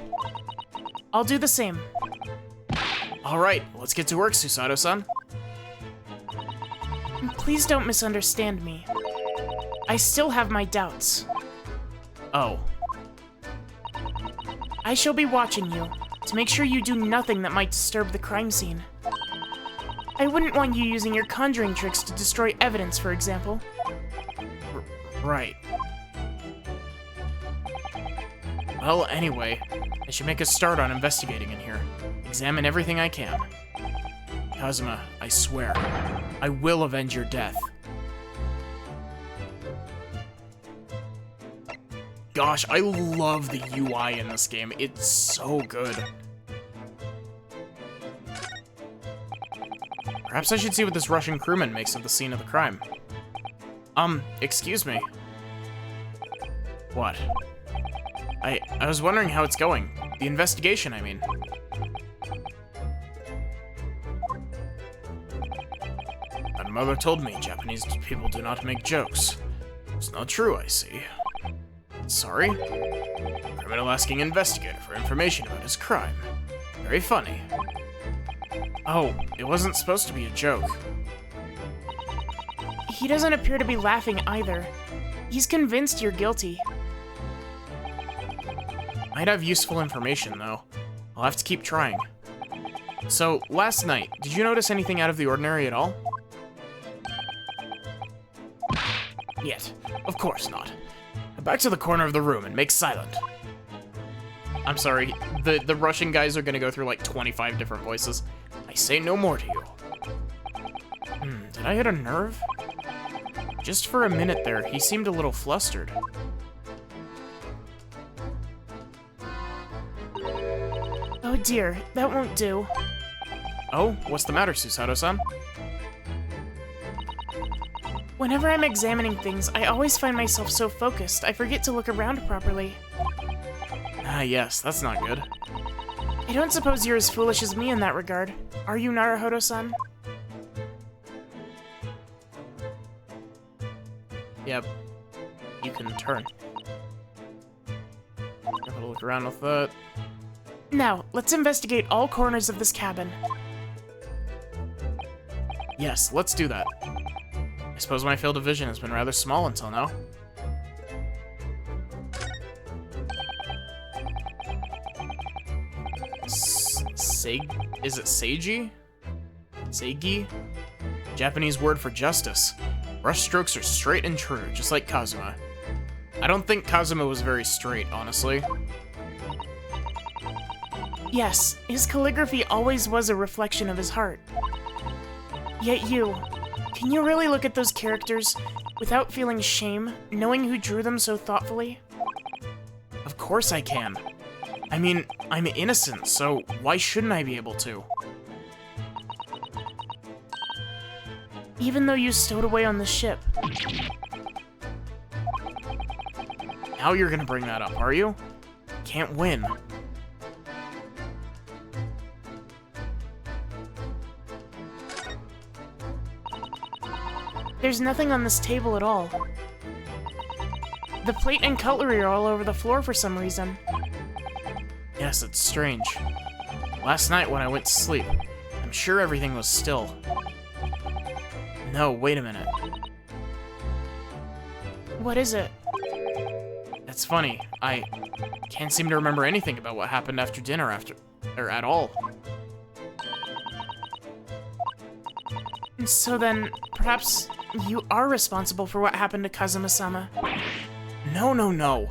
I'll do the same. Alright, let's get to work, Susato-san. Please don't misunderstand me. I still have my doubts. Oh. I shall be watching you to make sure you do nothing that might disturb the crime scene. I wouldn't want you using your conjuring tricks to destroy evidence, for example. Right. Well, anyway, I should make a start on investigating in here. Examine everything I can. Kazuma, I swear, I will avenge your death. Gosh, I love the UI in this game. It's so good. Perhaps I should see what this Russian crewman makes of the scene of the crime. Excuse me. What? I was wondering how it's going. The investigation, I mean. My mother told me Japanese people do not make jokes. It's not true, I see. Sorry? Criminal asking investigator for information about his crime. Very funny. Oh, it wasn't supposed to be a joke. He doesn't appear to be laughing either. He's convinced you're guilty. Might have useful information, though. I'll have to keep trying. So, last night, did you notice anything out of the ordinary at all? Yet. Of course not. Now back to the corner of the room and make silent. I'm sorry, the Russian guys are gonna go through like 25 different voices. I say no more to you. Did I hit a nerve? Just for a minute there, he seemed a little flustered. Oh dear, that won't do. Oh, what's the matter, Susato-san? Whenever I'm examining things, I always find myself so focused, I forget to look around properly. Ah, yes, that's not good. I don't suppose you're as foolish as me in that regard. Are you, Naruhodo-san? Yep. You can turn. Have a look around with that. Now, let's investigate all corners of this cabin. Yes, let's do that. I suppose my field of vision has been rather small until now. Is it Seiji? Seigi? Japanese word for justice. Brush strokes are straight and true, just like Kazuma. I don't think Kazuma was very straight, honestly. Yes, his calligraphy always was a reflection of his heart. Yet you, can you really look at those characters without feeling shame, knowing who drew them so thoughtfully? Of course I can. I mean, I'm innocent, so why shouldn't I be able to? Even though you stowed away on the ship. Now you're gonna bring that up, are you? Can't win. There's nothing on this table at all. The plate and cutlery are all over the floor for some reason. Yes, it's strange. Last night when I went to sleep, I'm sure everything was still. No, wait a minute. What is it? That's funny. I can't seem to remember anything about what happened after dinner at all. So then, perhaps you are responsible for what happened to Kazuma-sama. No, no, no.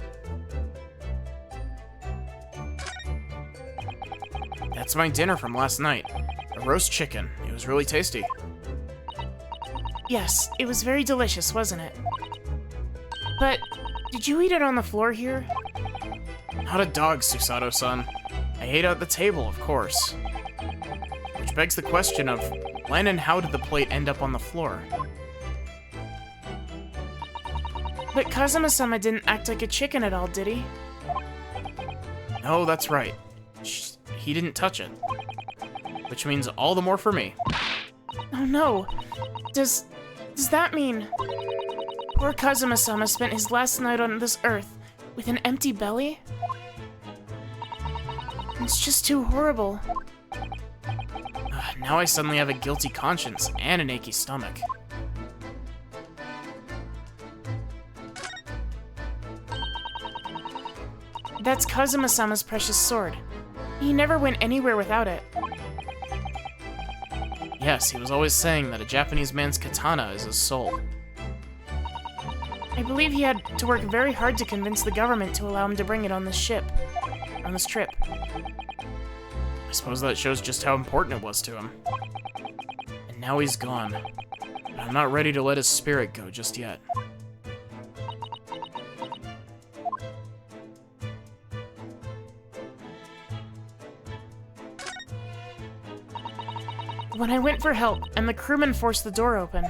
That's my dinner from last night. A roast chicken. It was really tasty. Yes, it was very delicious, wasn't it? But, did you eat it on the floor here? Not a dog, Susato-san. I ate at the table, of course. Which begs the question of, when and how did the plate end up on the floor? But Kazuma-sama didn't act like a chicken at all, did he? No, that's right. He didn't touch it. Which means all the more for me. Oh no! Does that mean... Poor Kazuma-sama spent his last night on this earth with an empty belly? It's just too horrible. Now I suddenly have a guilty conscience and an achy stomach. That's Kazuma-sama's precious sword. He never went anywhere without it. Yes, he was always saying that a Japanese man's katana is his soul. I believe he had to work very hard to convince the government to allow him to bring it on this ship. On this trip. I suppose that shows just how important it was to him. And now he's gone. But I'm not ready to let his spirit go just yet. When I went for help, and the crewman forced the door open,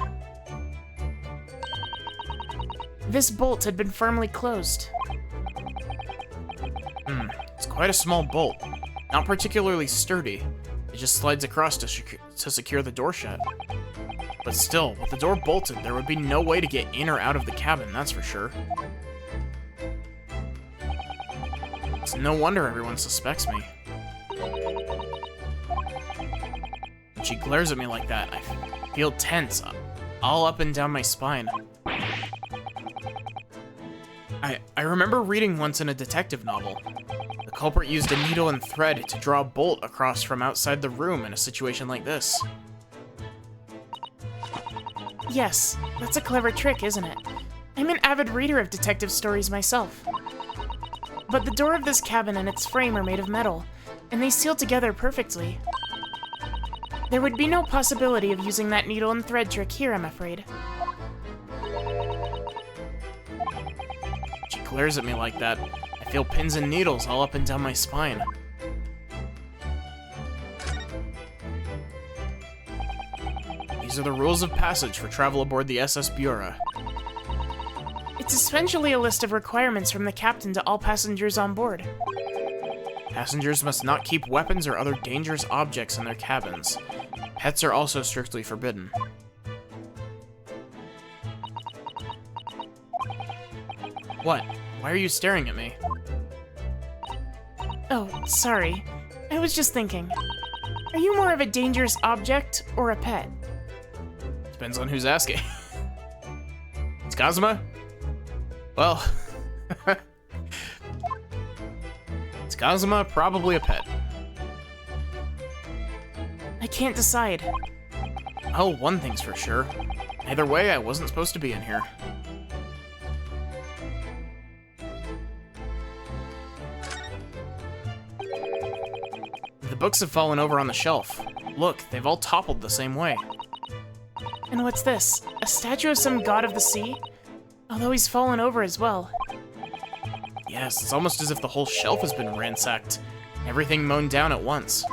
this bolt had been firmly closed. It's quite a small bolt. Not particularly sturdy. It just slides across to secure the door shut. But still, with the door bolted, there would be no way to get in or out of the cabin, that's for sure. It's no wonder everyone suspects me. When she glares at me like that, I feel tense, all up and down my spine. I remember reading once in a detective novel. The culprit used a needle and thread to draw a bolt across from outside the room in a situation like this. Yes, that's a clever trick, isn't it? I'm an avid reader of detective stories myself. But the door of this cabin and its frame are made of metal, and they seal together perfectly. There would be no possibility of using that needle and thread trick here, I'm afraid. She glares at me like that. I feel pins and needles all up and down my spine. These are the rules of passage for travel aboard the SS Bura. It's essentially a list of requirements from the captain to all passengers on board. Passengers must not keep weapons or other dangerous objects in their cabins. Pets are also strictly forbidden. What? Why are you staring at me? Oh, sorry. I was just thinking. Are you more of a dangerous object or a pet? Depends on who's asking. It's Kazuma? Well... It's Kazuma, probably a pet. I can't decide. Oh, one thing's for sure. Either way, I wasn't supposed to be in here. The books have fallen over on the shelf. Look, they've all toppled the same way. And what's this? A statue of some god of the sea? Although he's fallen over as well. Yes, it's almost as if the whole shelf has been ransacked. Everything mown down at once.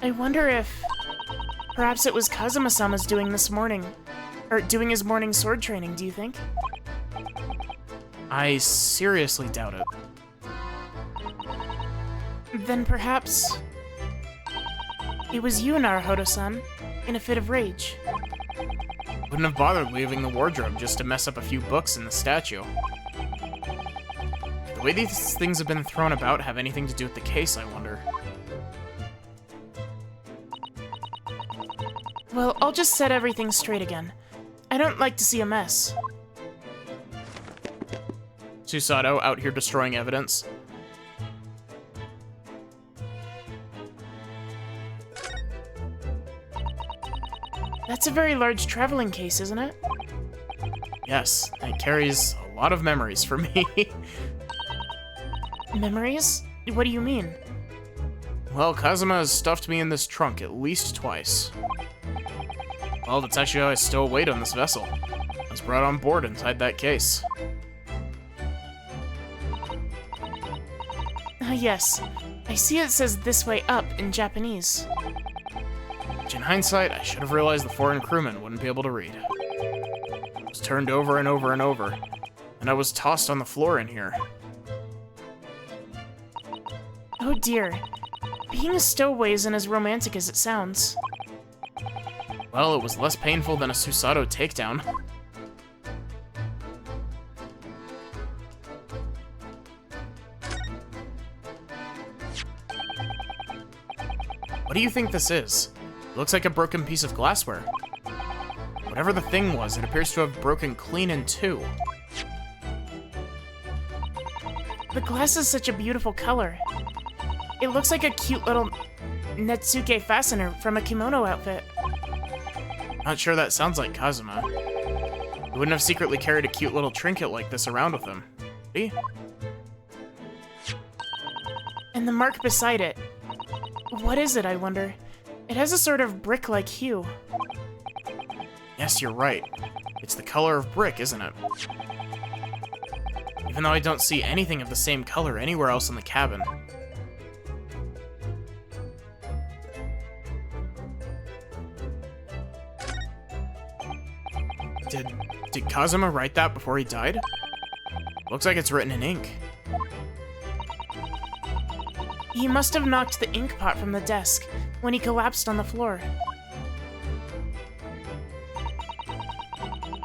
I wonder if... perhaps it was Kazuma-sama's doing this morning. Or doing his morning sword training, do you think? I seriously doubt it. Then perhaps... it was you, Naruhodo-san, in a fit of rage. Wouldn't have bothered leaving the wardrobe just to mess up a few books in the statue. The way these things have been thrown about have anything to do with the case, I wonder. Well, I'll just set everything straight again. I don't like to see a mess. Susato out here destroying evidence. That's a very large traveling case, isn't it? Yes, it carries a lot of memories for me. Memories? What do you mean? Well, Kazuma has stuffed me in this trunk at least twice. Well, that's actually how I stow weight on this vessel. I was brought on board inside that case. Ah, yes. I see it says "this way up" in Japanese. Which in hindsight, I should have realized the foreign crewman wouldn't be able to read. I was turned over and over and over, and I was tossed on the floor in here. Oh dear. Being a stowaway isn't as romantic as it sounds. Well, it was less painful than a Susato takedown. What do you think this is? It looks like a broken piece of glassware. Whatever the thing was, it appears to have broken clean in two. The glass is such a beautiful color. It looks like a cute little... Netsuke fastener from a kimono outfit. Not sure that sounds like Kazuma. He wouldn't have secretly carried a cute little trinket like this around with him. See? And the mark beside it. What is it, I wonder? It has a sort of brick-like hue. Yes, you're right. It's the color of brick, isn't it? Even though I don't see anything of the same color anywhere else in the cabin. Did Kazuma write that before he died? Looks like it's written in ink. He must have knocked the ink pot from the desk when he collapsed on the floor.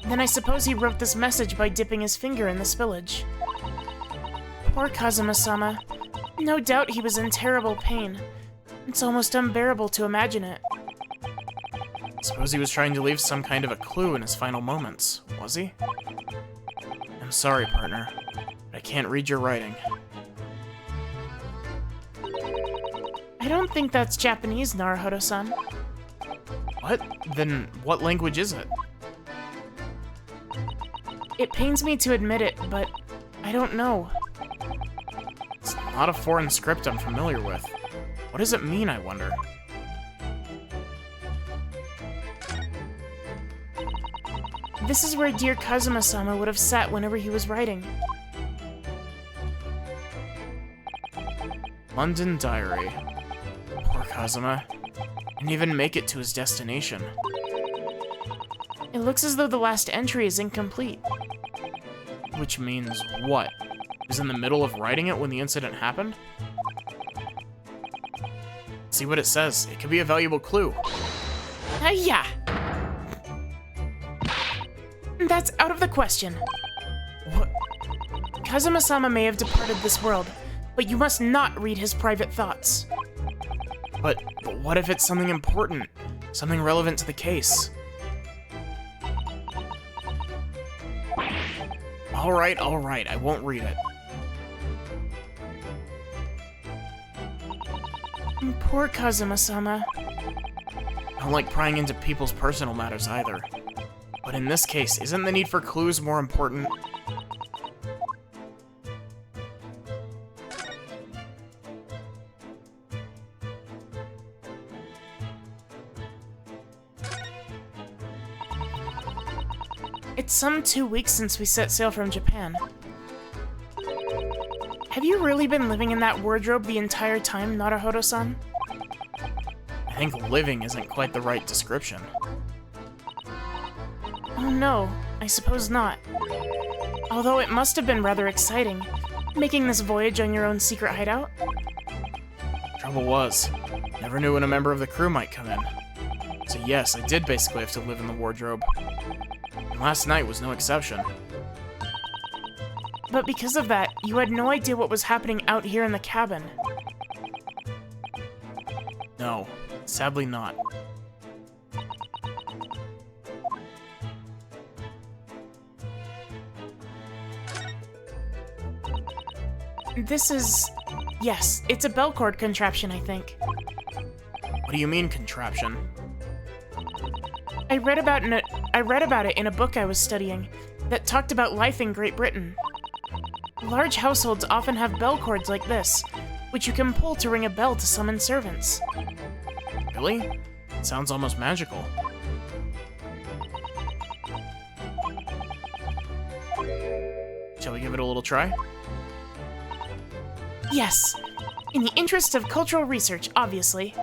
Then I suppose he wrote this message by dipping his finger in the spillage. Poor Kazuma-sama. No doubt he was in terrible pain. It's almost unbearable to imagine it. Suppose he was trying to leave some kind of a clue in his final moments, was he? I'm sorry, partner, but I can't read your writing. I don't think that's Japanese, Naruhodo-san. What? Then what language is it? It pains me to admit it, but I don't know. It's not a foreign script I'm familiar with. What does it mean, I wonder? This is where dear Kazuma-sama would have sat whenever he was writing. London Diary. Poor Kazuma. Didn't even make it to his destination. It looks as though the last entry is incomplete. Which means what? He was in the middle of writing it when the incident happened? See what it says. It could be a valuable clue. Yeah. That's out of the question. What? Kazuma-sama may have departed this world, but you must not read his private thoughts. But what if it's something important? Something relevant to the case? Alright, I won't read it. Poor Kazuma-sama. I don't like prying into people's personal matters either. But in this case, isn't the need for clues more important? It's some 2 weeks since we set sail from Japan. Have you really been living in that wardrobe the entire time, Naruhodo-san? I think living isn't quite the right description. Oh no, I suppose not. Although it must have been rather exciting, making this voyage on your own secret hideout. Trouble was, never knew when a member of the crew might come in. So yes, I did basically have to live in the wardrobe. And last night was no exception. But because of that, you had no idea what was happening out here in the cabin. No, sadly not. This is... yes, it's a bell cord contraption, I think. What do you mean, contraption? I read about it in a book I was studying that talked about life in Great Britain. Large households often have bell cords like this, which you can pull to ring a bell to summon servants. Really? It sounds almost magical. Shall we give it a little try? Yes, in the interest of cultural research, obviously.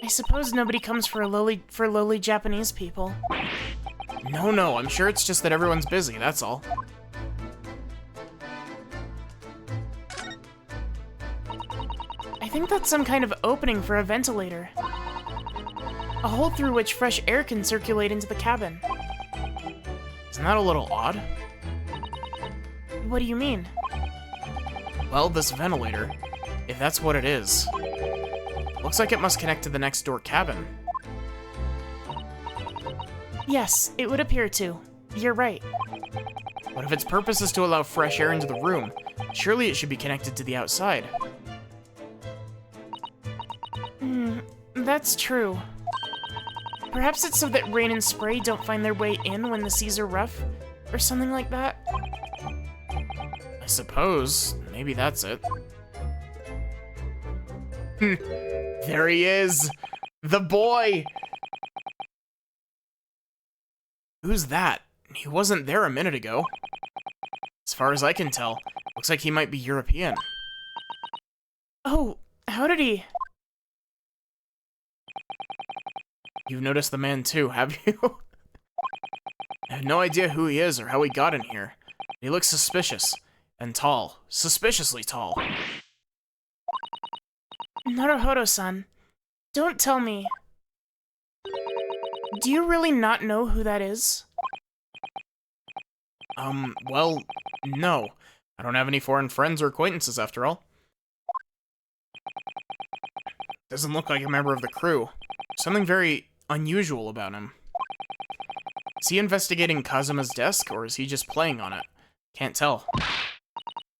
I suppose nobody comes for lowly Japanese people. No, I'm sure it's just that everyone's busy, that's all. I think that's some kind of opening for a ventilator. A hole through which fresh air can circulate into the cabin. Isn't that a little odd? What do you mean? Well, this ventilator, if that's what it is, looks like it must connect to the next door cabin. Yes, it would appear to. You're right. But if its purpose is to allow fresh air into the room, surely it should be connected to the outside. That's true. Perhaps it's so that rain and spray don't find their way in when the seas are rough, or something like that. I suppose. Maybe that's it. There he is! The boy! Who's that? He wasn't there a minute ago. As far as I can tell, looks like he might be European. Oh, how did he... You've noticed the man too, have you? I have no idea who he is or how he got in here. He looks suspicious. And tall. Suspiciously tall. Naruhodo-san, don't tell me. Do you really not know who that is? Well, no. I don't have any foreign friends or acquaintances, after all. Doesn't look like a member of the crew. Something very unusual about him. Is he investigating Kazuma's desk, or is he just playing on it? Can't tell.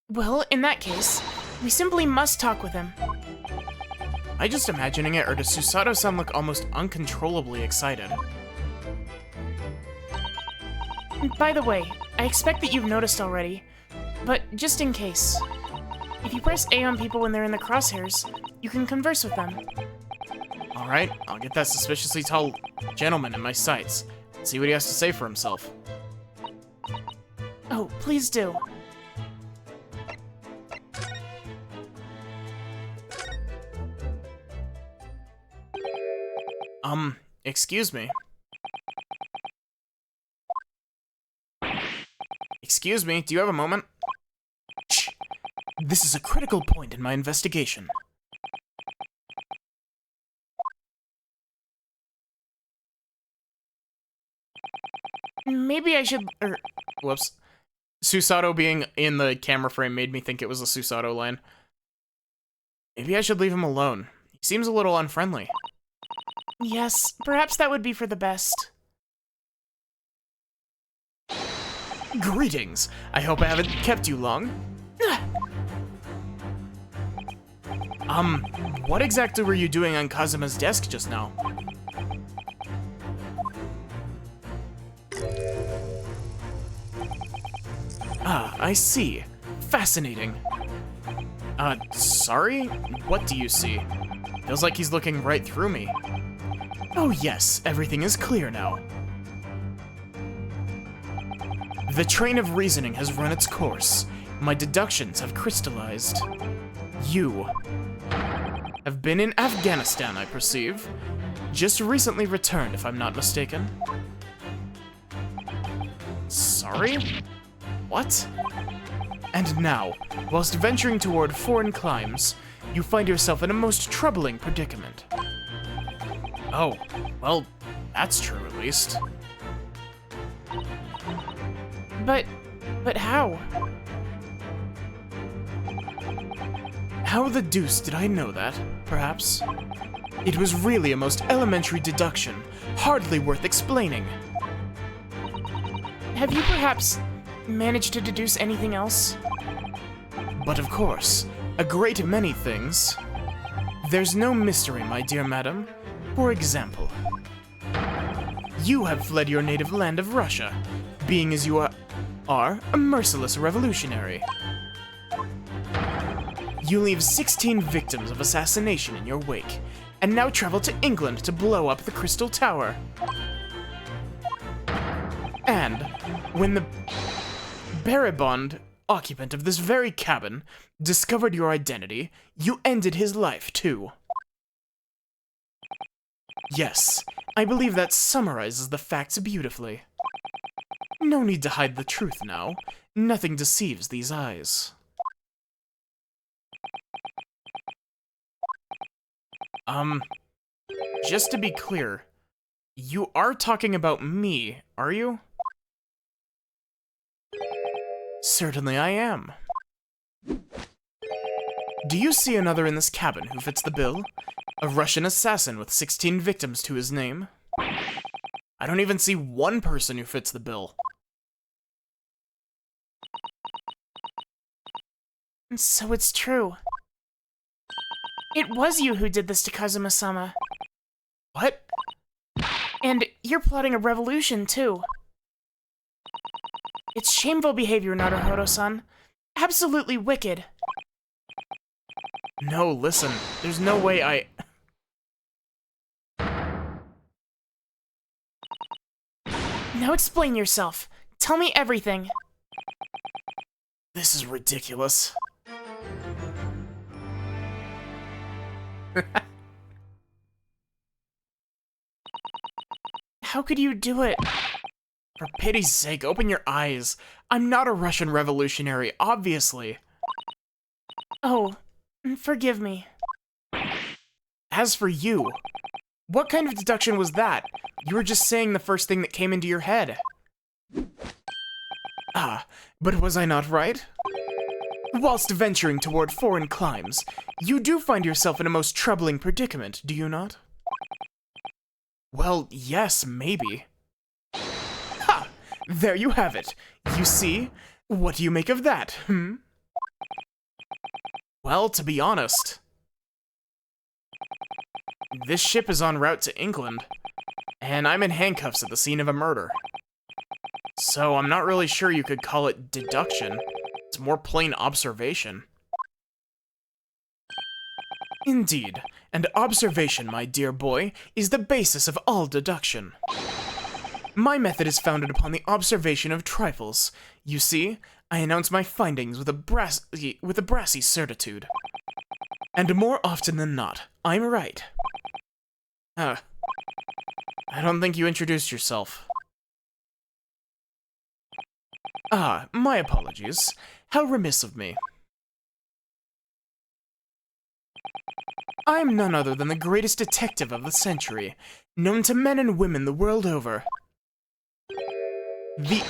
Well, in that case, we simply must talk with him. Am I just imagining it, or does Susato-san look almost uncontrollably excited? By the way, I expect that you've noticed already, but just in case, if you press A on people when they're in the crosshairs, you can converse with them. Alright, I'll get that suspiciously tall gentleman in my sights. See what he has to say for himself. Oh, please do. Excuse me. Excuse me, do you have a moment? Shh. This is a critical point in my investigation. Maybe I should... Whoops. Susato being in the camera frame made me think it was a Susato line. Maybe I should leave him alone. He seems a little unfriendly. Yes, perhaps that would be for the best. Greetings. I hope I haven't kept you long. What exactly were you doing on Kazuma's desk just now? Ah, I see. Fascinating. Sorry? What do you see? Feels like he's looking right through me. Oh yes, everything is clear now. The train of reasoning has run its course. My deductions have crystallized. You have been in Afghanistan, I perceive. Just recently returned, if I'm not mistaken. Sorry? What? And now, whilst venturing toward foreign climes, you find yourself in a most troubling predicament. Oh, well, that's true at least. But how? How the deuce did I know that, perhaps? It was really a most elementary deduction, hardly worth explaining. Have you perhaps managed to deduce anything else? But of course, a great many things. There's no mystery, my dear madam. For example, you have fled your native land of Russia, being as you are a merciless revolutionary. You leave 16 victims of assassination in your wake, and now travel to England to blow up the Crystal Tower. And when the Barabond, occupant of this very cabin, discovered your identity, you ended his life too. Yes, I believe that summarizes the facts beautifully. No need to hide the truth now. Nothing deceives these eyes. Just to be clear, you are talking about me, are you? Certainly I am. Do you see another in this cabin who fits the bill? A Russian assassin with 16 victims to his name? I don't even see one person who fits the bill. So it's true. It was you who did this to Kazuma-sama. What? And you're plotting a revolution, too. It's shameful behavior, Naruhodo-san. Absolutely wicked. No, listen. There's no way I... Now explain yourself. Tell me everything. This is ridiculous. How could you do it? For pity's sake, open your eyes. I'm not a Russian revolutionary, obviously. Oh, forgive me. As for you, what kind of deduction was that? You were just saying the first thing that came into your head. Ah, but was I not right? Whilst venturing toward foreign climes, you do find yourself in a most troubling predicament, do you not? Well, yes, maybe. Ha! There you have it. You see? What do you make of that, hmm? Well, to be honest, this ship is en route to England, and I'm in handcuffs at the scene of a murder. So I'm not really sure you could call it deduction. It's more plain observation. Indeed, and observation, my dear boy, is the basis of all deduction. My method is founded upon the observation of trifles. You see, I announce my findings with a brassy certitude. And more often than not, I'm right. I don't think you introduced yourself. Ah, my apologies. How remiss of me. I'm none other than the greatest detective of the century, known to men and women the world over. The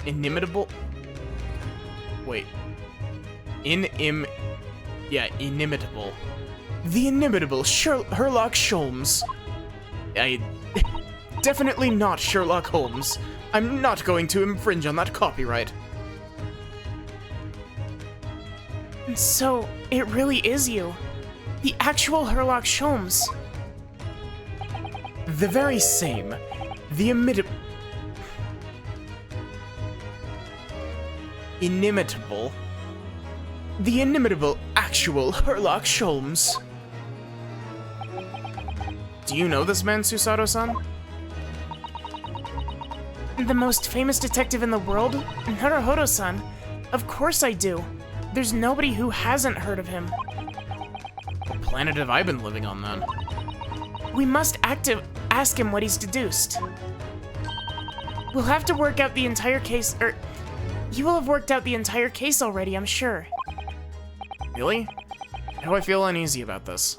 inimitable... Wait. Inimitable. The inimitable Sherlock Sholmes. Definitely not Sherlock Holmes. I'm not going to infringe on that copyright. So, it really is you. The actual Sherlock Sholmes. The very same. The inimitable. The inimitable actual Sherlock Sholmes. Do you know this man, Susato-san? The most famous detective in the world? Naruhodo-san. Of course I do. There's nobody who hasn't heard of him. What planet have I been living on, then? We must ask him what he's deduced. We'll have to work out the entire case, you will have worked out the entire case already, I'm sure. Really? How do I feel uneasy about this?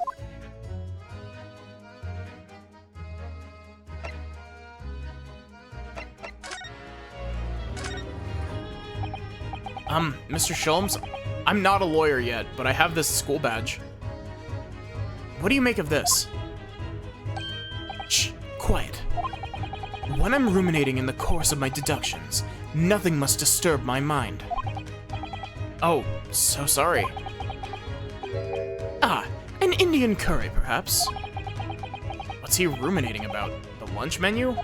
Mr. Sholmes, I'm not a lawyer yet, but I have this school badge. What do you make of this? Shh, quiet. When I'm ruminating in the course of my deductions, nothing must disturb my mind. Oh, so sorry. Ah, an Indian curry, perhaps? What's he ruminating about? The lunch menu?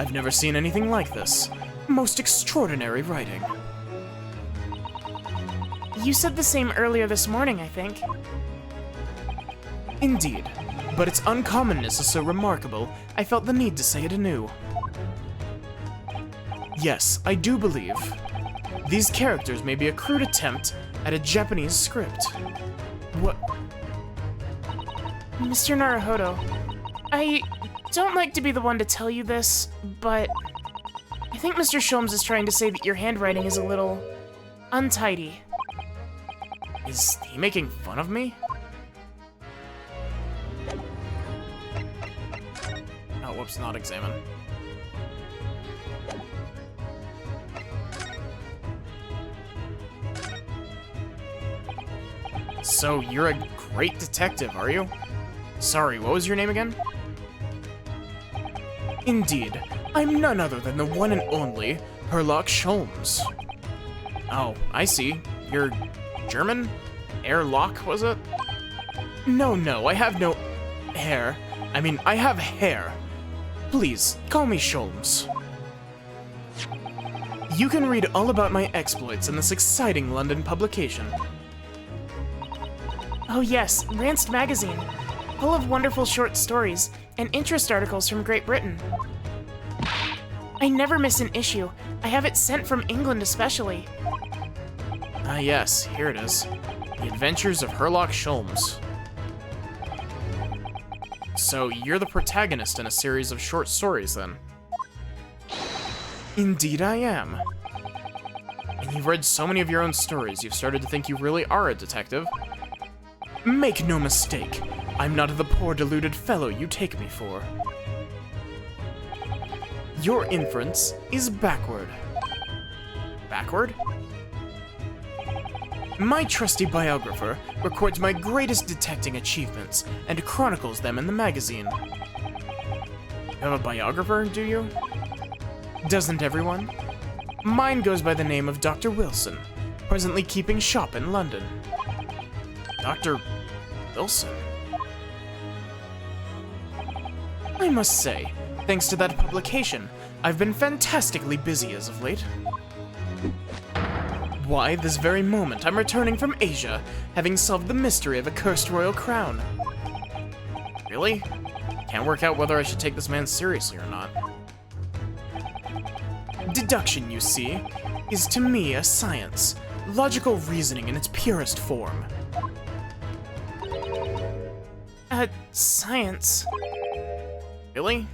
I've never seen anything like this. Most extraordinary writing. You said the same earlier this morning, I think. Indeed, but its uncommonness is so remarkable, I felt the need to say it anew. Yes, I do believe. These characters may be a crude attempt at a Japanese script. What? Mr. Naruhodo, I don't like to be the one to tell you this, but I think Mr. Sholmes is trying to say that your handwriting is a little untidy. Is he making fun of me? Oh, whoops, not examine. So, you're a great detective, are you? Sorry, what was your name again? Indeed, I'm none other than the one and only Herlock Sholmes. Oh, I see. You're German? Airlock, was it? No, I have no hair. I have hair. Please, call me Sholmes. You can read all about my exploits in this exciting London publication. Oh yes, Lanced Magazine. Full of wonderful short stories and interest articles from Great Britain. I never miss an issue. I have it sent from England especially. Ah yes, here it is. The Adventures of Herlock Sholmes. So, you're the protagonist in a series of short stories, then? Indeed I am. And you've read so many of your own stories, you've started to think you really are a detective. Make no mistake, I'm not the poor deluded fellow you take me for. Your inference is backward. Backward? My trusty biographer records my greatest detecting achievements and chronicles them in the magazine. You have a biographer, do you? Doesn't everyone? Mine goes by the name of Dr. Wilson, presently keeping shop in London. Dr. Wilson? I must say, thanks to that publication, I've been fantastically busy as of late. Why, this very moment I'm returning from Asia, having solved the mystery of a cursed royal crown. Really? Can't work out whether I should take this man seriously or not. Deduction, you see, is to me a science, logical reasoning in its purest form. Science? Really?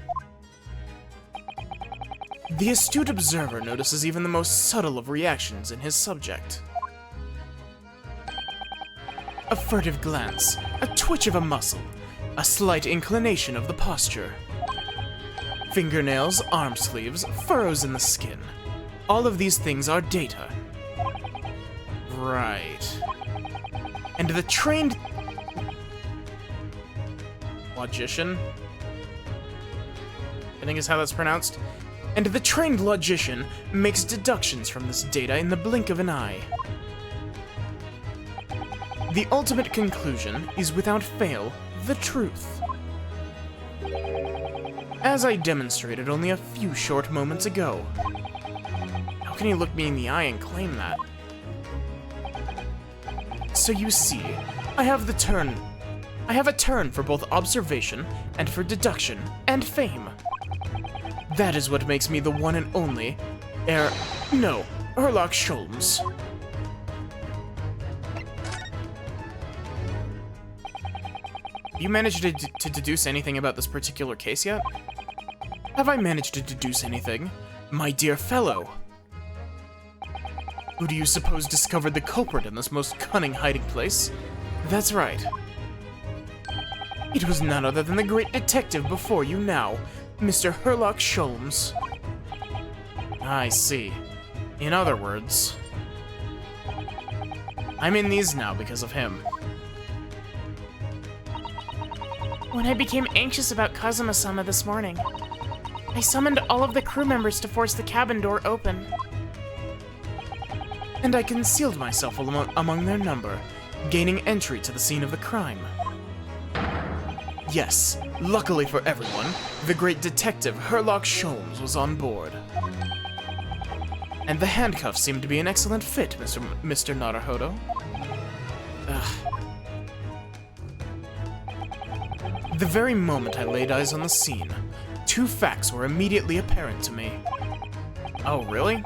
The astute observer notices even the most subtle of reactions in his subject. A furtive glance, a twitch of a muscle, a slight inclination of the posture. Fingernails, arm sleeves, furrows in the skin. All of these things are data. Right. And the trained logician, I think is how that's pronounced. And the trained logician makes deductions from this data in the blink of an eye. The ultimate conclusion is without fail the truth. As I demonstrated only a few short moments ago. How can you look me in the eye and claim that? So you see, I have a turn for both observation and for deduction and fame. That is what makes me the one and only Herlock Sholmes. You managed to deduce anything about this particular case yet? Have I managed to deduce anything, my dear fellow? Who do you suppose discovered the culprit in this most cunning hiding place? That's right. It was none other than the great detective before you now, Mr. Herlock Sholmes. I see. In other words, I'm in these now because of him. When I became anxious about Kazuma-sama this morning, I summoned all of the crew members to force the cabin door open. And I concealed myself among their number, gaining entry to the scene of the crime. Yes, luckily for everyone, the great detective Herlock Sholmes was on board. And the handcuffs seemed to be an excellent fit, Mr. Naruhodo. The very moment I laid eyes on the scene, two facts were immediately apparent to me. Oh, really?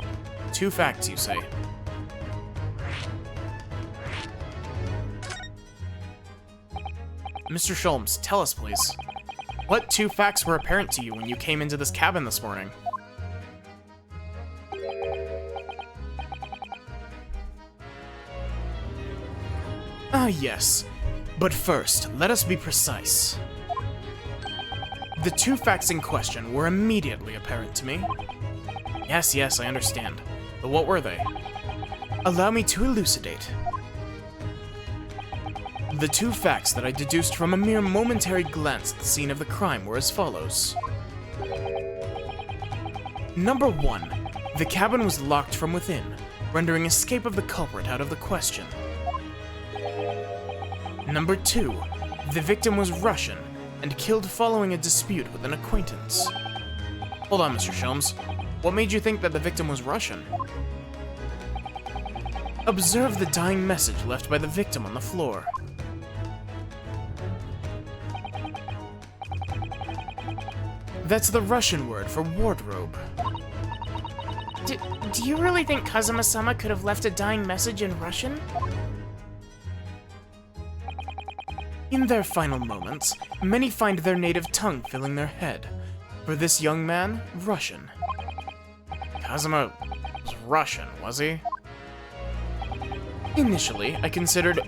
Two facts, you say? Mr. Sholmes, tell us, please. What two facts were apparent to you when you came into this cabin this morning? Ah, yes. But first, let us be precise. The two facts in question were immediately apparent to me. Yes, I understand. But what were they? Allow me to elucidate. The two facts that I deduced from a mere momentary glance at the scene of the crime were as follows. Number 1, the cabin was locked from within, rendering escape of the culprit out of the question. Number 2, the victim was Russian and killed following a dispute with an acquaintance. Hold on, Mr. Sholmes. What made you think that the victim was Russian? Observe the dying message left by the victim on the floor. That's the Russian word for wardrobe. Do you really think Kazuma-sama could have left a dying message in Russian? In their final moments, many find their native tongue filling their head. For this young man, Russian. Kazuma was Russian, was he? Initially, I considered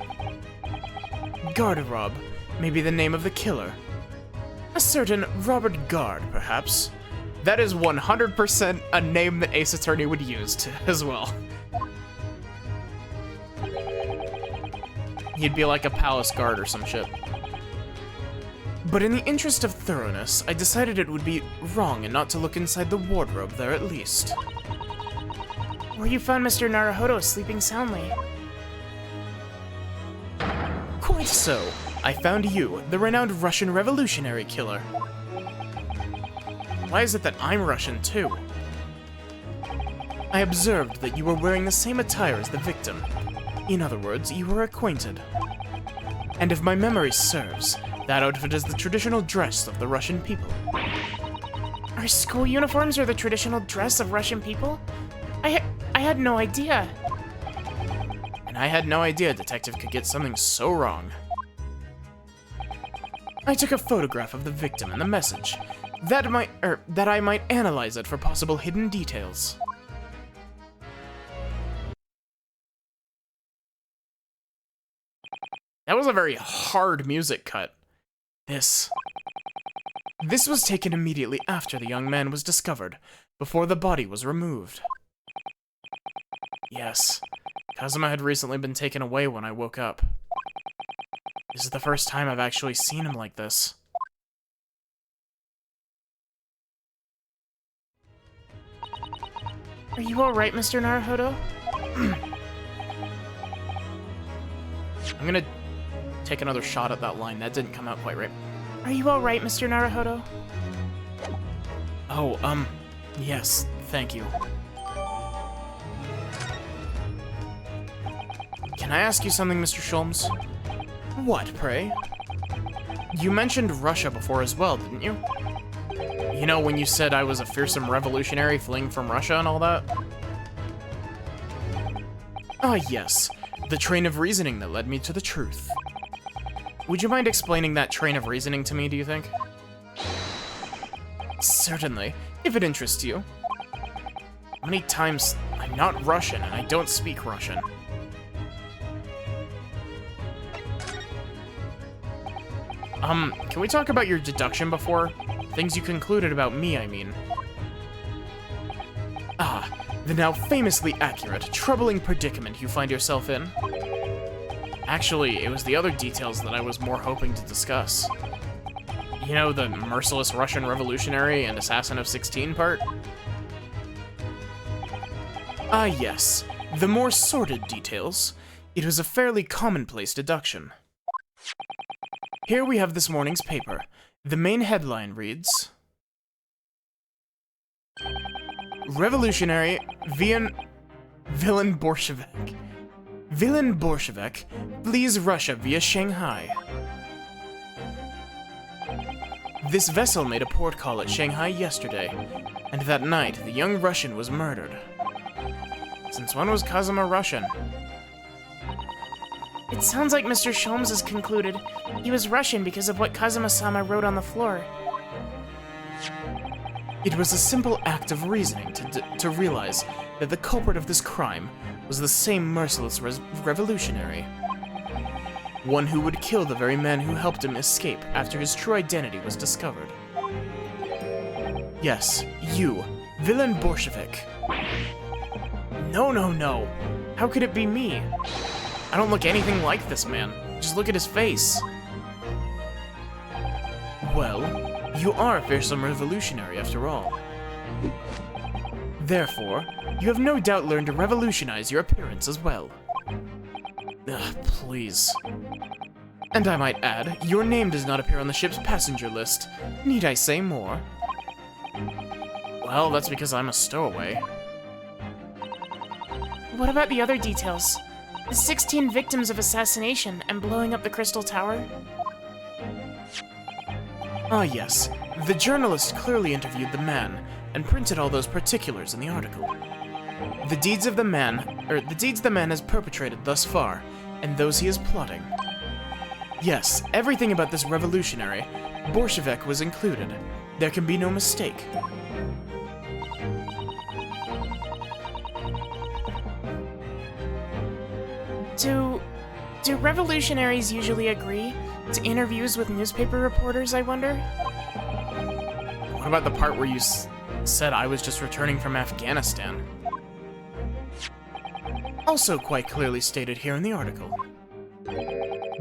Garderob may be the name of the killer. A certain Robert Gard, perhaps. That is 100% a name that Ace Attorney would use as well. He'd be like a palace guard or some shit. But in the interest of thoroughness, I decided it would be wrong and not to look inside the wardrobe there at least. Where you found Mr. Naruhodo sleeping soundly. Quite so. I found you, the renowned Russian revolutionary killer. Why is it that I'm Russian too? I observed that you were wearing the same attire as the victim. In other words, you were acquainted. And if my memory serves, that outfit is the traditional dress of the Russian people. Our school uniforms are the traditional dress of Russian people? I had no idea. And I had no idea a detective could get something so wrong. I took a photograph of the victim and the message, that I might analyze it for possible hidden details. That was a very hard music cut. This was taken immediately after the young man was discovered, before the body was removed. Yes, Kazuma had recently been taken away when I woke up. This is the first time I've actually seen him like this. Are you alright, Mr. Naruhodo? I'm gonna take another shot at that line. That didn't come out quite right. Are you alright, Mr. Naruhodo? Oh, yes, thank you. Can I ask you something, Mr. Sholmes? What, pray? You mentioned Russia before as well, didn't you? You know, when you said I was a fearsome revolutionary fleeing from Russia and all that? Ah, yes. The train of reasoning that led me to the truth. Would you mind explaining that train of reasoning to me, do you think? Certainly, if it interests you. Many times, I'm not Russian and I don't speak Russian. Can we talk about your deduction before? Things you concluded about me, I mean. Ah, the now famously accurate, troubling predicament you find yourself in. Actually, it was the other details that I was more hoping to discuss. You know, the merciless Russian revolutionary and assassin of 16 part? Ah, yes. The more sordid details. It was a fairly commonplace deduction. Here we have this morning's paper. The main headline reads... Revolutionary Villain Bolshevik. Villain Bolshevik flees Russia via Shanghai. This vessel made a port call at Shanghai yesterday, and that night the young Russian was murdered. Since when was Kazuma Russian? It sounds like Mr. Sholmes has concluded he was Russian because of what Kazuma-sama wrote on the floor. It was a simple act of reasoning to realize that the culprit of this crime was the same merciless revolutionary. One who would kill the very man who helped him escape after his true identity was discovered. Yes, you, Villain Bolshevik. No, no, no. How could it be me? I don't look anything like this man. Just look at his face. Well, you are a fearsome revolutionary after all. Therefore, you have no doubt learned to revolutionize your appearance as well. Ugh, please. And I might add, your name does not appear on the ship's passenger list. Need I say more? Well, that's because I'm a stowaway. What about the other details? The 16 victims of assassination and blowing up the Crystal Tower? Ah yes, the journalist clearly interviewed the man and printed all those particulars in the article. The deeds the man has perpetrated thus far, and those he is plotting. Yes, everything about this revolutionary, Bolshevik, was included. There can be no mistake. Do revolutionaries usually agree to interviews with newspaper reporters, I wonder? What about the part where you said I was just returning from Afghanistan? Also quite clearly stated here in the article.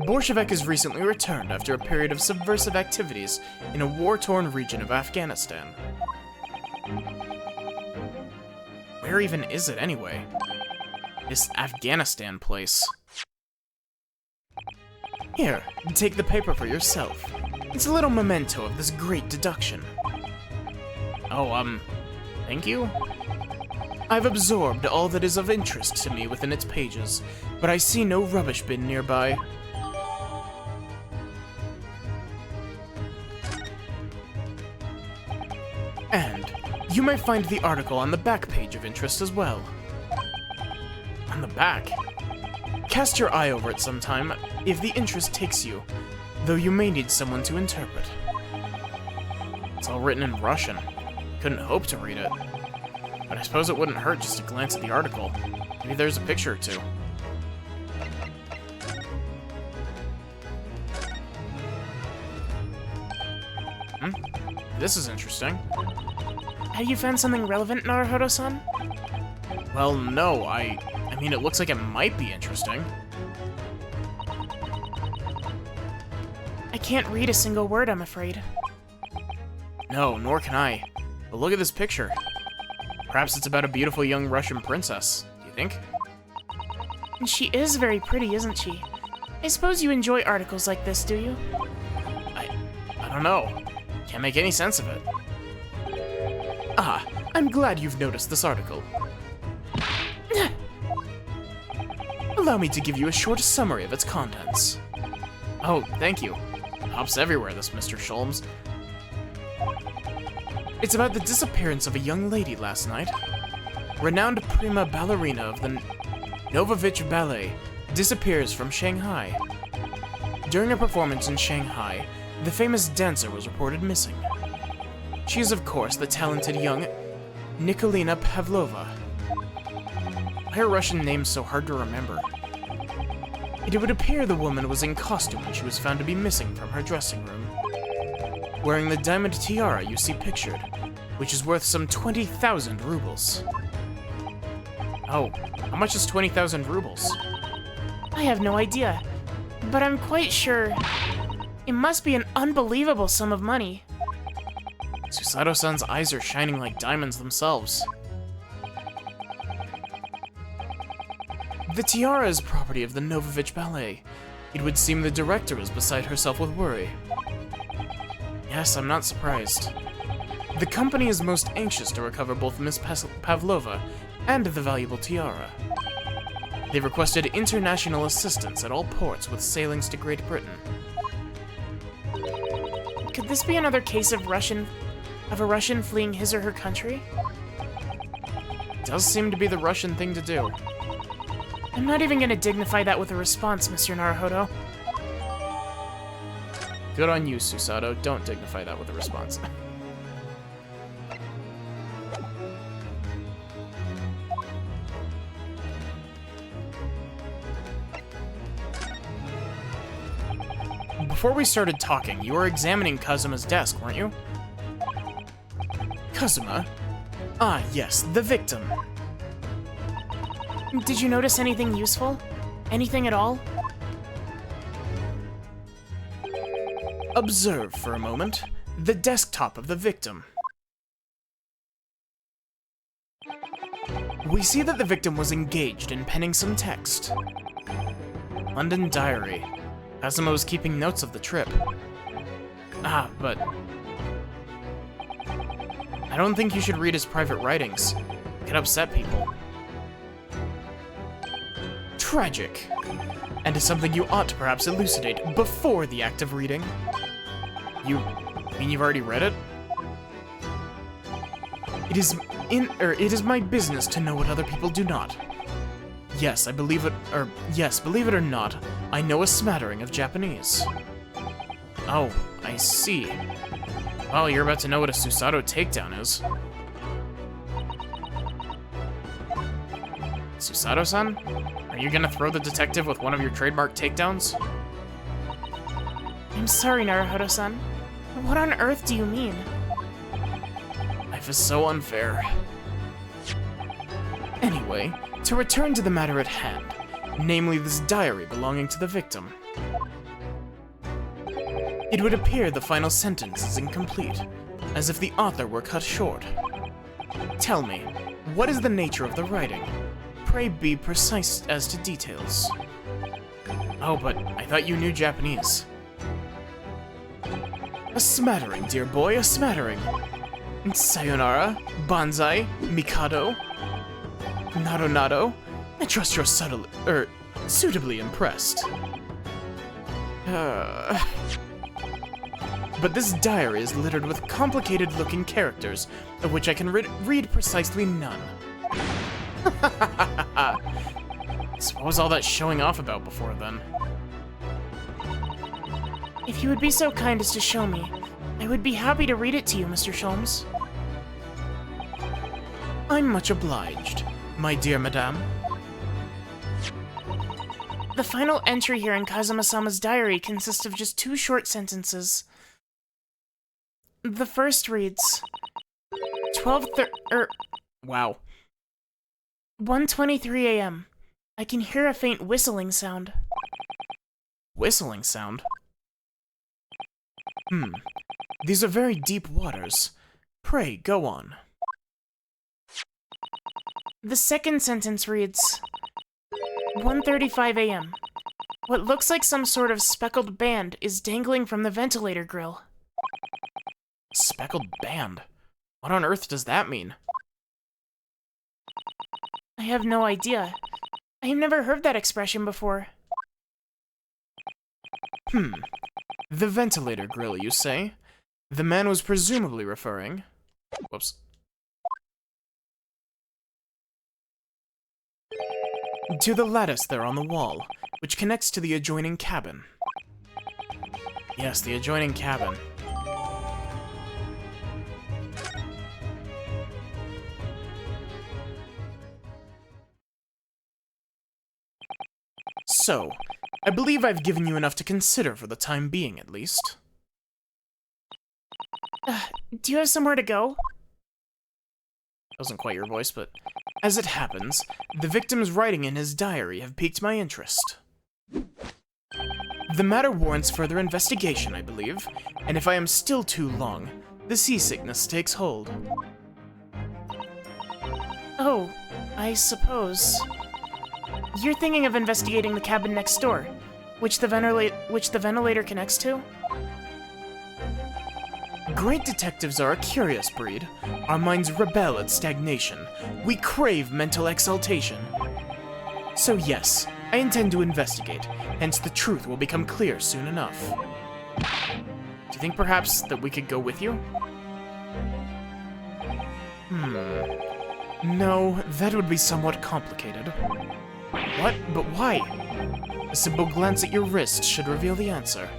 Bolshevik has recently returned after a period of subversive activities in a war-torn region of Afghanistan. Where even is it anyway? This Afghanistan place. Here, take the paper for yourself. It's a little memento of this great deduction. Oh, thank you? I've absorbed all that is of interest to me within its pages, but I see no rubbish bin nearby. And you may find the article on the back page of interest as well. On the back? Cast your eye over it sometime if the interest takes you, though you may need someone to interpret. It's all written in Russian. Couldn't hope to read it. But I suppose it wouldn't hurt just to glance at the article. Maybe there's a picture or two. This is interesting. Have you found something relevant, Naruhodo-san? Well, no, I mean, it looks like it might be interesting. I can't read a single word, I'm afraid. No, nor can I. But look at this picture. Perhaps it's about a beautiful young Russian princess, do you think? She is very pretty, isn't she? I suppose you enjoy articles like this, do you? I don't know. Can't make any sense of it. Ah, I'm glad you've noticed this article. Allow me to give you a short summary of its contents. Oh, thank you. Hops everywhere, this Mr. Sholmes. It's about the disappearance of a young lady last night. Renowned prima ballerina of the Novovich Ballet disappears from Shanghai. During a performance in Shanghai, the famous dancer was reported missing. She is, of course, the talented young Nikolina Pavlova. Why are Russian names so hard to remember? It would appear the woman was in costume when she was found to be missing from her dressing room, wearing the diamond tiara you see pictured, which is worth some 20,000 rubles. Oh, how much is 20,000 rubles? I have no idea, but I'm quite sure it must be an unbelievable sum of money. Susato-san's eyes are shining like diamonds themselves. The tiara is property of the Novovich Ballet. It would seem the director is beside herself with worry. Yes, I'm not surprised. The company is most anxious to recover both Miss Pavlova and the valuable tiara. They've requested international assistance at all ports with sailings to Great Britain. Could this be another case of a Russian fleeing his or her country? Does seem to be the Russian thing to do. I'm not even gonna dignify that with a response, Mr. Naruhodo. Good on you, Susato. Don't dignify that with a response. Before we started talking, you were examining Kazuma's desk, weren't you? Kazuma? Ah, yes, the victim. Did you notice anything useful? Anything at all? Observe for a moment the desktop of the victim. We see that the victim was engaged in penning some text. London Diary. Asimo was keeping notes of the trip. Ah, but I don't think you should read his private writings. It could upset people. Tragic. And is something you ought to perhaps elucidate before the act of reading. You mean you've already read it? It is my business to know what other people do not. Yes, believe it or not, I know a smattering of Japanese. Oh, I see. Well, you're about to know what a Susato takedown is. Susato-san? Are you gonna throw the detective with one of your trademark takedowns? I'm sorry, Naruhodo-san. What on earth do you mean? Life is so unfair. Anyway, to return to the matter at hand, namely this diary belonging to the victim. It would appear the final sentence is incomplete, as if the author were cut short. Tell me, what is the nature of the writing? Pray be precise as to details. Oh, but I thought you knew Japanese. A smattering, dear boy, a smattering. Sayonara, Banzai, Mikado, Nado. I trust you're suitably impressed. But this diary is littered with complicated-looking characters, of which I can read precisely none. So what was all that showing off about before then? If you would be so kind as to show me, I would be happy to read it to you, Mr. Sholmes. I'm much obliged, my dear madame. The final entry here in Kazuma-sama's diary consists of just 2 short sentences. The first reads, 1:23 a.m. I can hear a faint whistling sound. Whistling sound? These are very deep waters. Pray, go on. The second sentence reads, 1:35 a.m. What looks like some sort of speckled band is dangling from the ventilator grill. Speckled band? What on earth does that mean? I have no idea. I have never heard that expression before. The ventilator grill, you say? The man was presumably referring... Whoops. To the lattice there on the wall, which connects to the adjoining cabin. Yes, the adjoining cabin. So, I believe I've given you enough to consider for the time being, at least. Do you have somewhere to go? Wasn't quite your voice, but as it happens, the victim's writing in his diary have piqued my interest. The matter warrants further investigation, I believe, and if I am still too long, the seasickness takes hold. Oh, I suppose. You're thinking of investigating the cabin next door, which the ventilator connects to? Great detectives are a curious breed. Our minds rebel at stagnation. We crave mental exaltation. So yes, I intend to investigate, hence the truth will become clear soon enough. Do you think perhaps that we could go with you? No, that would be somewhat complicated. What? But why? A simple glance at your wrist should reveal the answer.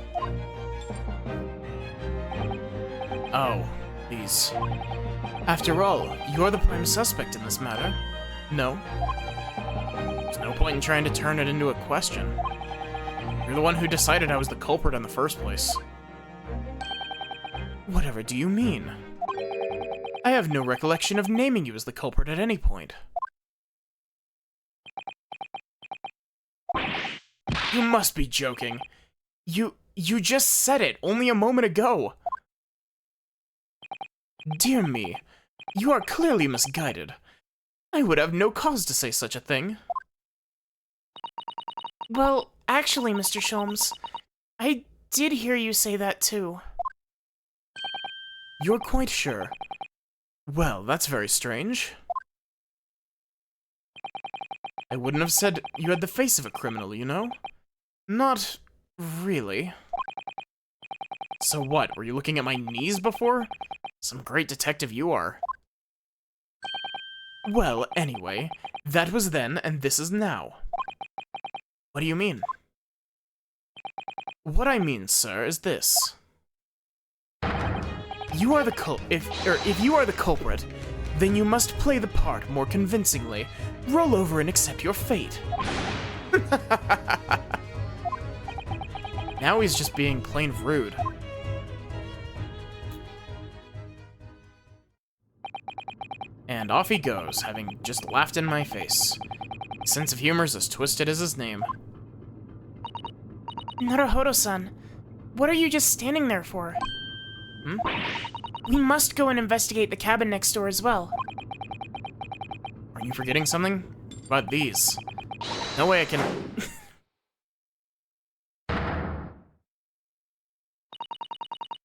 Oh, these. After all, you're the prime suspect in this matter. No? There's no point in trying to turn it into a question. You're the one who decided I was the culprit in the first place. Whatever do you mean? I have no recollection of naming you as the culprit at any point. You must be joking. You just said it only a moment ago. Dear me, you are clearly misguided. I would have no cause to say such a thing. Well, actually, Mr. Sholmes, I did hear you say that too. You're quite sure? Well, that's very strange. I wouldn't have said you had the face of a criminal, you know? Not really. So what, were you looking at my knees before? Some great detective you are. Well, anyway, that was then and this is now. What do you mean? What I mean, sir, is this. You are the if you are the culprit, then you must play the part more convincingly. Roll over and accept your fate. Now he's just being plain rude. And off he goes, having just laughed in my face. His sense of humor is as twisted as his name. Naruhodo-san, what are you just standing there for? Hmm? We must go and investigate the cabin next door as well. Are you forgetting something? What about these? No way I can...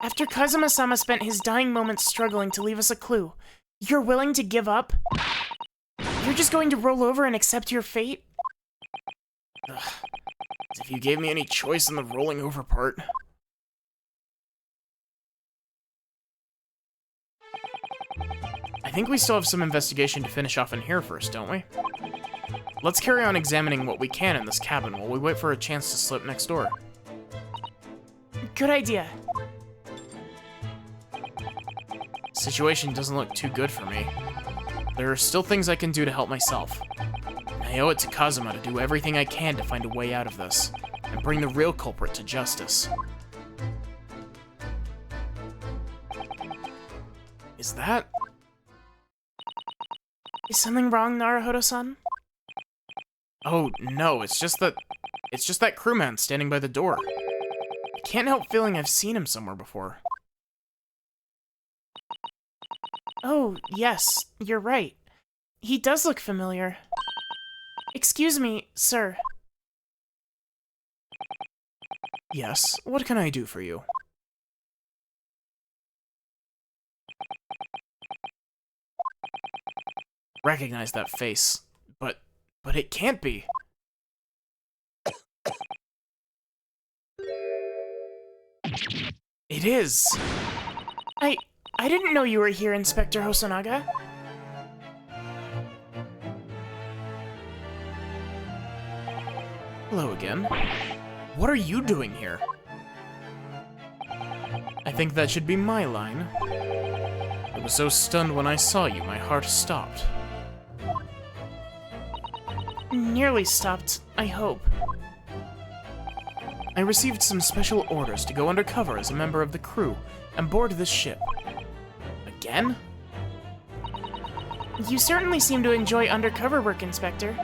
After Kazuma-sama spent his dying moments struggling to leave us a clue, you're willing to give up? You're just going to roll over and accept your fate? Ugh. As if you gave me any choice in the rolling over part. I think we still have some investigation to finish off in here first, don't we? Let's carry on examining what we can in this cabin while we wait for a chance to slip next door. Good idea. Situation doesn't look too good for me. There are still things I can do to help myself. I owe it to Kazuma to do everything I can to find a way out of this, and bring the real culprit to justice. Is that... Is something wrong, Naruhodo-san? Oh, no, it's just that crewman standing by the door. I can't help feeling I've seen him somewhere before. Oh, yes, you're right. He does look familiar. Excuse me, sir. Yes, what can I do for you? Recognize that face, but it can't be. It is. I didn't know you were here, Inspector Hosonaga. Hello again. What are you doing here? I think that should be my line. I was so stunned when I saw you, my heart stopped. Nearly stopped, I hope. I received some special orders to go undercover as a member of the crew and board this ship. Again? You certainly seem to enjoy undercover work, Inspector.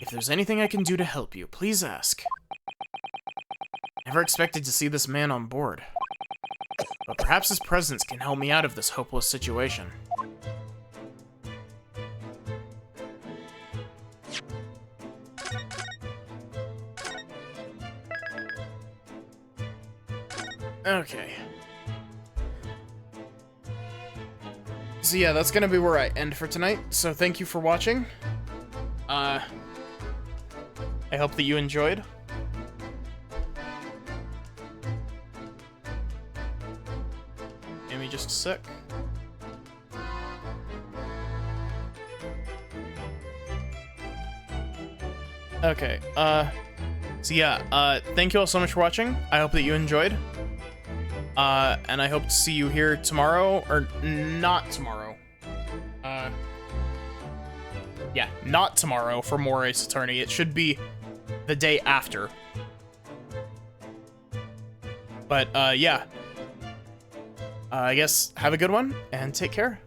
If there's anything I can do to help you, please ask. Never expected to see this man on board. But perhaps his presence can help me out of this hopeless situation. Okay. So yeah, that's gonna be where I end for tonight, so thank you for watching. I hope that you enjoyed. Give me just a sec. Okay, so yeah, thank you all so much for watching. I hope that you enjoyed. And I hope to see you here tomorrow, or not tomorrow. Yeah, not tomorrow for more Ace Attorney. It should be the day after. But, yeah. I guess have a good one, and take care.